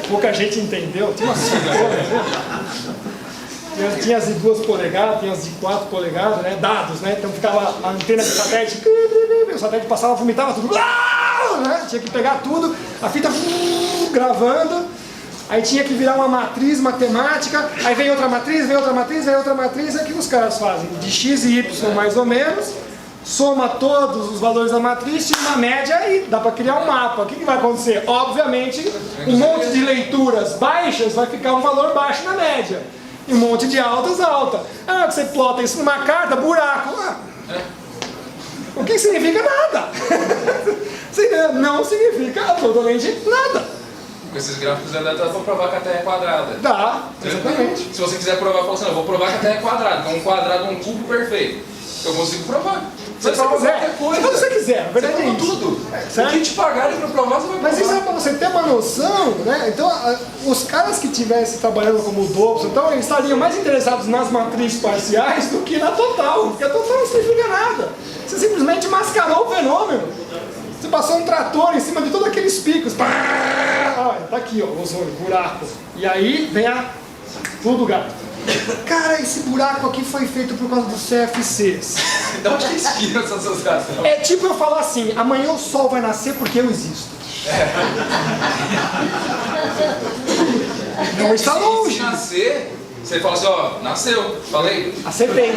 Pouca gente entendeu. Tinha umas fitonas, né? Tinha as de 2 polegadas, tinha as de 4 polegadas, né? Dados, né? Então ficava a antena de satélite, o satélite passava, vomitava tudo, né? Tinha que pegar tudo, a fita gravando, aí tinha que virar uma matriz matemática, aí vem outra matriz, vem outra matriz, vem outra matriz, aí o que os caras fazem? De x e y mais ou menos, soma todos os valores da matriz, tira uma média e dá para criar um mapa. O que vai acontecer? Obviamente, um monte de leituras baixas vai ficar um valor baixo na média. E um monte de altas, alta. Você plota isso numa carta, buraco. O que significa nada? Não significa absolutamente nada. Com esses gráficos dá para provar que a Terra é quadrada. Dá, exatamente. Se você quiser provar, fala assim, eu vou provar que a Terra é quadrada. Então um quadrado é um cubo perfeito. Eu consigo provar. Se você quiser, na verdade é isso. Tudo. O que te pagarem para provar, você vai provar. Mas isso é para você ter uma noção, né? Então, os caras que estivessem trabalhando como Dobson, então, eles estariam mais interessados nas matrizes parciais do que na total, porque a total não significa nada. Você simplesmente mascarou o fenômeno. Você passou um trator em cima de todos aqueles picos. Olha, tá aqui, ó, ozônio, buraco. E aí vem tudo gato. Cara, esse buraco aqui foi feito por causa dos CFCs. De onde que inspira essa associação? É tipo eu falar assim, amanhã o sol vai nascer porque eu existo. Não está longe. Se nascer, você fala assim, ó, nasceu, falei. Acertei.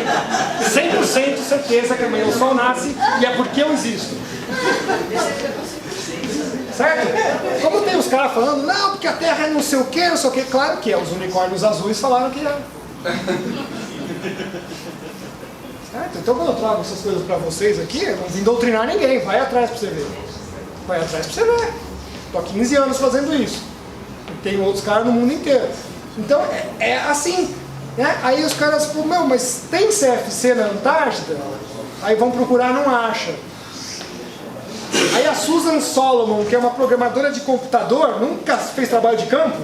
100% certeza que amanhã o sol nasce e é porque eu existo. Certo? Como tem os caras falando, não, porque a Terra é não sei o que, não sei o que. Claro que é, os unicórnios azuis falaram que é. Certo? Então quando eu trago essas coisas pra vocês aqui, eu não vim doutrinar ninguém, vai atrás pra você ver. Vai atrás pra você ver. Tô há 15 anos fazendo isso. E tem outros caras no mundo inteiro. Então é assim. Né? Aí os caras falam, meu, mas tem CFC na Antártida? Aí vão procurar, não acha. Aí a Susan Solomon, que é uma programadora de computador, nunca fez trabalho de campo,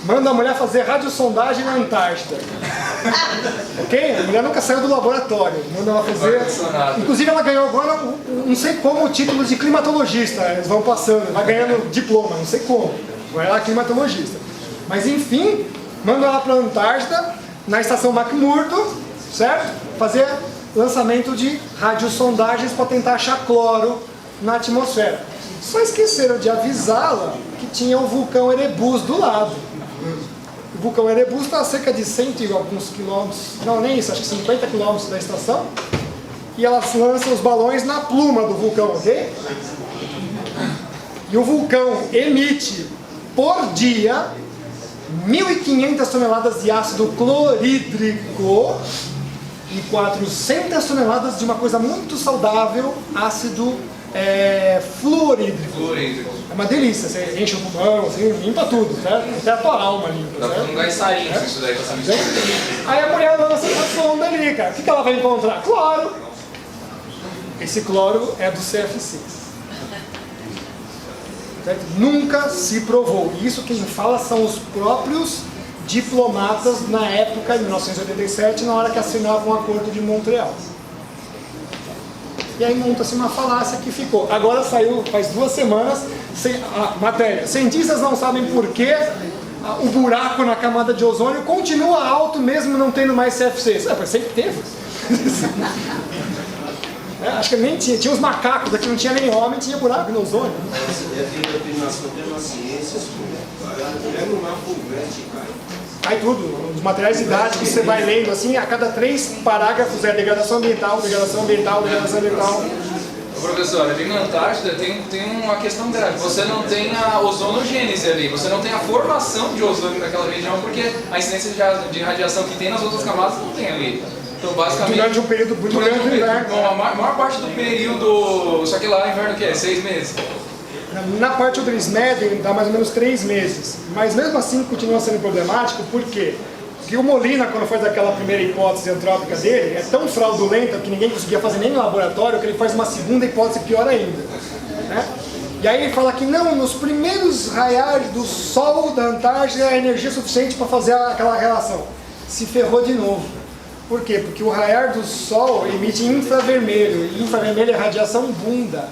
manda a mulher fazer radiosondagem na Antártida. Ok? A mulher nunca saiu do laboratório. Manda ela fazer. Inclusive ela ganhou agora, não sei como, o título de climatologista. Eles vão passando, vai ganhando diploma, não sei como. Agora ela é climatologista. Mas enfim, manda ela para a Antártida, na estação McMurdo, certo? Fazer lançamento de radiosondagens para tentar achar cloro na atmosfera. Só esqueceram de avisá-la que tinha o vulcão Erebus do lado. O vulcão Erebus está a cerca de 100 e alguns quilômetros, não, nem isso, acho que 50 quilômetros da estação. E elas lançam os balões na pluma do vulcão, ok? E o vulcão emite por dia 1.500 toneladas de ácido clorídrico e 400 toneladas de uma coisa muito saudável, ácido fluorídrico. É uma delícia, você enche o pulmão, assim, limpa tudo, certo? Até a tua alma limpa. Dá pra um gás sarinho isso daí, pra saber. Aí a mulher lança essa sonda ali, cara. O que ela vai encontrar? Cloro. Esse cloro é do CFC. Certo? Nunca se provou. Isso quem fala são os próprios diplomatas na época, em 1987, na hora que assinavam o Acordo de Montreal. E aí monta-se uma falácia que ficou. Agora saiu, faz 2 semanas, a matéria. Cientistas não sabem por que o buraco na camada de ozônio continua alto mesmo não tendo mais CFCs. Sempre teve. Acho que nem tinha os macacos, aqui não tinha nem homem, tinha buraco no ozônio. E a determinação tem uma ciência, pega um mar fulgurante, cara. Cai tudo, os materiais didáticos você vai lendo assim, a cada 3 parágrafos é degradação ambiental, degradação ambiental, degradação ambiental. Professor, ali na Antártida tem uma questão grave. Você não tem a ozonogênese ali, você não tem a formação de ozônio naquela região, porque a incidência de radiação que tem nas outras camadas não tem ali. Então, basicamente, durante um período durante o inverno. A maior parte do período, só que lá inverno o quê? 6 meses? Na parte onde eles medem, dá mais ou menos 3 meses. Mas mesmo assim continua sendo problemático, por quê? Porque o Molina, quando faz aquela primeira hipótese antrópica dele, é tão fraudulenta que ninguém conseguia fazer nem no laboratório, que ele faz uma segunda hipótese pior ainda. Né? E aí ele fala que não, nos primeiros raiar do Sol da Antártida é energia suficiente para fazer aquela relação. Se ferrou de novo. Por quê? Porque o raiar do Sol emite infravermelho, e infravermelho é radiação bunda.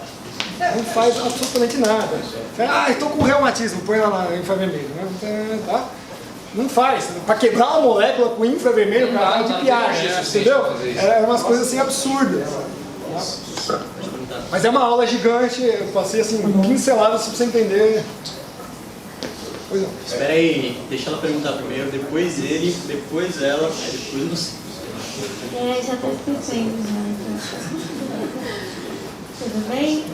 Não faz absolutamente nada. Ah, estou com reumatismo, põe lá no infravermelho. Tá? Não faz. Para quebrar uma molécula com infravermelho, cara, de piagem, entendeu? É umas coisas assim absurdas. Tá? Mas é uma aula gigante, eu passei assim, pinceladas para você entender. Pois não. Espera aí, deixa ela perguntar primeiro, depois ele, depois ela, depois você. Já estou esquecendo já. Tudo bem?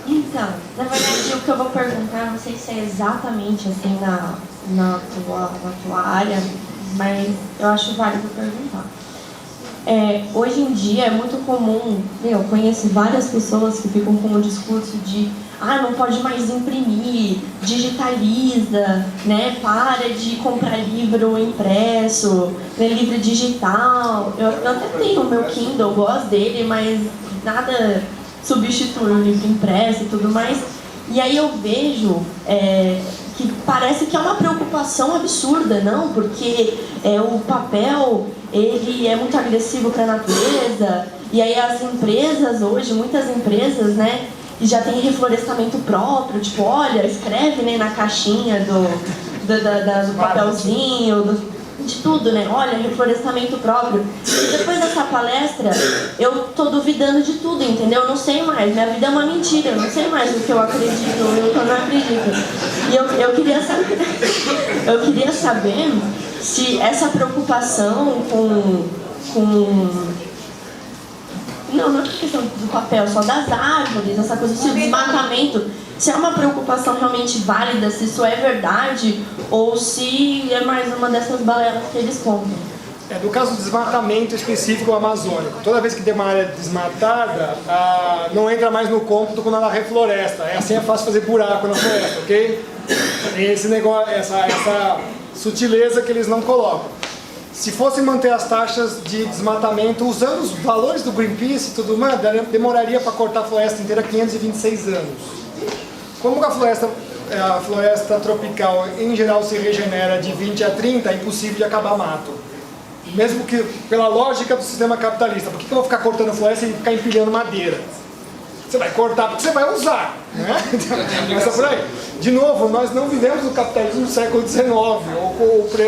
Então, na verdade o que eu vou perguntar, não sei se é exatamente assim na tua área, mas eu acho válido perguntar. Hoje em dia é muito comum, eu conheço várias pessoas que ficam com o discurso de não pode mais imprimir, digitaliza, né? Para de comprar livro impresso, né? Livro digital. Eu até tenho o meu Kindle, gosto dele, mas nada substitui o livro impresso e tudo mais. E aí eu vejo que parece que é uma preocupação absurda, não? Porque o papel, ele é muito agressivo para a natureza, e aí as empresas hoje, muitas empresas, né? E já tem reflorestamento próprio, tipo, olha, escreve, né, na caixinha do papelzinho, de tudo, né? Olha, reflorestamento próprio. E depois dessa palestra, eu tô duvidando de tudo, entendeu? Eu não sei mais, minha vida é uma mentira, eu não sei mais o que eu acredito ou o que eu não acredito. E eu queria saber se essa preocupação não é questão do papel, só das árvores, essa coisa, se o desmatamento, se é uma preocupação realmente válida, se isso é verdade, ou se é mais uma dessas balelas que eles contam. No caso do desmatamento específico amazônico, toda vez que tem uma área desmatada, não entra mais no cômputo quando ela refloresta. Assim é fácil fazer buraco na floresta, ok? Tem esse negócio, essa sutileza que eles não colocam. Se fosse manter as taxas de desmatamento usando os valores do Greenpeace e tudo mais, demoraria para cortar a floresta inteira 526 anos. Como a floresta tropical em geral se regenera de 20 a 30, é impossível de acabar mato. Mesmo que pela lógica do sistema capitalista, por que eu vou ficar cortando floresta e ficar empilhando madeira? Você vai cortar porque você vai usar, né? Começa por aí. De novo, nós não vivemos no capitalismo do século XIX,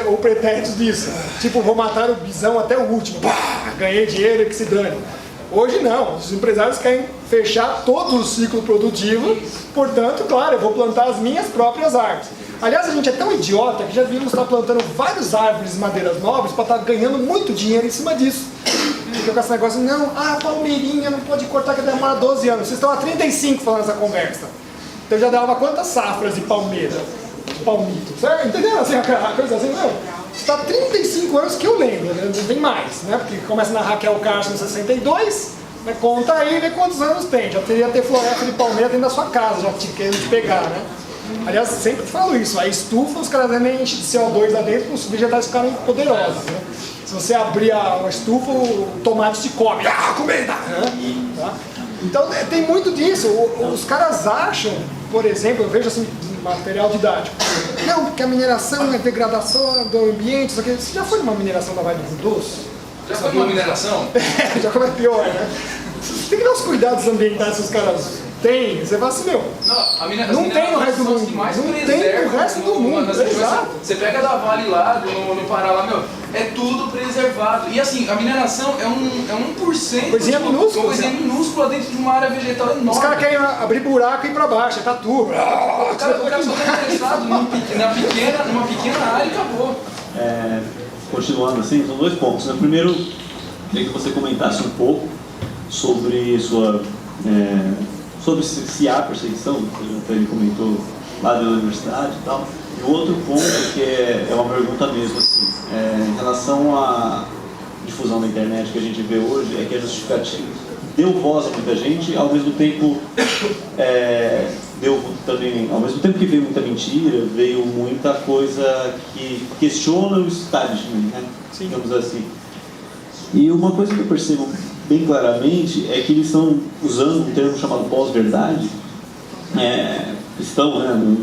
ou pretéritos disso. Tipo, vou matar o bisão até o último, ganhei dinheiro e que se dane. Hoje não, os empresários querem fechar todo o ciclo produtivo, portanto, claro, eu vou plantar as minhas próprias árvores. Aliás, a gente é tão idiota que já devíamos estar plantando várias árvores e madeiras nobres para estar ganhando muito dinheiro em cima disso. Porque com esse negócio, não, palmeirinha não pode cortar que demora 12 anos. Vocês estão há 35 falando essa conversa. Então já dava quantas safras de palmeira? De palmito, certo? Entendeu? Assim, a coisa assim, não. Está há 35 anos que eu lembro, né? Não tem mais, né? Porque começa na Raquel Castro em 62, né? Conta aí, vê quantos anos tem. Já teria ter floresta de palmeira dentro da sua casa, já querendo te pegar, né? Aliás, sempre falo isso, a estufa, os caras nem enchem de CO2 lá dentro para os vegetais ficarem poderosos, né? Se você abrir a estufa, o tomate te come. Comida! Tá? Então tem muito disso. Os caras acham, por exemplo, eu vejo assim, material didático. Não, porque a mineração é degradação do ambiente, isso aqui. Você já foi numa mineração da Vale do Rio Doce? Já foi numa mineração? Já como é pior, né? Tem que dar os cuidados ambientais que os caras têm. Você fala assim, meu, não tem no resto do mundo. Não tem no resto do mundo, exato. Você pega da Vale lá, no Pará lá, meu, é tudo preservado. E assim, a mineração é 1%. Coisinha minúscula. Coisinha minúscula dentro de uma área vegetal enorme. Os caras querem abrir buraco e ir pra baixo, é tatu. O cara só tá interessado numa pequena área e acabou. Continuando assim, são 2 pontos. Primeiro, queria que você comentasse um pouco sobre sua sobre se há perseguição, até ele comentou lá da universidade e tal. E o outro ponto, que é uma pergunta mesmo, assim, em relação à difusão da internet que a gente vê hoje, é que a justificativa deu voz a muita gente, ao mesmo tempo deu também, ao mesmo tempo que veio muita mentira, veio muita coisa que questiona o establishment, né? Digamos assim. E uma coisa que eu percebo bem claramente é que eles estão usando um termo chamado pós-verdade, estão, né,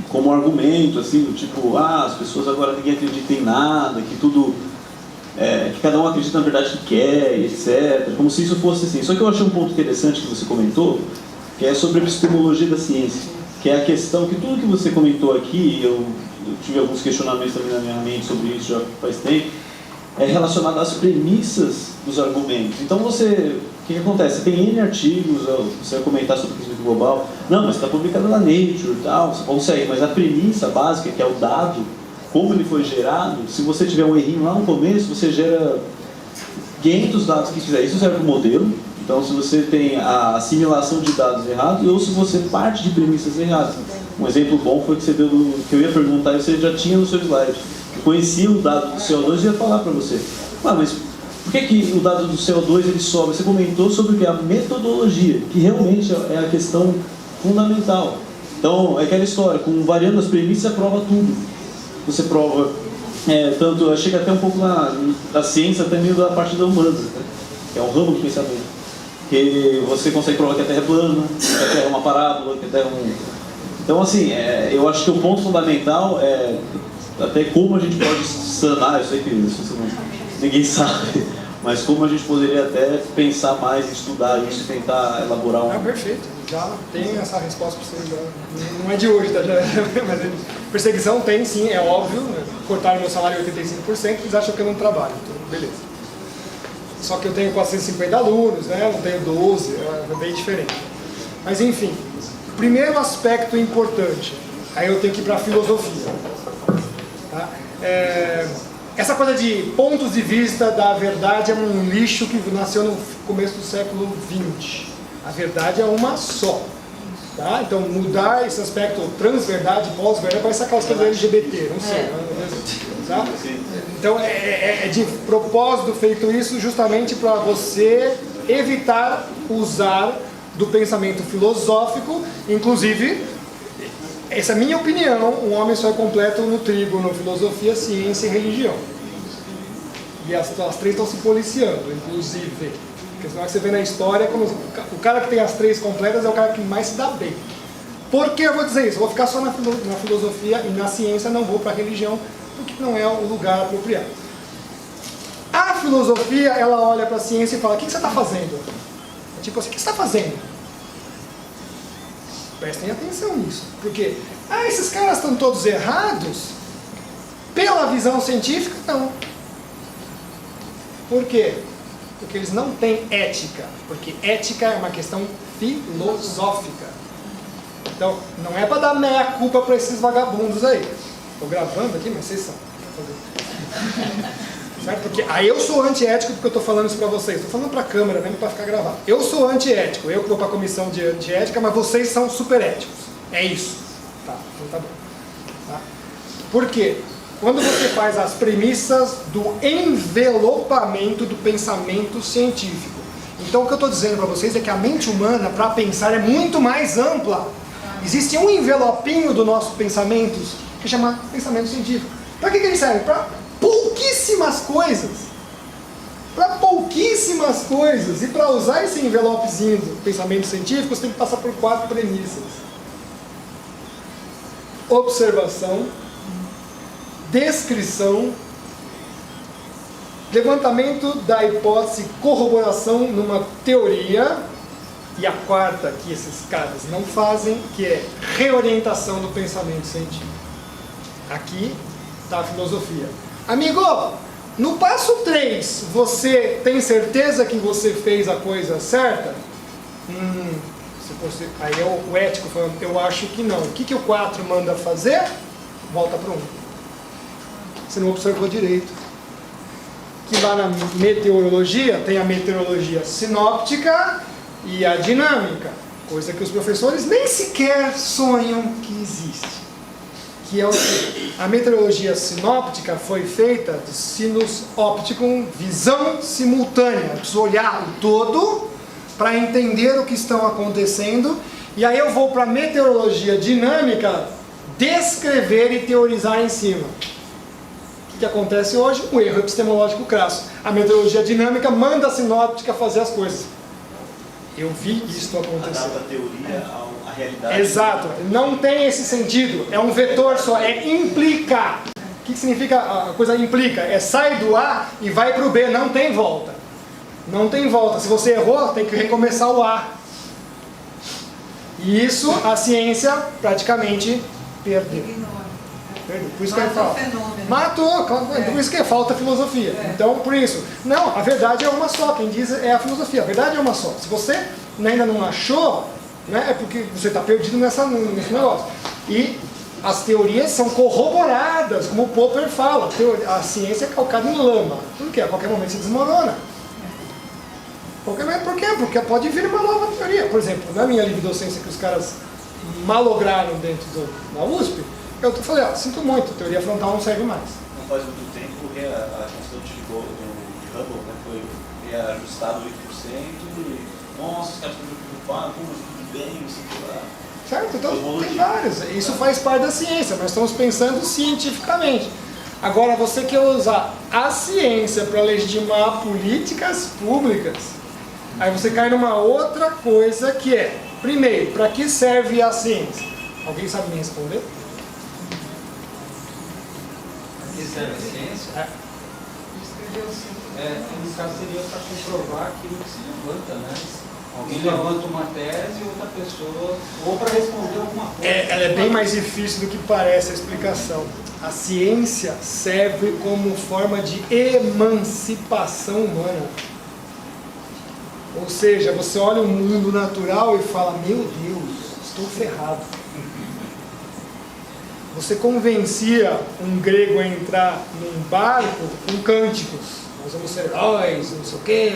como argumento, assim, do tipo, as pessoas agora ninguém acredita em nada, que tudo, que cada um acredita na verdade que quer, etc. Como se isso fosse assim. Só que eu achei um ponto interessante que você comentou, que é sobre a epistemologia da ciência, que é a questão que tudo que você comentou aqui, eu tive alguns questionamentos também na minha mente sobre isso já faz tempo, é relacionado às premissas dos argumentos. Então o que acontece? Você tem N artigos, você vai comentar sobre o aquecimento global, não, mas está publicado na Nature e tal, você consegue, mas a premissa básica, que é o dado, como ele foi gerado, se você tiver um errinho lá no começo, você gera 500 dados que fizer. Isso serve para o modelo. Então, se você tem a assimilação de dados errados, ou se você parte de premissas erradas. Um exemplo bom foi que você deu que eu ia perguntar e você já tinha no seu slide. Eu conhecia o dado do CO2 e ia falar para você. Mas por que o dado do CO2 ele sobe? Você comentou sobre o que? A metodologia, que realmente é a questão fundamental. Então, é aquela história, variando as premissas, você prova tudo. Você prova, tanto, chega até um pouco da ciência, até meio da parte da humana, né? Que é um ramo de pensamento. Que você consegue provar que a Terra é plana, que a Terra é uma parábola, que a Terra é um... Então, assim, eu acho que o ponto fundamental é até como a gente pode sanar, eu sei que ninguém sabe, mas como a gente poderia até pensar mais, estudar isso e tentar elaborar um... Perfeito, já tem essa resposta para você, não é de hoje, tá? Mas perseguição tem sim, é óbvio, né? Cortaram meu salário em 85%, eles acham que eu não trabalho, então beleza. Só que eu tenho 450 alunos, né? Eu não tenho 12, é bem diferente. Mas enfim, primeiro aspecto importante, aí eu tenho que ir para a filosofia. Tá? Essa coisa de pontos de vista da verdade é um lixo que nasceu no começo do século XX. A verdade é uma só. Tá? Então mudar esse aspecto transverdade, pós-verdade, parece aquelas coisas LGBT, não sei. Tá? Então é de propósito feito isso justamente para você evitar usar do pensamento filosófico, inclusive, essa é a minha opinião, um homem só é completo no trígono, filosofia, ciência e religião. E as três estão se policiando, inclusive. Porque senão você vê na história, como o cara que tem as três completas é o cara que mais se dá bem. Por que eu vou dizer isso? Eu vou ficar só na filosofia e na ciência, não vou para a religião, porque não é o lugar apropriado. A filosofia, ela olha para a ciência e fala, o que você está fazendo? É tipo assim, o que você está fazendo? Prestem atenção nisso. Porque, esses caras estão todos errados? Pela visão científica, não. Por quê? Porque eles não têm ética. Porque ética é uma questão filosófica. Então, não é para dar meia-culpa para esses vagabundos aí. Estou gravando aqui, mas vocês são. Certo? Porque aí eu sou antiético porque eu estou falando isso para vocês. Estou falando para a câmera mesmo para ficar gravado. Eu sou antiético, eu que vou para a comissão de antiética, mas vocês são super éticos. É isso. Tá, então tá bom. Tá? Por quê? Quando você faz as premissas do envelopamento do pensamento científico. Então o que eu estou dizendo para vocês é que a mente humana, para pensar, é muito mais ampla. Existe um envelopinho do nosso pensamento que chama pensamento científico. Para que ele serve? Para pouquíssimas coisas. Para pouquíssimas coisas. E para usar esse envelopezinho do pensamento científico, você tem que passar por 4 premissas. Observação, descrição, levantamento da hipótese, corroboração numa teoria, e a quarta que esses caras não fazem, que é reorientação do pensamento científico. Aqui está a filosofia. Amigo, no passo 3, você tem certeza que você fez a coisa certa? Aí é o ético falando, eu acho que não. O que o 4 manda fazer? Volta para o 1. Você não observou direito. Que lá na meteorologia, tem a meteorologia sinóptica e a dinâmica, coisa que os professores nem sequer sonham que existe. Que é o que? A meteorologia sinóptica foi feita de sinus óptico, visão simultânea. Eu preciso olhar o todo para entender o que estão acontecendo, e aí eu vou para a meteorologia dinâmica descrever e teorizar em cima. O que acontece hoje? Um erro epistemológico crasso. A meteorologia dinâmica manda a sinóptica fazer as coisas. Eu vi isso acontecer. Adapta a teoria à realidade. Exato. Não tem esse sentido. É um vetor só. É implicar. O que significa a coisa implica? É sai do A e vai para o B. Não tem volta. Não tem volta. Se você errou, tem que recomeçar o A. E isso a ciência praticamente perdeu. Por isso que eu falo. Matou, por isso que falta filosofia. Então, por isso. Não, a verdade é uma só. Quem diz é a filosofia. A verdade é uma só. Se você ainda não achou, né, é porque você está perdido nesse negócio. E as teorias são corroboradas, como o Popper fala. A ciência é calcada em lama. Por quê? A qualquer momento se desmorona. Por quê? Porque pode vir uma nova teoria. Por exemplo, na minha livre docência que os caras malograram dentro da USP, eu falei, sinto muito, teoria frontal não serve mais. Não faz muito tempo que a constante de Hubble, né, foi reajustada 8%, e nossa, os caras estão preocupados, como tudo bem, não sei o que lá. Certo? Então tem vários. Isso faz parte da ciência, nós estamos pensando cientificamente. Agora, você quer usar a ciência para legitimar políticas públicas, aí você cai numa outra coisa que é, primeiro, para que serve a ciência? Alguém sabe me responder? Que serve a ciência? No caso seria para comprovar aquilo que se levanta, né? Alguém levanta uma tese e outra pessoa, ou para responder alguma coisa. Ela é bem mais difícil do que parece a explicação. A ciência serve como forma de emancipação humana. Ou seja, você olha o mundo natural e fala, meu Deus, estou ferrado. Você convencia um grego a entrar num barco com cânticos. Nós vamos ser heróis, não sei o quê.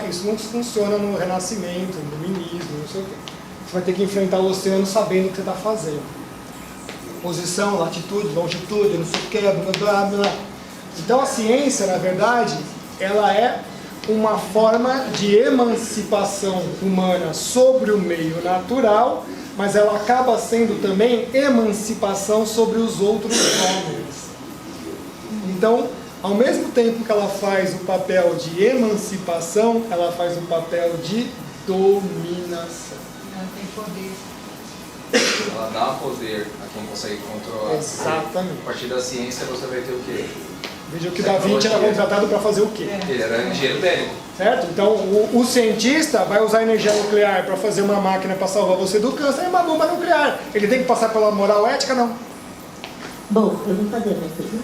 Isso não funciona no Renascimento, no Iluminismo, não sei o quê. Você vai ter que enfrentar o oceano sabendo o que você está fazendo. Posição, latitude, longitude, não sei o quê, blá, blá, blá. Então a ciência, na verdade, ela é uma forma de emancipação humana sobre o meio natural, mas ela acaba sendo também emancipação sobre os outros homens. Então, ao mesmo tempo que ela faz o papel de emancipação, ela faz o papel de dominação. Ela tem poder. Ela dá poder a quem consegue controlar. Exatamente. A partir da ciência você vai ter o quê? Veja que Da Vinci era contratado para fazer o quê? Ele era engenheiro bélico. Certo? Então, o cientista vai usar energia nuclear para fazer uma máquina para salvar você do câncer, é uma bomba nuclear. Ele tem que passar pela moral ética, não? Bom, eu vou fazer a minha pergunta.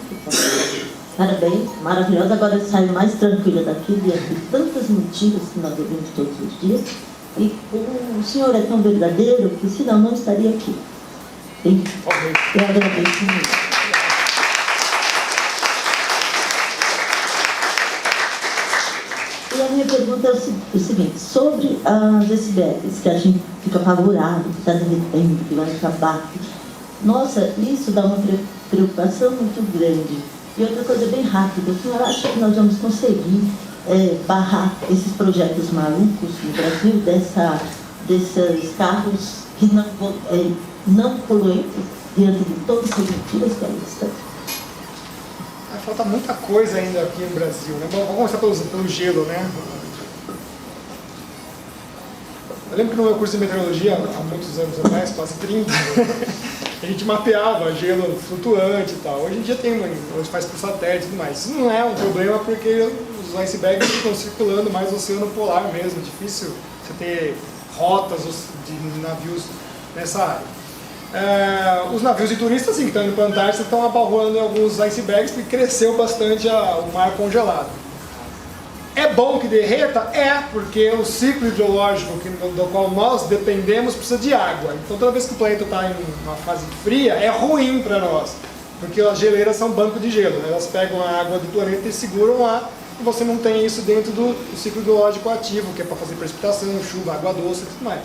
Parabéns, maravilhosa. Agora eu saio mais tranquila daqui, diante de tantas mentiras que nós ouvimos todos os dias. E o senhor é tão verdadeiro que, senão, não estaria aqui. E eu agradeço muito. E a minha pergunta é o seguinte, sobre as SBRs, que a gente fica apavorado, que está derretendo, que vai acabar. Nossa, isso dá uma preocupação muito grande. E outra coisa bem rápida, o senhor acha que nós vamos conseguir barrar esses projetos malucos no Brasil, desses carros que não poluentes, diante de todas as mentiras que aí estão? Falta muita coisa ainda aqui no Brasil, né? Bom, vamos começar pelo gelo, né? Eu lembro que no meu curso de meteorologia, há muitos anos atrás, quase 30, a gente mapeava gelo flutuante e tal. Hoje em dia hoje faz por satélite e tudo mais. Isso não é um problema porque os icebergs ficam circulando mais no oceano polar mesmo. É difícil você ter rotas de navios nessa área. Os navios de turistas, sim, que estão indo para a Antártida, estão abalroando em alguns icebergs porque cresceu bastante o mar congelado. É bom que derreta? É, porque o ciclo hidrológico do qual nós dependemos precisa de água. Então toda vez que o planeta está em uma fase fria, é ruim para nós, porque as geleiras são banco de gelo, né? Elas pegam a água do planeta e seguram lá, e você não tem isso dentro do ciclo hidrológico ativo, que é para fazer precipitação, chuva, água doce e tudo mais.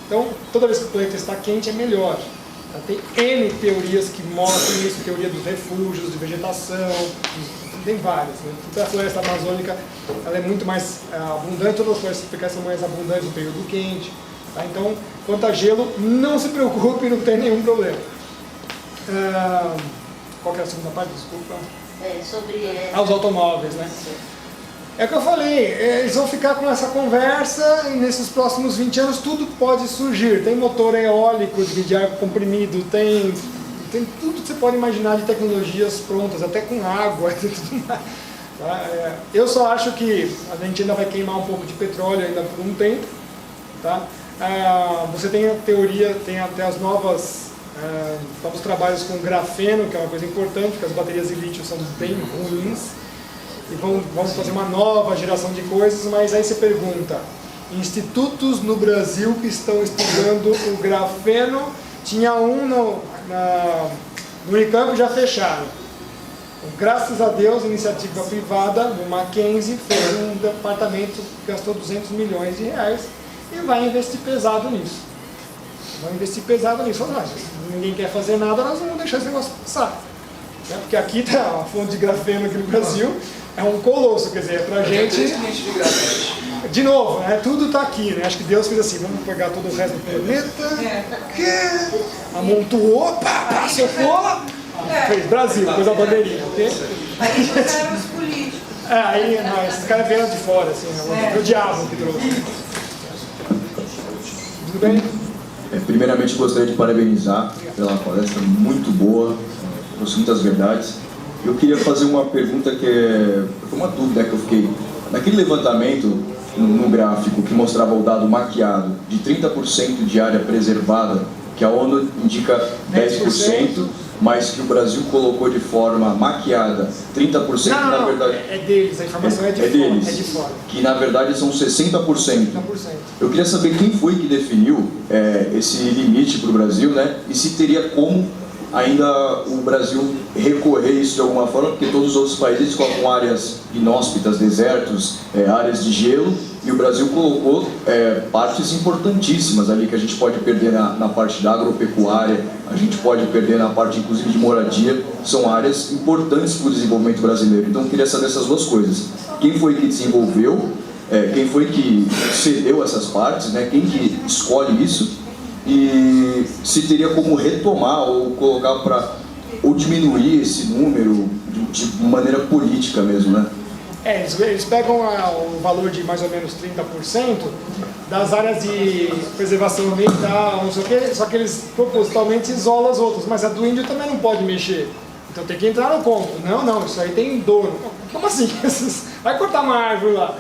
Então, toda vez que o planeta está quente é melhor. Tá? Tem N teorias que mostram isso, teoria dos refúgios, de vegetação, tem várias. Né? Então, a floresta amazônica ela é muito mais abundante, todas as florestas tropicais são mais abundantes no período quente. Tá? Então, quanto a gelo, não se preocupe, não tem nenhum problema. Qual que era a segunda parte? Desculpa. Sobre... Os automóveis, né? É o que eu falei, eles vão ficar com essa conversa e nesses próximos 20 anos tudo pode surgir. Tem motor eólico de ar comprimido, tem tudo que você pode imaginar de tecnologias prontas, até com água e tudo mais. Tá? Eu só acho que a gente ainda vai queimar um pouco de petróleo ainda por um tempo. Tá? Você tem a teoria, tem até os novos trabalhos com grafeno, que é uma coisa importante, porque as baterias de lítio são bem ruins. E vamos fazer uma nova geração de coisas, mas aí você pergunta, institutos no Brasil que estão estudando o grafeno, tinha um no Unicamp, já fecharam. Graças a Deus, iniciativa privada, o Mackenzie fez um departamento que gastou 200 milhões de reais e vai investir pesado nisso. Ninguém quer fazer nada, nós vamos deixar esse negócio passar. Porque aqui está a fonte de grafeno aqui no Brasil, é um colosso, quer dizer, é pra gente... De novo, né? Tudo está aqui, né? Acho que Deus fez assim, vamos pegar todo o resto do planeta, amontoou, socou, fez Brasil, pôs a bandeirinha, ok? Aí fizeram os políticos. Aí esses caras vieram de fora, assim, o diabo que trouxe. Tudo bem? Primeiramente, gostaria de parabenizar pela palestra muito boa, trouxe muitas verdades. Eu queria fazer uma pergunta foi uma dúvida que eu fiquei. Naquele levantamento, no gráfico, que mostrava o dado maquiado de 30% de área preservada, que a ONU indica 10%, mas que o Brasil colocou de forma maquiada 30%, na verdade... é deles, a informação é de fora. Que na verdade são 60%. Eu queria saber quem foi que definiu esse limite para o Brasil, né? E se teria como ainda o Brasil recorrer isso de alguma forma, porque todos os outros países colocam áreas inóspitas, desertos, áreas de gelo, e o Brasil colocou partes importantíssimas ali que a gente pode perder na parte da agropecuária, a gente pode perder na parte inclusive de moradia, são áreas importantes para o desenvolvimento brasileiro. Então eu queria saber essas duas coisas. Quem foi que desenvolveu, quem foi que cedeu essas partes, né? Quem que escolhe isso? E se teria como retomar ou colocar ou diminuir esse número de maneira política mesmo, né? Eles pegam o valor de mais ou menos 30% das áreas de preservação ambiental, não sei o quê, só que eles propositalmente isolam as outras, mas a do índio também não pode mexer. Então tem que entrar no conto. Não, isso aí tem dono. Como assim? Vai cortar uma árvore lá.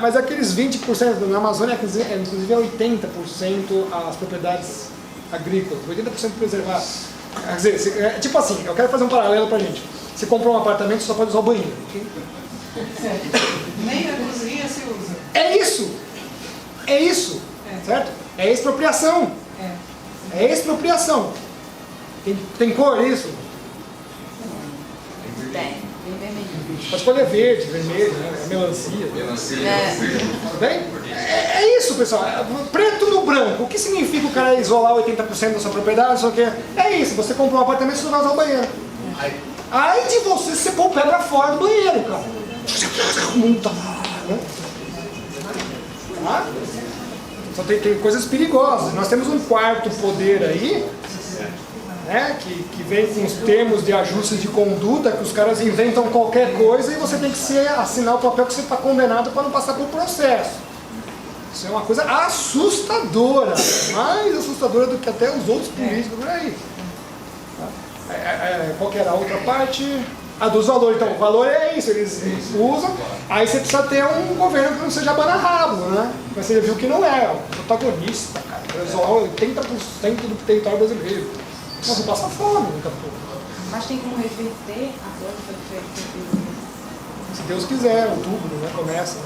Mas aqueles 20% na Amazônia, inclusive é 80% as propriedades agrícolas, 80% preservadas. Quer dizer, tipo assim, eu quero fazer um paralelo pra gente. Você comprou um apartamento, você só pode usar o banheiro. Nem a cozinha se usa. É isso, certo? É expropriação. É expropriação. Tem cor isso? Tem vermelho. Pode escolher verde, vermelho, né? Melancia. Tudo bem? É isso, pessoal. Preto no branco. O que significa o cara isolar 80% da sua propriedade? Só que é isso. Você comprou um apartamento e você não vai usar o banheiro. Aí de você, você pôr o pé pra fora do banheiro, cara. Tá? Só tem coisas perigosas. Nós temos um quarto poder aí, né, que vem com os termos de ajustes de conduta, que os caras inventam qualquer coisa e você tem que assinar o papel que você está condenado para não passar por processo. Isso é uma coisa assustadora, mais assustadora do que até os outros políticos por aí. Qual que era a outra parte? Dos valores. Então, o valor é isso, eles usam, aí você precisa ter um governo que não seja banarrabo, né? Mas você viu que não é, o protagonista, cara, para isolar 80% do território brasileiro. Nossa, passa fome daqui a pouco. Mas tem como reverter agora o que foi feito? Se Deus quiser, outubro, né? Começa, né?